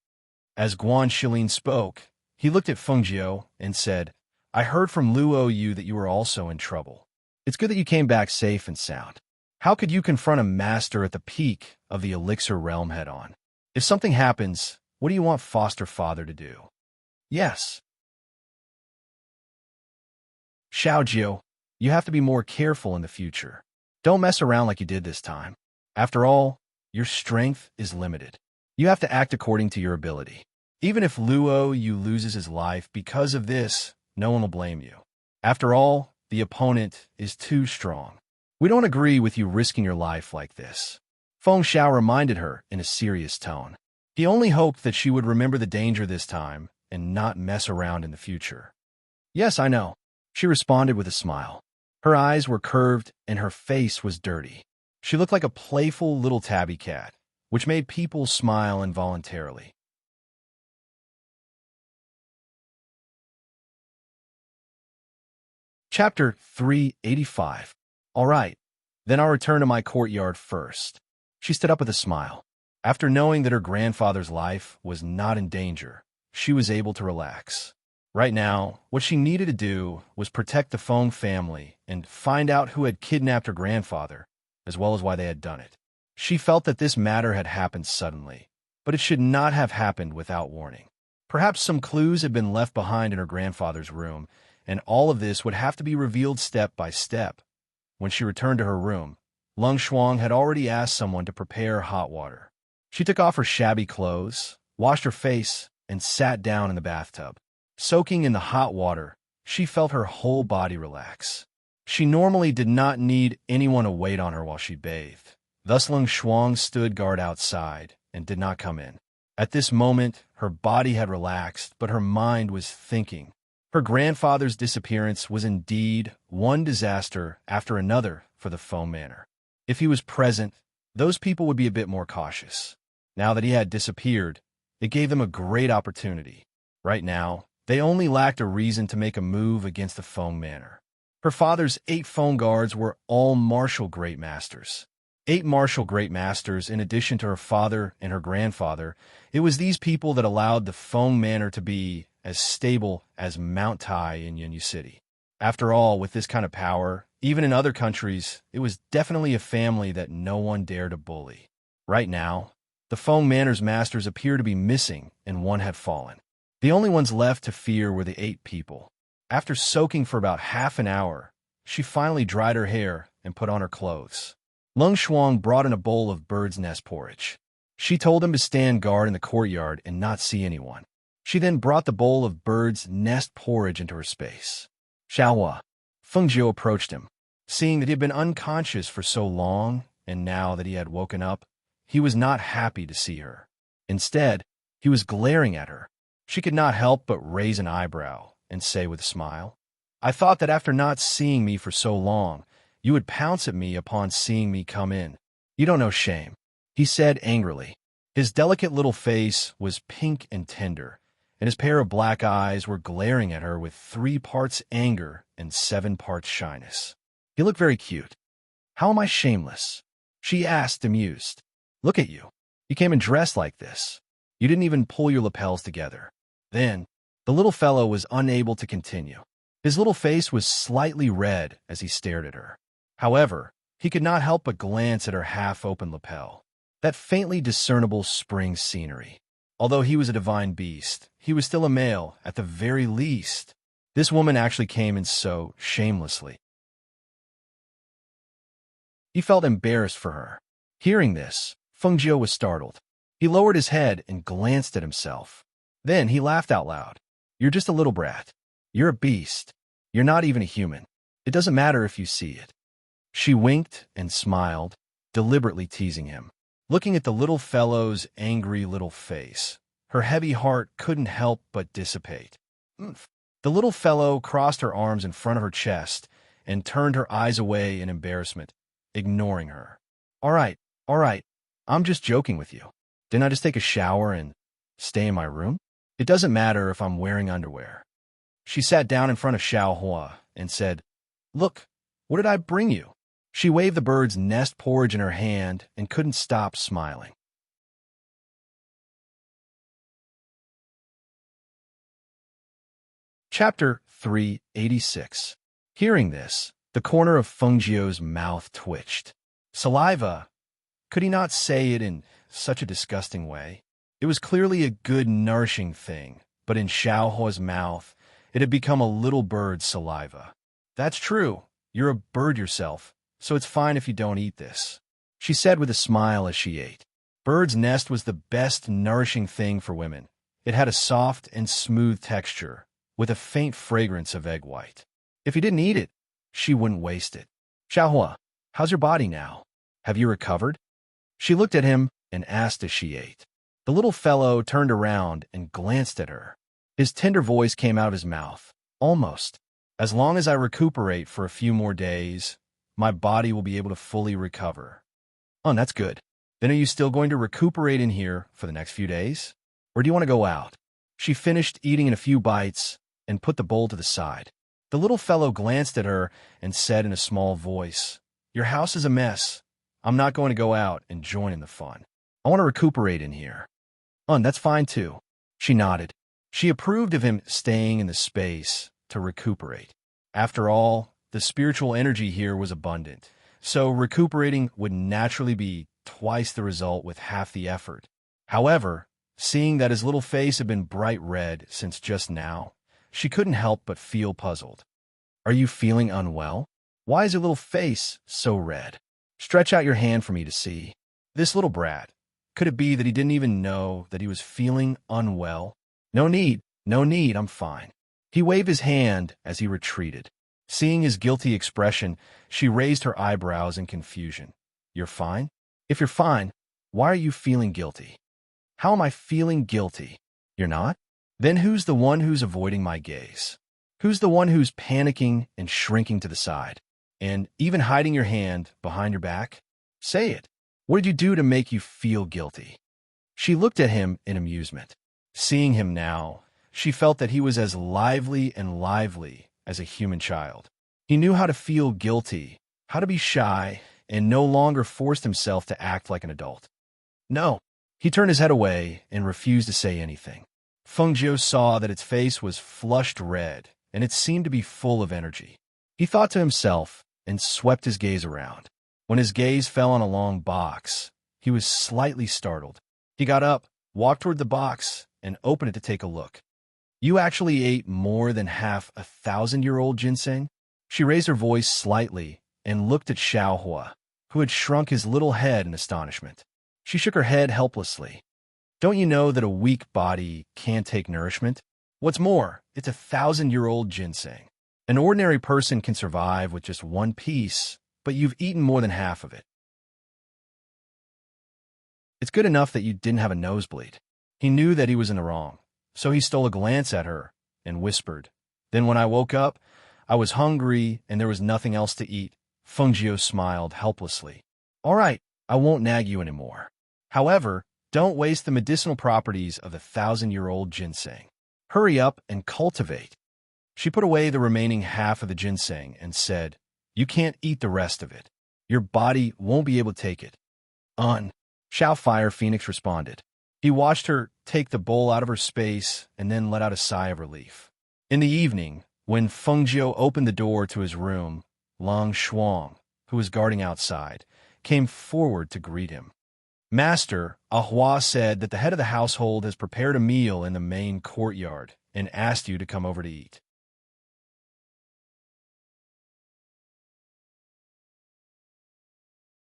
As Guan Shilin spoke, he looked at Feng Jiu and said, "I heard from Luo Yu that you were also in trouble. It's good that you came back safe and sound. How could you confront a master at the peak of the elixir realm head-on? If something happens, what do you want foster father to do?" "Yes. Xiao Jiu, you have to be more careful in the future. Don't mess around like you did this time. After all, your strength is limited. You have to act according to your ability. Even if Luo Yu loses his life because of this, no one will blame you. After all, the opponent is too strong. We don't agree with you risking your life like this." Feng Xiao reminded her in a serious tone. He only hoped that she would remember the danger this time and not mess around in the future. "Yes, I know," she responded with a smile. Her eyes were curved and her face was dirty. She looked like a playful little tabby cat, which made people smile involuntarily. Chapter 385. All right, then I'll return to my courtyard first. She stood up with a smile. After knowing that her grandfather's life was not in danger, she was able to relax. Right now, what she needed to do was protect the Feng family and find out who had kidnapped her grandfather, as well as why they had done it. She felt that this matter had happened suddenly, but it should not have happened without warning. Perhaps some clues had been left behind in her grandfather's room, and all of this would have to be revealed step by step. When she returned to her room, Lung Shuang had already asked someone to prepare hot water. She took off her shabby clothes, washed her face, and sat down in the bathtub. Soaking in the hot water, she felt her whole body relax. She normally did not need anyone to wait on her while she bathed. Thus Lung Shuang stood guard outside and did not come in. At this moment, her body had relaxed, but her mind was thinking. Her grandfather's disappearance was indeed one disaster after another for the Feng Manor. If he was present, those people would be a bit more cautious. Now that he had disappeared, it gave them a great opportunity. Right now, they only lacked a reason to make a move against the Feng Manor. Her father's 8 Feng guards were all martial great masters. 8 martial great masters in addition to her father and her grandfather. It was these people that allowed the Feng Manor to be as stable as Mount Tai in Yunyu City. After all, with this kind of power, even in other countries, it was definitely a family that no one dared to bully. Right now, the Feng Manor's masters appear to be missing, and one had fallen. The only ones left to fear were the 8 people. After soaking for about half an hour, she finally dried her hair and put on her clothes. Lung Shuang brought in a bowl of bird's nest porridge. She told him to stand guard in the courtyard and not see anyone. She then brought the bowl of bird's nest porridge into her space. Xiaohua. Feng Jiu approached him. Seeing that he had been unconscious for so long, and now that he had woken up, he was not happy to see her. Instead, he was glaring at her. She could not help but raise an eyebrow and say with a smile, "I thought that after not seeing me for so long, you would pounce at me upon seeing me come in. You don't know shame," he said angrily. His delicate little face was pink and tender, and his pair of black eyes were glaring at her with 3 parts anger and 7 parts shyness. He looked very cute. "How am I shameless?" she asked, amused. "Look at you. You came in dressed like this. You didn't even pull your lapels together." Then, the little fellow was unable to continue. His little face was slightly red as he stared at her. However, he could not help but glance at her half-open lapel, that faintly discernible spring scenery. Although he was a divine beast, he was still a male at the very least. This woman actually came in so shamelessly. He felt embarrassed for her. Hearing this, Feng Jiu was startled. He lowered his head and glanced at himself. Then he laughed out loud. "You're just a little brat. You're a beast. You're not even a human. It doesn't matter if you see it." She winked and smiled, deliberately teasing him. Looking at the little fellow's angry little face, her heavy heart couldn't help but dissipate. "Oomph." The little fellow crossed her arms in front of her chest and turned her eyes away in embarrassment, ignoring her. All right, I'm just joking with you. Didn't I just take a shower and stay in my room? It doesn't matter if I'm wearing underwear." She sat down in front of Xiaohua and said, "Look, what did I bring you?" She waved the bird's nest porridge in her hand and couldn't stop smiling. Chapter 386. Hearing this, the corner of Feng Jiu's mouth twitched. Saliva? Could he not say it in such a disgusting way? It was clearly a good, nourishing thing, but in Xiaohua's mouth, it had become a little bird's saliva. "That's true. You're a bird yourself, so it's fine if you don't eat this," she said with a smile as she ate. Bird's nest was the best nourishing thing for women. It had a soft and smooth texture, with a faint fragrance of egg white. If he didn't eat it, she wouldn't waste it. "Xiaohua, how's your body now? Have you recovered?" She looked at him and asked as she ate. The little fellow turned around and glanced at her. His tender voice came out of his mouth. "Almost. As long as I recuperate for a few more days, my body will be able to fully recover." "Oh, that's good. Then are you still going to recuperate in here for the next few days? Or do you want to go out?" She finished eating in a few bites and put the bowl to the side. The little fellow glanced at her and said in a small voice, "Your house is a mess. I'm not going to go out and join in the fun. I want to recuperate in here." "Oh, and that's fine too." She nodded. She approved of him staying in the space to recuperate. After all, the spiritual energy here was abundant, so recuperating would naturally be twice the result with half the effort. However, seeing that his little face had been bright red since just now, she couldn't help but feel puzzled. Are you feeling unwell? Why is your little face so red? Stretch out your hand for me to see. This little brat. Could it be that he didn't even know that he was feeling unwell? No need, I'm fine. He waved his hand as he retreated. Seeing his guilty expression, she raised her eyebrows in confusion. You're fine? If you're fine, why are you feeling guilty? How am I feeling guilty? You're not? Then who's the one who's avoiding my gaze? Who's the one who's panicking and shrinking to the side? And even hiding your hand behind your back? Say it. What did you do to make you feel guilty? She looked at him in amusement. Seeing him now, she felt that he was as lively as a human child. He knew how to feel guilty, how to be shy, and no longer forced himself to act like an adult. No. He turned his head away and refused to say anything. Fengjiu saw that its face was flushed red, and it seemed to be full of energy. He thought to himself and swept his gaze around. When his gaze fell on a long box, he was slightly startled. He got up, walked toward the box, and opened it to take a look. You actually ate more than half 1,000-year-old ginseng? She raised her voice slightly and looked at Xiaohua, who had shrunk his little head in astonishment. She shook her head helplessly. Don't you know that a weak body can't take nourishment? What's more, it's 1,000-year-old ginseng. An ordinary person can survive with just one piece, but you've eaten more than half of it. It's good enough that you didn't have a nosebleed. He knew that he was in the wrong, so he stole a glance at her and whispered, Then when I woke up, I was hungry and there was nothing else to eat. Fengjiu smiled helplessly. All right, I won't nag you anymore. However, don't waste the medicinal properties of the 1,000-year-old ginseng. Hurry up and cultivate. She put away the remaining half of the ginseng and said, You can't eat the rest of it. Your body won't be able to take it. Xiao Fire Phoenix responded. He watched her take the bowl out of her space and then let out a sigh of relief. In the evening, when Fengjiu opened the door to his room, Lang Shuang, who was guarding outside, came forward to greet him. Master, Ahua said that the head of the household has prepared a meal in the main courtyard and asked you to come over to eat.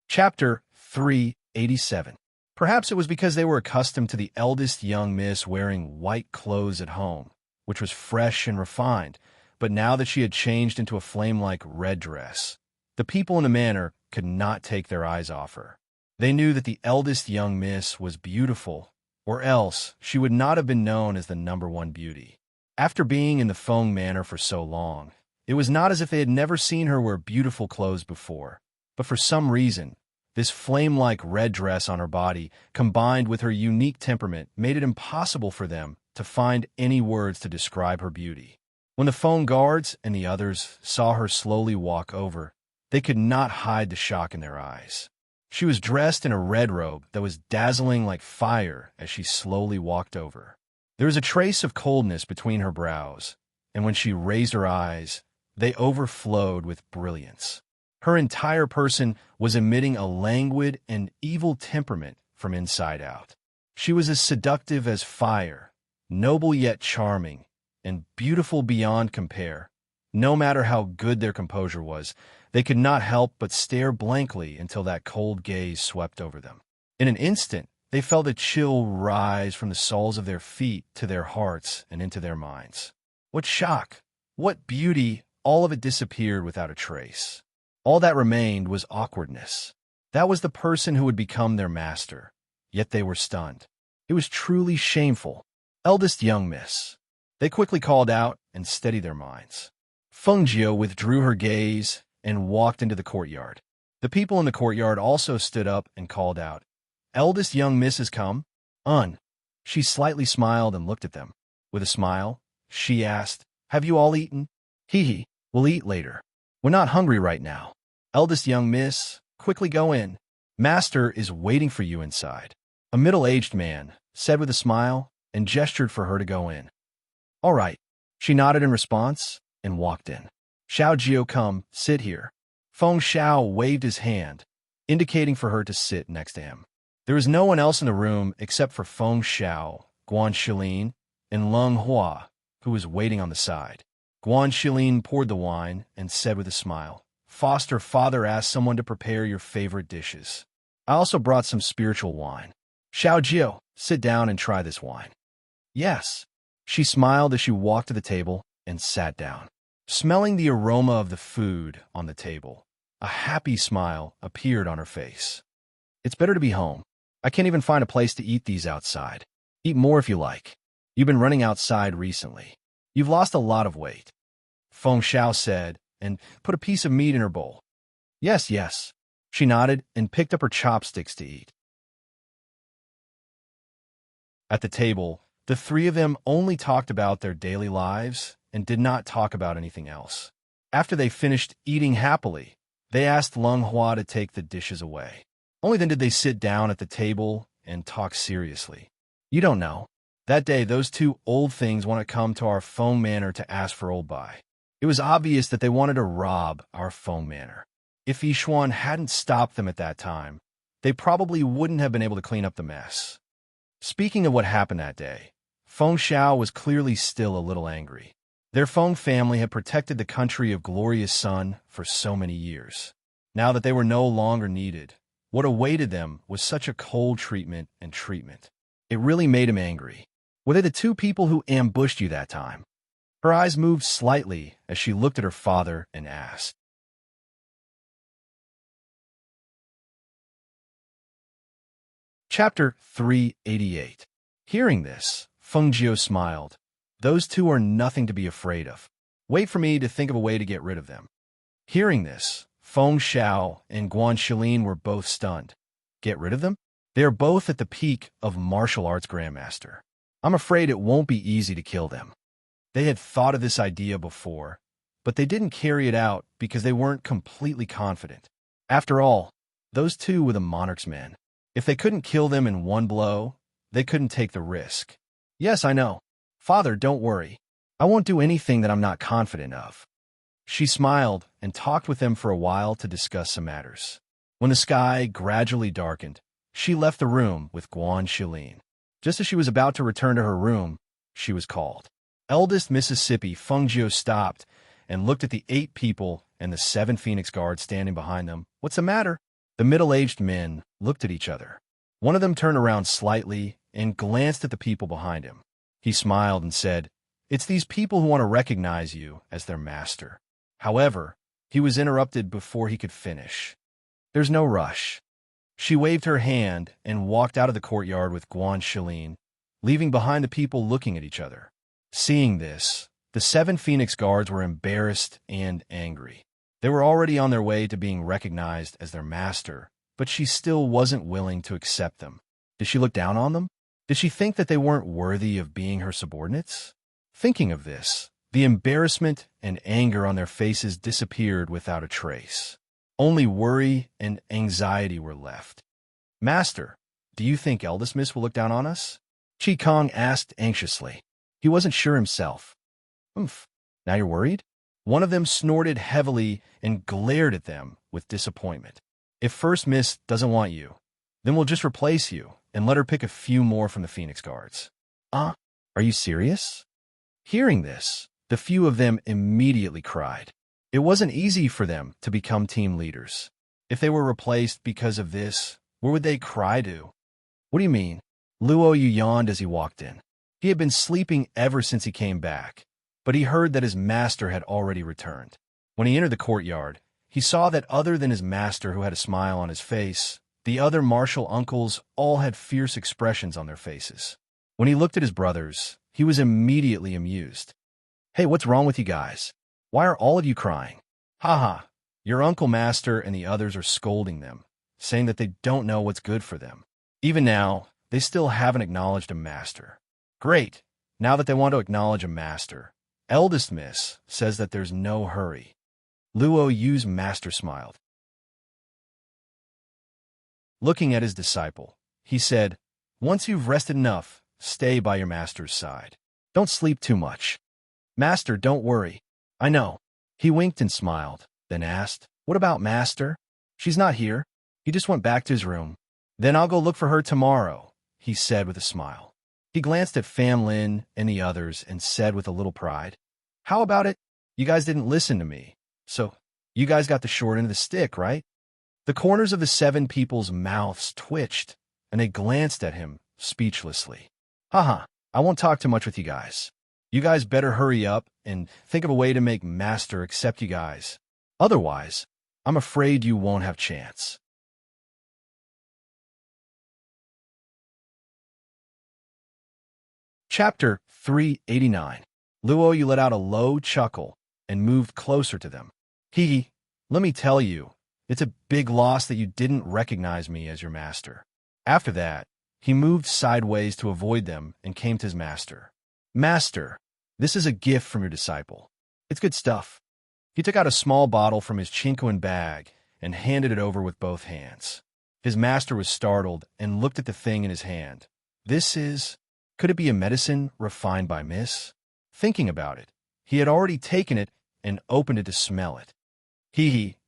Chapter 387. Perhaps it was because they were accustomed to the eldest young miss wearing white clothes at home, which was fresh and refined, but now that she had changed into a flame-like red dress, the people in the manor could not take their eyes off her. They knew that the eldest young miss was beautiful, or else she would not have been known as the #1 beauty. After being in the Feng manor for so long, it was not as if they had never seen her wear beautiful clothes before, but for some reason, this flame-like red dress on her body, combined with her unique temperament, made it impossible for them to find any words to describe her beauty. When the Feng guards and the others saw her slowly walk over, they could not hide the shock in their eyes. She was dressed in a red robe that was dazzling like fire as she slowly walked over. There was a trace of coldness between her brows, and when she raised her eyes, they overflowed with brilliance. Her entire person was emitting a languid and evil temperament from inside out. She was as seductive as fire, noble yet charming, and beautiful beyond compare. No matter how good their composure was, they could not help but stare blankly until that cold gaze swept over them. In an instant, they felt a chill rise from the soles of their feet to their hearts and into their minds. What shock! What beauty! All of it disappeared without a trace. All that remained was awkwardness. That was the person who would become their master. Yet they were stunned. It was truly shameful. Eldest young miss. They quickly called out and steadied their minds. Fengjiu withdrew her gaze and walked into the courtyard. The people in the courtyard also stood up and called out, Eldest young miss has come? She slightly smiled and looked at them. With a smile, she asked, Have you all eaten? Hee, we'll eat later. We're not hungry right now. Eldest young miss, quickly go in. Master is waiting for you inside. A middle-aged man said with a smile and gestured for her to go in. All right. She nodded in response and walked in. Xiao Jiao, come, sit here. Feng Xiao waved his hand, indicating for her to sit next to him. There was no one else in the room except for Feng Xiao, Guan Shilin, and Leng Hua, who was waiting on the side. Guan Shilin poured the wine and said with a smile, Foster, father asked someone to prepare your favorite dishes. I also brought some spiritual wine. Xiao Jiao, sit down and try this wine. Yes. She smiled as she walked to the table and sat down. Smelling the aroma of the food on the table, a happy smile appeared on her face. It's better to be home. I can't even find a place to eat these outside. Eat more if you like. You've been running outside recently. You've lost a lot of weight. Feng Xiao said, and put a piece of meat in her bowl. Yes, yes. She nodded and picked up her chopsticks to eat. At the table, the three of them only talked about their daily lives and did not talk about anything else. After they finished eating happily, they asked Leng Hua to take the dishes away. Only then did they sit down at the table and talk seriously. You don't know. That day, those two old things want to come to our Feng Manor to ask for old Bai. It was obvious that they wanted to rob our Feng Manor. If Yishuan hadn't stopped them at that time, they probably wouldn't have been able to clean up the mess. Speaking of what happened that day, Feng Xiao was clearly still a little angry. Their Feng family had protected the country of Glorious Sun for so many years. Now that they were no longer needed, what awaited them was such a cold treatment. It really made him angry. Were they the two people who ambushed you that time? Her eyes moved slightly as she looked at her father and asked. Chapter 388. Hearing this, Feng Jiao smiled. Those two are nothing to be afraid of. Wait for me to think of a way to get rid of them. Hearing this, Feng Xiao and Guan Shilin were both stunned. Get rid of them? They are both at the peak of martial arts grandmaster. I'm afraid it won't be easy to kill them. They had thought of this idea before, but they didn't carry it out because they weren't completely confident. After all, those two were the monarch's men. If they couldn't kill them in one blow, they couldn't take the risk. Yes, I know. Father, don't worry. I won't do anything that I'm not confident of. She smiled and talked with them for a while to discuss some matters. When the sky gradually darkened, she left the room with Guan Shilin. Just as she was about to return to her room, she was called. Eldest Mississippi Feng Jiao stopped and looked at the 8 people and the 7 Phoenix guards standing behind them. What's the matter? The middle-aged men looked at each other. One of them turned around slightly and glanced at the people behind him. He smiled and said, It's these people who want to recognize you as their master. However, he was interrupted before he could finish. There's no rush. She waved her hand and walked out of the courtyard with Guan Shilin, leaving behind the people looking at each other. Seeing this, the 7 Phoenix guards were embarrassed and angry. They were already on their way to being recognized as their master, but she still wasn't willing to accept them. Did she look down on them? Did she think that they weren't worthy of being her subordinates? Thinking of this, the embarrassment and anger on their faces disappeared without a trace. Only worry and anxiety were left. Master, do you think Eldest Miss will look down on us? Chi Kong asked anxiously. He wasn't sure himself. Oomph, now you're worried? One of them snorted heavily and glared at them with disappointment. If First Miss doesn't want you, then we'll just replace you and let her pick a few more from the Phoenix Guards. Are you serious? Hearing this, the few of them immediately cried. It wasn't easy for them to become team leaders. If they were replaced because of this, where would they cry to? What do you mean? Luo Yu yawned as he walked in. He had been sleeping ever since he came back, but he heard that his master had already returned. When he entered the courtyard, he saw that other than his master who had a smile on his face, the other martial uncles all had fierce expressions on their faces. When he looked at his brothers, he was immediately amused. Hey, what's wrong with you guys? Why are all of you crying? Ha, your uncle master and the others are scolding them, saying that they don't know what's good for them. Even now, they still haven't acknowledged a master. Great, now that they want to acknowledge a master. Eldest Miss says that there's no hurry. Luo Yu's master smiled. Looking at his disciple, he said, Once you've rested enough, stay by your master's side. Don't sleep too much. Master, don't worry. I know. He winked and smiled, then asked, What about Master? She's not here. He just went back to his room. Then I'll go look for her tomorrow, he said with a smile. He glanced at Fan Lin and the others and said with a little pride, How about it? You guys didn't listen to me. So, you guys got the short end of the stick, right? The corners of the 7 people's mouths twitched, and they glanced at him speechlessly. Haha, I won't talk too much with you guys. You guys better hurry up and think of a way to make Master accept you guys. Otherwise, I'm afraid you won't have chance. Chapter 389. Luo Yu let out a low chuckle and moved closer to them. Hee, let me tell you, it's a big loss that you didn't recognize me as your master. After that, he moved sideways to avoid them and came to his master. Master, this is a gift from your disciple. It's good stuff. He took out a small bottle from his chinquin bag and handed it over with both hands. His master was startled and looked at the thing in his hand. Could it be a medicine refined by Miss? Thinking about it, he had already taken it and opened it to smell it.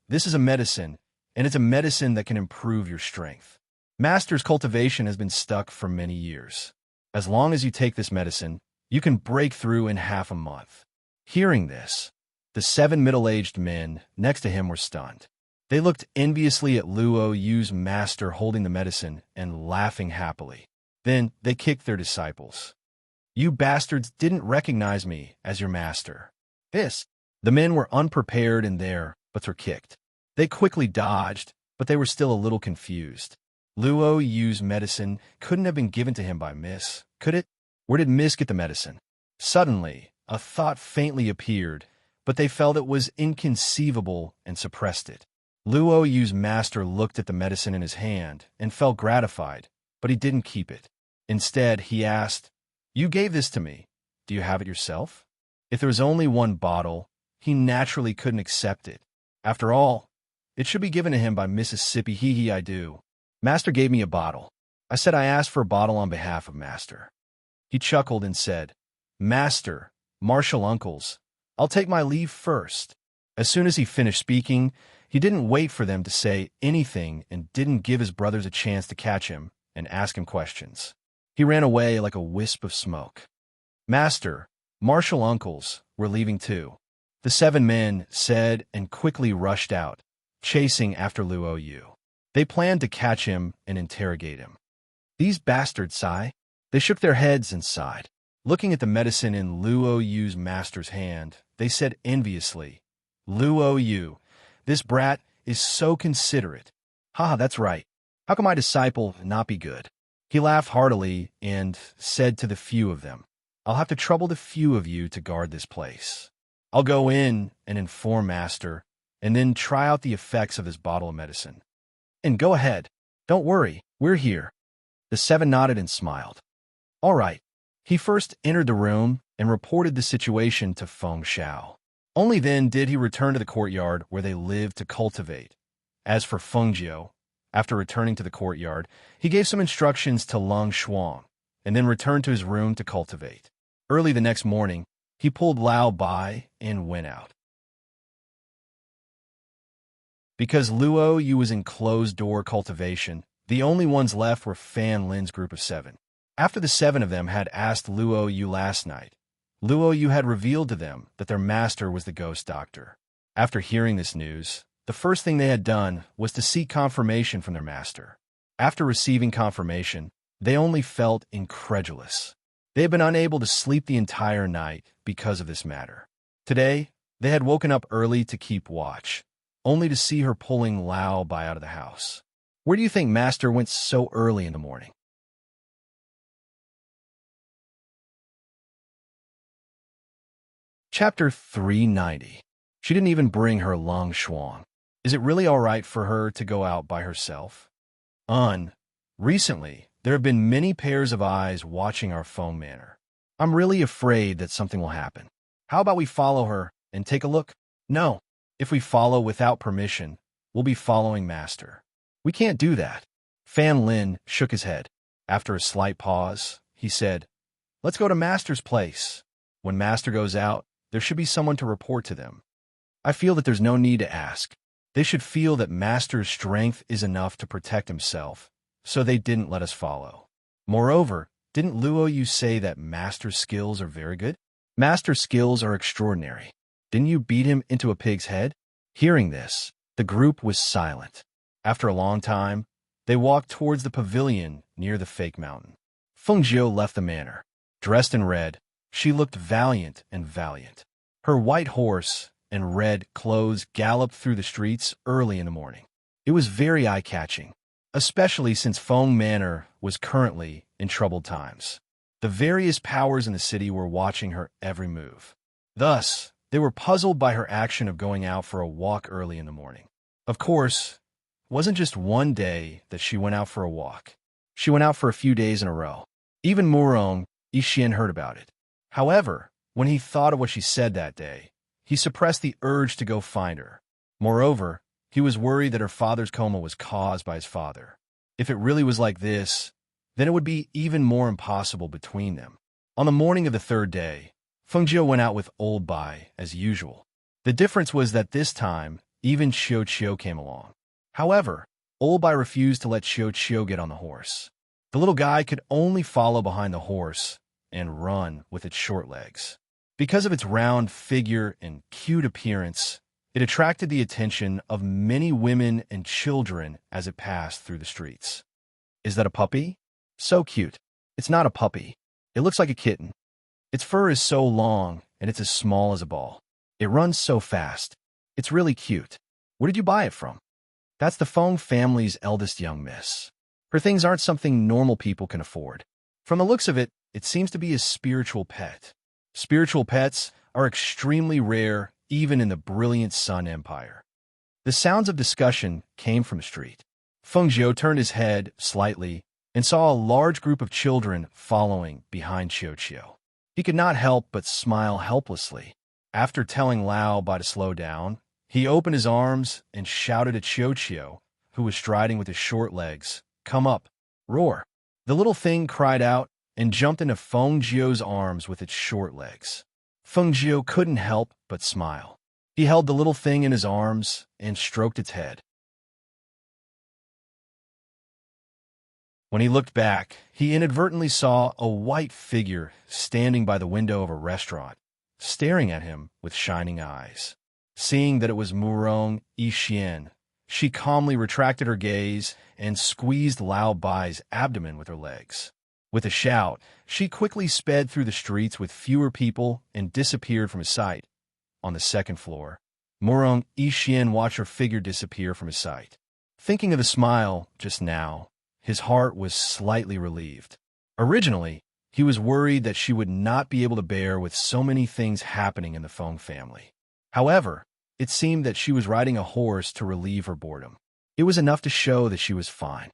This is a medicine, and it's a medicine that can improve your strength. Master's cultivation has been stuck for many years. As long as you take this medicine, you can break through in half a month. Hearing this, the 7 middle-aged men next to him were stunned. They looked enviously at Luo Yu's master holding the medicine and laughing happily. Then they kicked their disciples. You bastards didn't recognize me as your master. The men were unprepared in their but were kicked. They quickly dodged, but they were still a little confused. Luo Yu's medicine couldn't have been given to him by Miss, could it? Where did Miss get the medicine? Suddenly, a thought faintly appeared, but they felt it was inconceivable and suppressed it. Luo Yu's master looked at the medicine in his hand and felt gratified, but he didn't keep it. Instead, he asked, You gave this to me. Do you have it yourself? If there was only one bottle, he naturally couldn't accept it. After all, it should be given to him by Mississippi. I do. Master gave me a bottle. I said I asked for a bottle on behalf of Master. He chuckled and said, Master, martial uncles, I'll take my leave first. As soon as he finished speaking, he didn't wait for them to say anything and didn't give his brothers a chance to catch him and ask him questions. He ran away like a wisp of smoke. Master, martial uncles, we're leaving too. The 7 men said and quickly rushed out, chasing after Luo Yu. They planned to catch him and interrogate him. These bastards, sigh. They shook their heads and sighed. Looking at the medicine in Luo Yu's master's hand, they said enviously, Luo Yu, this brat is so considerate. That's right. How can my disciple not be good? He laughed heartily and said to the few of them, I'll have to trouble the few of you to guard this place. I'll go in and inform Master, and then try out the effects of this bottle of medicine. And go ahead. Don't worry, we're here. The 7 nodded and smiled. All right. He first entered the room and reported the situation to Feng Xiao. Only then did he return to the courtyard where they lived to cultivate. As for Feng Jiu, after returning to the courtyard, he gave some instructions to Lung Shuang, and then returned to his room to cultivate. Early the next morning, he pulled Lao Bai and went out. Because Luo Yu was in closed-door cultivation, the only ones left were Fan Lin's group of 7. After the 7 of them had asked Luo Yu last night, Luo Yu had revealed to them that their master was the ghost doctor. After hearing this news, the first thing they had done was to seek confirmation from their master. After receiving confirmation, they only felt incredulous. They had been unable to sleep the entire night because of this matter. Today, they had woken up early to keep watch, only to see her pulling Lao Bai out of the house. Where do you think Master went so early in the morning? Chapter 390. She didn't even bring her Long Shuang. Is it really all right for her to go out by herself? Recently, there have been many pairs of eyes watching our phone manor. I'm really afraid that something will happen. How about we follow her and take a look? No. If we follow without permission, we'll be following Master. We can't do that. Fan Lin shook his head. After a slight pause, he said, Let's go to Master's place. When Master goes out, there should be someone to report to them. I feel that there's no need to ask. They should feel that Master's strength is enough to protect himself, so they didn't let us follow. Moreover, didn't Luo Yu say that Master's skills are very good? Master's skills are extraordinary. Didn't you beat him into a pig's head? Hearing this, the group was silent. After a long time, they walked towards the pavilion near the fake mountain. Feng Jiu left the manor. Dressed in red, she looked valiant and valiant. Her white horse and red clothes galloped through the streets early in the morning. It was very eye-catching, especially since Feng Manor was currently in troubled times. The various powers in the city were watching her every move. Thus, they were puzzled by her action of going out for a walk early in the morning. Of course, it wasn't just one day that she went out for a walk. She went out for a few days in a row. Even Murong Yixian heard about it. However, when he thought of what she said that day, he suppressed the urge to go find her. Moreover, he was worried that her father's coma was caused by his father. If it really was like this, then it would be even more impossible between them. On the morning of the third day, Feng Jiu went out with Old Bai as usual. The difference was that this time, even Xiao Qiu came along. However, Old Bai refused to let Xiao Qiu get on the horse. The little guy could only follow behind the horse and run with its short legs. Because of its round figure and cute appearance, it attracted the attention of many women and children as it passed through the streets. Is that a puppy? So cute. It's not a puppy. It looks like a kitten. Its fur is so long and it's as small as a ball. It runs so fast. It's really cute. Where did you buy it from? That's the Feng family's eldest young miss. Her things aren't something normal people can afford. From the looks of it, it seems to be a spiritual pet. Spiritual pets are extremely rare even in the brilliant Sun Empire. The sounds of discussion came from the street. Feng Jiu turned his head slightly and saw a large group of children following behind Xiao Qiu. He could not help but smile helplessly. After telling Lao Bai to slow down, he opened his arms and shouted at Xiao Qiu, who was striding with his short legs, "Come up, roar." The little thing cried out and jumped into Feng Jiu's arms with its short legs. Feng Jiu couldn't help but smile. He held the little thing in his arms and stroked its head. When he looked back, he inadvertently saw a white figure standing by the window of a restaurant, staring at him with shining eyes. Seeing that it was Murong Yixian, she calmly retracted her gaze and squeezed Lao Bai's abdomen with her legs. With a shout, she quickly sped through the streets with fewer people and disappeared from his sight. On the second floor, Murong Yixian watched her figure disappear from his sight. Thinking of the smile just now, his heart was slightly relieved. Originally, he was worried that she would not be able to bear with so many things happening in the Feng family. However, it seemed that she was riding a horse to relieve her boredom. It was enough to show that she was fine.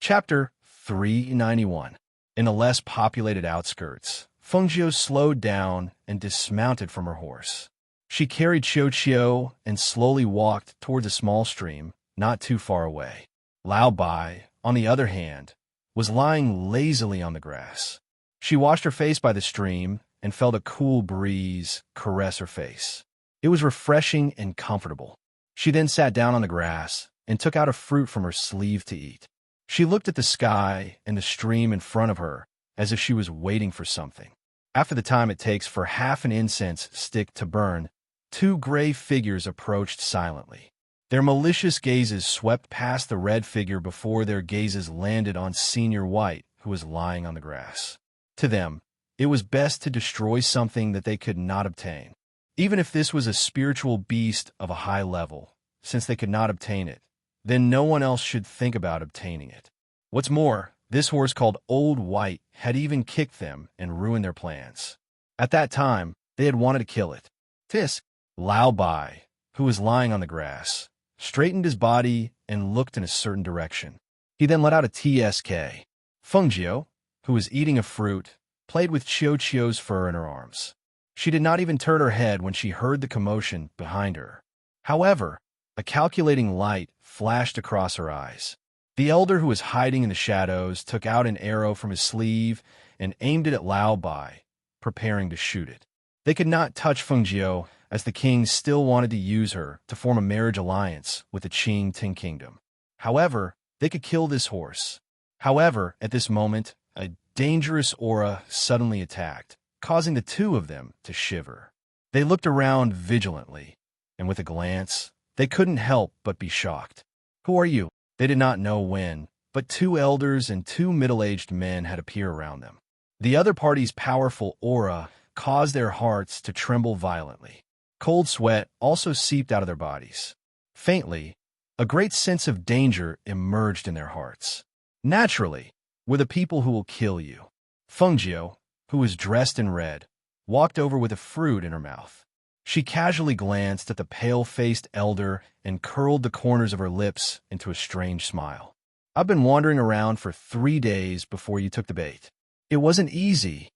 Chapter 391. In the less populated outskirts, Feng Jiu slowed down and dismounted from her horse. She carried Xiao Qiu and slowly walked towards a small stream not too far away. Lao Bai, on the other hand, was lying lazily on the grass. She washed her face by the stream and felt a cool breeze caress her face. It was refreshing and comfortable. She then sat down on the grass and took out a fruit from her sleeve to eat. She looked at the sky and the stream in front of her as if she was waiting for something. After the time it takes for half an incense stick to burn, two gray figures approached silently. Their malicious gazes swept past the red figure before their gazes landed on Senior White, who was lying on the grass. To them, it was best to destroy something that they could not obtain, even if this was a spiritual beast of a high level. Since they could not obtain it, then no one else should think about obtaining it. What's more, this horse called Old White had even kicked them and ruined their plans. At that time, they had wanted to kill it. Tisk, Lao Bai, who was lying on the grass, straightened his body and looked in a certain direction. He then let out a TSK. Feng Jiu, who was eating a fruit, played with Xiao Qiu's fur in her arms. She did not even turn her head when she heard the commotion behind her. However, A calculating light flashed across her eyes. The elder, who was hiding in the shadows, took out an arrow from his sleeve and aimed it at Lao Bai, preparing to shoot it. They could not touch Fengjiu, as the king still wanted to use her to form a marriage alliance with the Qing Ting Kingdom. However, they could kill this horse. However, at this moment, a dangerous aura suddenly attacked, causing the two of them to shiver. They looked around vigilantly, and with a glance, they couldn't help but be shocked. "Who are you?" They did not know when, but two elders and two middle-aged men had appeared around them. The other party's powerful aura caused their hearts to tremble violently. Cold sweat also seeped out of their bodies. Faintly, a great sense of danger emerged in their hearts. Naturally, were the people who will kill you. Fengjiu, who was dressed in red, walked over with a fruit in her mouth. She casually glanced at the pale-faced elder and curled the corners of her lips into a strange smile. "I've been wandering around for 3 days before you took the bait. It wasn't easy."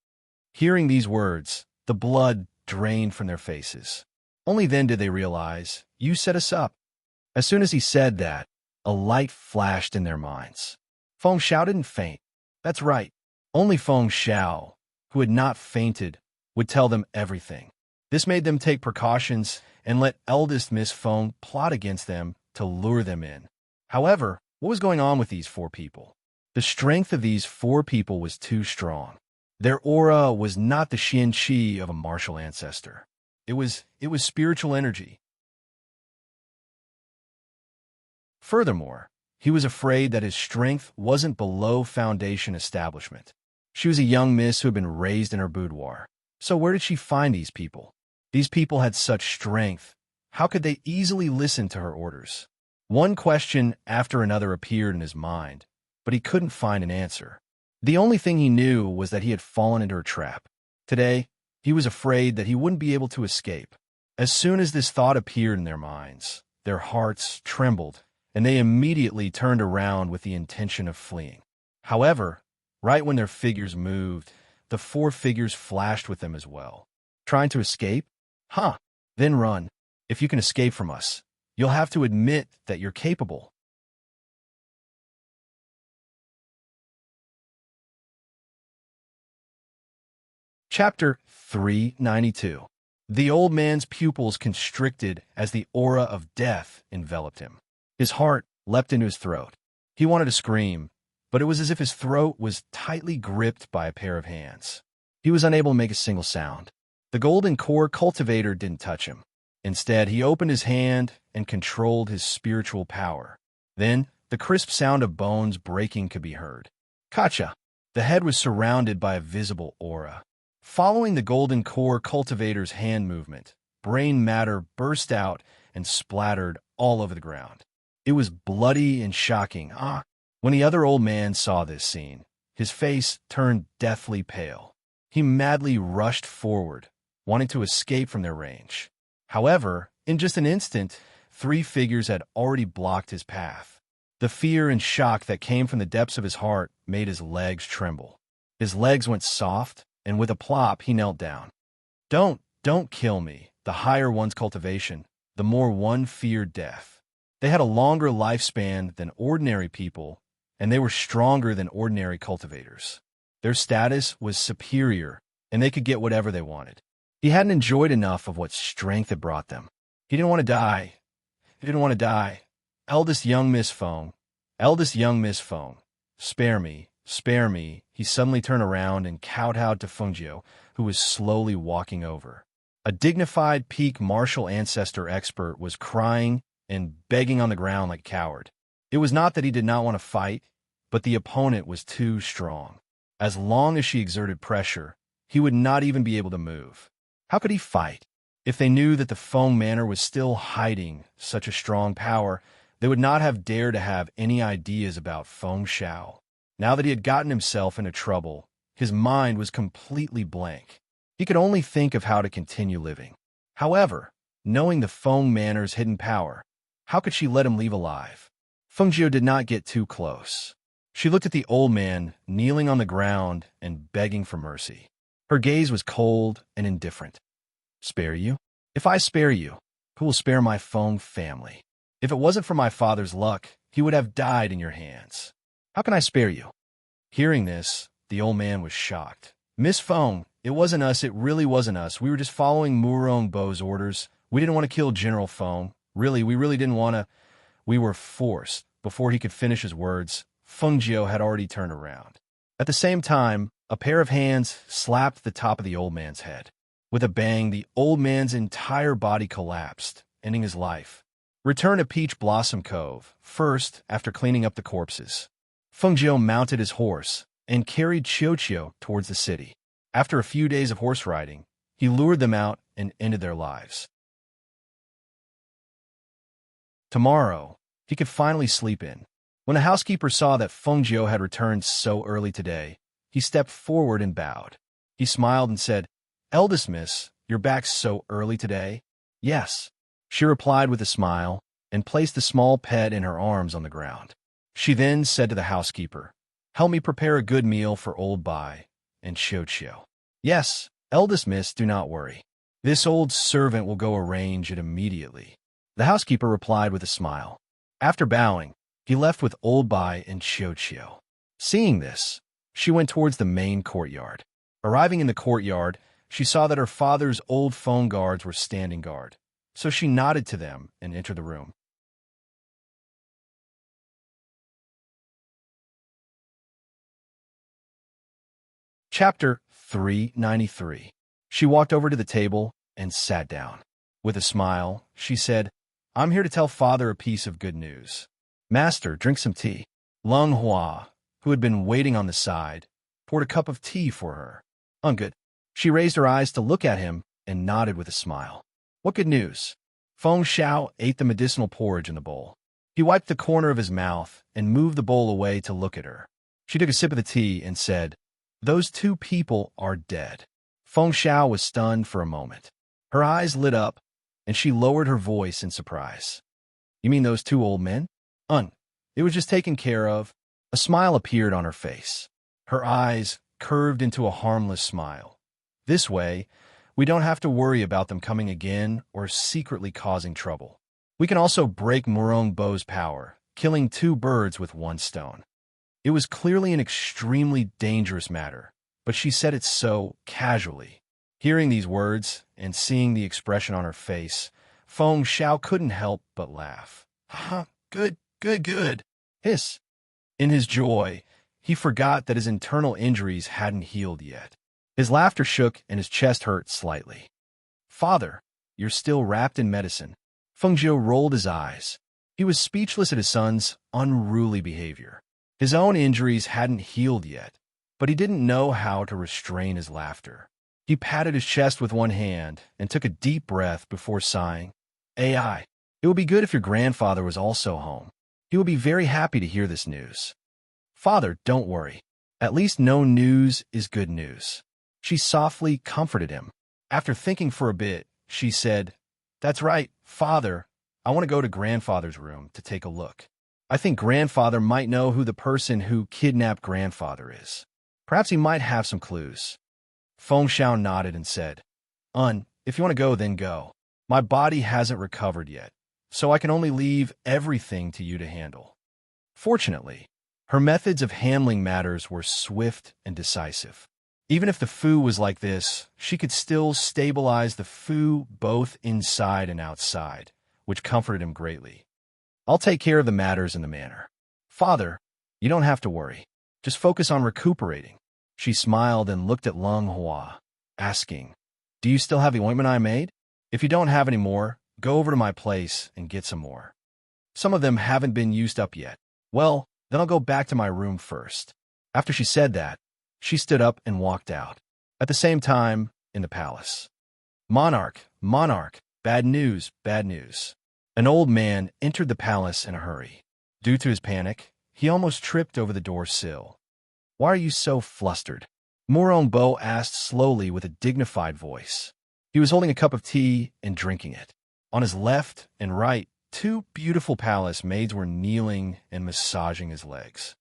Hearing these words, the blood drained from their faces. Only then did they realize, "You set us up." As soon as he said that, a light flashed in their minds. Feng Xiao didn't faint. That's right. Only Feng Xiao, who had not fainted, would tell them everything. This made them take precautions and let eldest Miss Feng plot against them to lure them in. However, what was going on with these 4 people? The strength of these 4 people was too strong. Their aura was not the Xian Qi of a martial ancestor. It was spiritual energy. Furthermore, he was afraid that his strength wasn't below foundation establishment. She was a young miss who had been raised in her boudoir. So where did she find these people? These people had such strength. How could they easily listen to her orders? One question after another appeared in his mind, but he couldn't find an answer. The only thing he knew was that he had fallen into her trap. Today, he was afraid that he wouldn't be able to escape. As soon as this thought appeared in their minds, their hearts trembled, and they immediately turned around with the intention of fleeing. However, right when their figures moved, the 4 figures flashed with them as well. Trying to escape? Huh. Then run. If you can escape from us, you'll have to admit that you're capable. Chapter 392. The old man's pupils constricted as the aura of death enveloped him. His heart leapt into his throat. He wanted to scream, but it was as if his throat was tightly gripped by a pair of hands. He was unable to make a single sound. The golden core cultivator didn't touch him. Instead, he opened his hand and controlled his spiritual power. Then, the crisp sound of bones breaking could be heard. Kacha! The head was surrounded by a visible aura. Following the golden core cultivator's hand movement, brain matter burst out and splattered all over the ground. It was bloody and shocking. When the other old man saw this scene, his face turned deathly pale. He madly rushed forward, wanting to escape from their range. However, in just an instant, 3 figures had already blocked his path. The fear and shock that came from the depths of his heart made his legs tremble. His legs went soft, and with a plop, he knelt down. Don't kill me. The higher one's cultivation, the more one feared death. They had a longer lifespan than ordinary people, and they were stronger than ordinary cultivators. Their status was superior, and they could get whatever they wanted. He hadn't enjoyed enough of what strength had brought them. He didn't want to die. He didn't want to die. Eldest young Miss Feng. Spare me. Spare me. He suddenly turned around and kowtowed to Fengjiu, who was slowly walking over. A dignified peak martial ancestor expert was crying and begging on the ground like a coward. It was not that he did not want to fight, but the opponent was too strong. As long as she exerted pressure, he would not even be able to move. How could he fight? If they knew that the Feng Manor was still hiding such a strong power, they would not have dared to have any ideas about Feng Xiao. Now that he had gotten himself into trouble, his mind was completely blank. He could only think of how to continue living. However, knowing the Feng Manor's hidden power, how could she let him leave alive? Fengjiu did not get too close. She looked at the old man kneeling on the ground and begging for mercy. Her gaze was cold and indifferent. Spare you? If I spare you, who will spare my Feng family? If it wasn't for my father's luck, he would have died in your hands. How can I spare you?" Hearing this, the old man was shocked. "Miss Feng, it wasn't us, it really wasn't us. We were just following Murong Bo's orders. We didn't want to kill General Feng. We really didn't want to. We were forced." Before he could finish his words, Feng Jiao had already turned around. At the same time, a pair of hands slapped the top of the old man's head. With a bang, the old man's entire body collapsed, ending his life. Return to Peach Blossom Cove, first after cleaning up the corpses. Feng Jiao mounted his horse and carried Qiuqiu towards the city. After a few days of horse riding, he lured them out and ended their lives. Tomorrow, he could finally sleep in. When the housekeeper saw that Feng Jiao had returned so early today, he stepped forward and bowed. He smiled and said, "Eldest miss, you're back so early today?" "Yes," she replied with a smile and placed the small pet in her arms on the ground. She then said to the housekeeper, "Help me prepare a good meal for old Bai and Qiuqiu." "Yes, eldest miss, do not worry. This old servant will go arrange it immediately," the housekeeper replied with a smile. After bowing, he left with old Bai and Qiuqiu. Seeing this, she went towards the main courtyard. Arriving in the courtyard, she saw that her father's old phone guards were standing guard, so she nodded to them and entered the room. Chapter 393. She walked over to the table and sat down. With a smile, she said, "I'm here to tell father a piece of good news." "Master, drink some tea." Lung Hua, who had been waiting on the side, poured a cup of tea for her. "Good." She raised her eyes to look at him and nodded with a smile. "What good news?" Feng Xiao ate the medicinal porridge in the bowl. He wiped the corner of his mouth and moved the bowl away to look at her. She took a sip of the tea and said, "Those two people are dead." Feng Xiao was stunned for a moment. Her eyes lit up, and she lowered her voice in surprise. "You mean those two old men?" It was just taken care of." A smile appeared on her face. Her eyes curved into a harmless smile. "This way, we don't have to worry about them coming again or secretly causing trouble. We can also break Murong Bo's power, killing two birds with one stone." It was clearly an extremely dangerous matter, but she said it so casually. Hearing these words and seeing the expression on her face, Feng Xiao couldn't help but laugh. Good. Hiss. In his joy, he forgot that his internal injuries hadn't healed yet. His laughter shook and his chest hurt slightly. "Father, you're still wrapped in medicine." Feng Jiao rolled his eyes. He was speechless at his son's unruly behavior. His own injuries hadn't healed yet, but he didn't know how to restrain his laughter. He patted his chest with one hand and took a deep breath before sighing. "It would be good if your grandfather was also home. He would be very happy to hear this news." "Father, don't worry. At least no news is good news." She softly comforted him. After thinking for a bit, she said, "That's right, Father. I want to go to grandfather's room to take a look. I think grandfather might know who the person who kidnapped grandfather is. Perhaps he might have some clues." Feng Xiao nodded and said, If you want to go, then go. My body hasn't recovered yet, so I can only leave everything to you to handle." Fortunately, her methods of handling matters were swift and decisive. Even if the Fu was like this, she could still stabilize the Fu both inside and outside, which comforted him greatly. "I'll take care of the matters in the manor. Father, you don't have to worry. Just focus on recuperating." She smiled and looked at Lung Hua, asking, "Do you still have the ointment I made? If you don't have any more, go over to my place and get some more. Some of them haven't been used up yet." "Well, then I'll go back to my room first." After she said that, she stood up and walked out. At the same time, in the palace. Monarch, bad news, bad news." An old man entered the palace in a hurry. Due to his panic, he almost tripped over the door sill. "Why are you so flustered?" Murong Bo asked slowly with a dignified voice. He was holding a cup of tea and drinking it. On his left and right, two beautiful palace maids were kneeling and massaging his legs.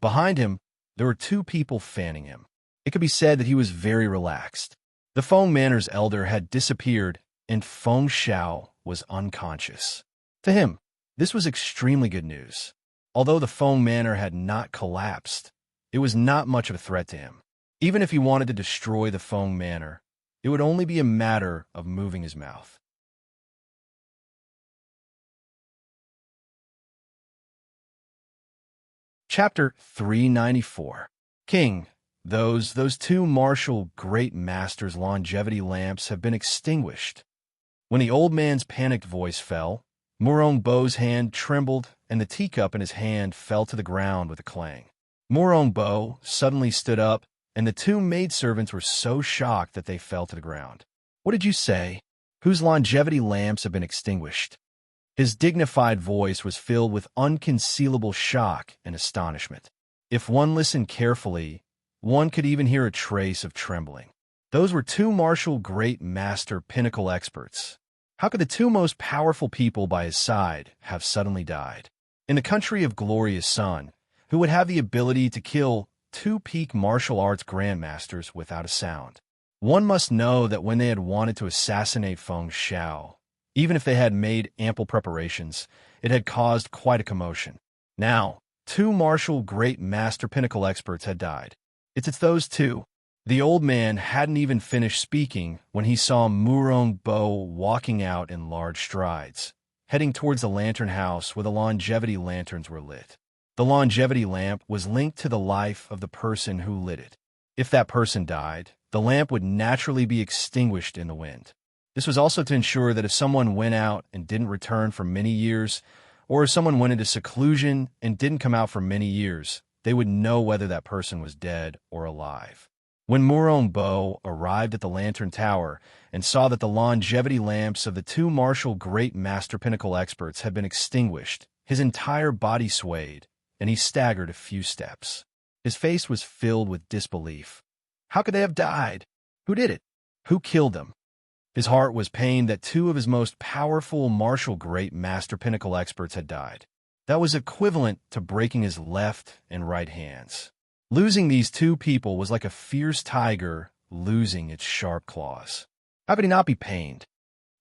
Behind him, there were two people fanning him. It could be said that he was very relaxed. The Feng Manor's elder had disappeared, and Feng Xiao was unconscious. To him, this was extremely good news. Although the Feng Manor had not collapsed, it was not much of a threat to him. Even if he wanted to destroy the Feng Manor, it would only be a matter of moving his mouth. Chapter 394. King, those two martial great masters' longevity lamps have been extinguished. When the old man's panicked voice fell, Murong Bo's hand trembled and the teacup in his hand fell to the ground with a clang. Murong Bo suddenly stood up, and the two maidservants were so shocked that they fell to the ground. What did you say? Whose longevity lamps have been extinguished? His dignified voice was filled with unconcealable shock and astonishment. If one listened carefully, one could even hear a trace of trembling. Those were two martial great master pinnacle experts. How could the two most powerful people by his side have suddenly died? In the country of Glorious Sun, who would have the ability to kill two peak martial arts grandmasters without a sound? One must know that when they had wanted to assassinate Feng Xiao, even if they had made ample preparations, it had caused quite a commotion. Now, two martial great master pinnacle experts had died. It's those two. The old man hadn't even finished speaking when he saw Murong Bo walking out in large strides, heading towards the lantern house where the longevity lanterns were lit. The longevity lamp was linked to the life of the person who lit it. If that person died, the lamp would naturally be extinguished in the wind. This was also to ensure that if someone went out and didn't return for many years, or if someone went into seclusion and didn't come out for many years, they would know whether that person was dead or alive. When Murong Bo arrived at the Lantern Tower and saw that the longevity lamps of the two martial great master pinnacle experts had been extinguished, his entire body swayed, and he staggered a few steps. His face was filled with disbelief. How could they have died? Who did it? Who killed them? His heart was pained that two of his most powerful martial great master pinnacle experts had died. That was equivalent to breaking his left and right hands. Losing these two people was like a fierce tiger losing its sharp claws. How could he not be pained?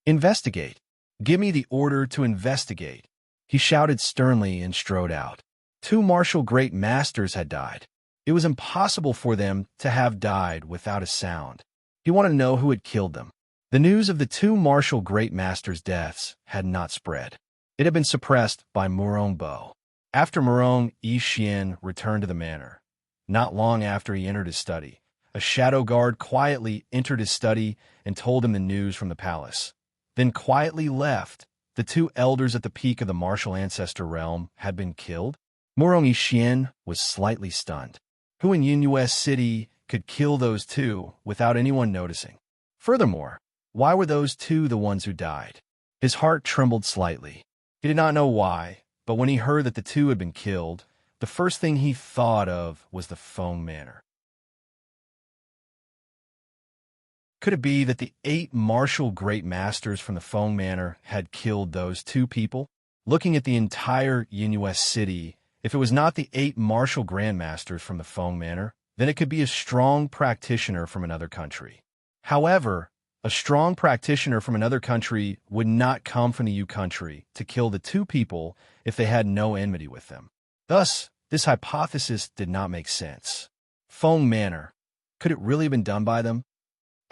Investigate. Give me the order to investigate. He shouted sternly and strode out. Two martial great masters had died. It was impossible for them to have died without a sound. He wanted to know who had killed them. The news of the two martial great masters' deaths had not spread. It had been suppressed by Murong Bo. After Murong Yixian returned to the manor, not long after he entered his study, a shadow guard quietly entered his study and told him the news from the palace, then quietly left. The two elders at the peak of the martial ancestor realm had been killed. Murong Yixian was slightly stunned. Who in Yunyue City could kill those two without anyone noticing? Furthermore, why were those two the ones who died? His heart trembled slightly. He did not know why, but when he heard that the two had been killed, the first thing he thought of was the Feng Manor. Could it be that the 8 martial great masters from the Feng Manor had killed those two people? Looking at the entire Yunyue City, if it was not the 8 martial grandmasters from the Feng Manor, then it could be a strong practitioner from another country. However, a strong practitioner from another country would not come from the Yu country to kill the two people if they had no enmity with them. Thus, this hypothesis did not make sense. Feng Manor. Could it really have been done by them?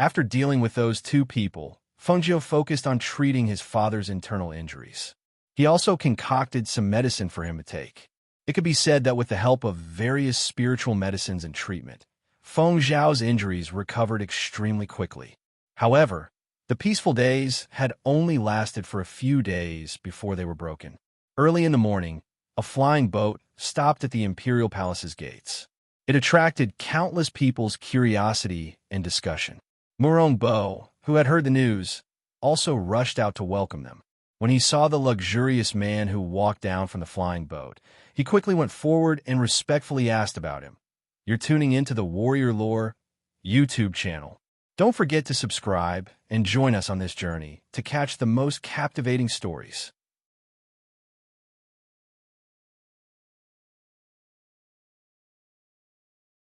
After dealing with those two people, Feng Jiu focused on treating his father's internal injuries. He also concocted some medicine for him to take. It could be said that with the help of various spiritual medicines and treatment, Feng Zhao's injuries recovered extremely quickly. However, the peaceful days had only lasted for a few days before they were broken. Early in the morning, a flying boat stopped at the Imperial Palace's gates. It attracted countless people's curiosity and discussion. Murong Bo, who had heard the news, also rushed out to welcome them. When he saw the luxurious man who walked down from the flying boat, he quickly went forward and respectfully asked about him. You're tuning into the Warrior Lore YouTube channel. Don't forget to subscribe and join us on this journey to catch the most captivating stories.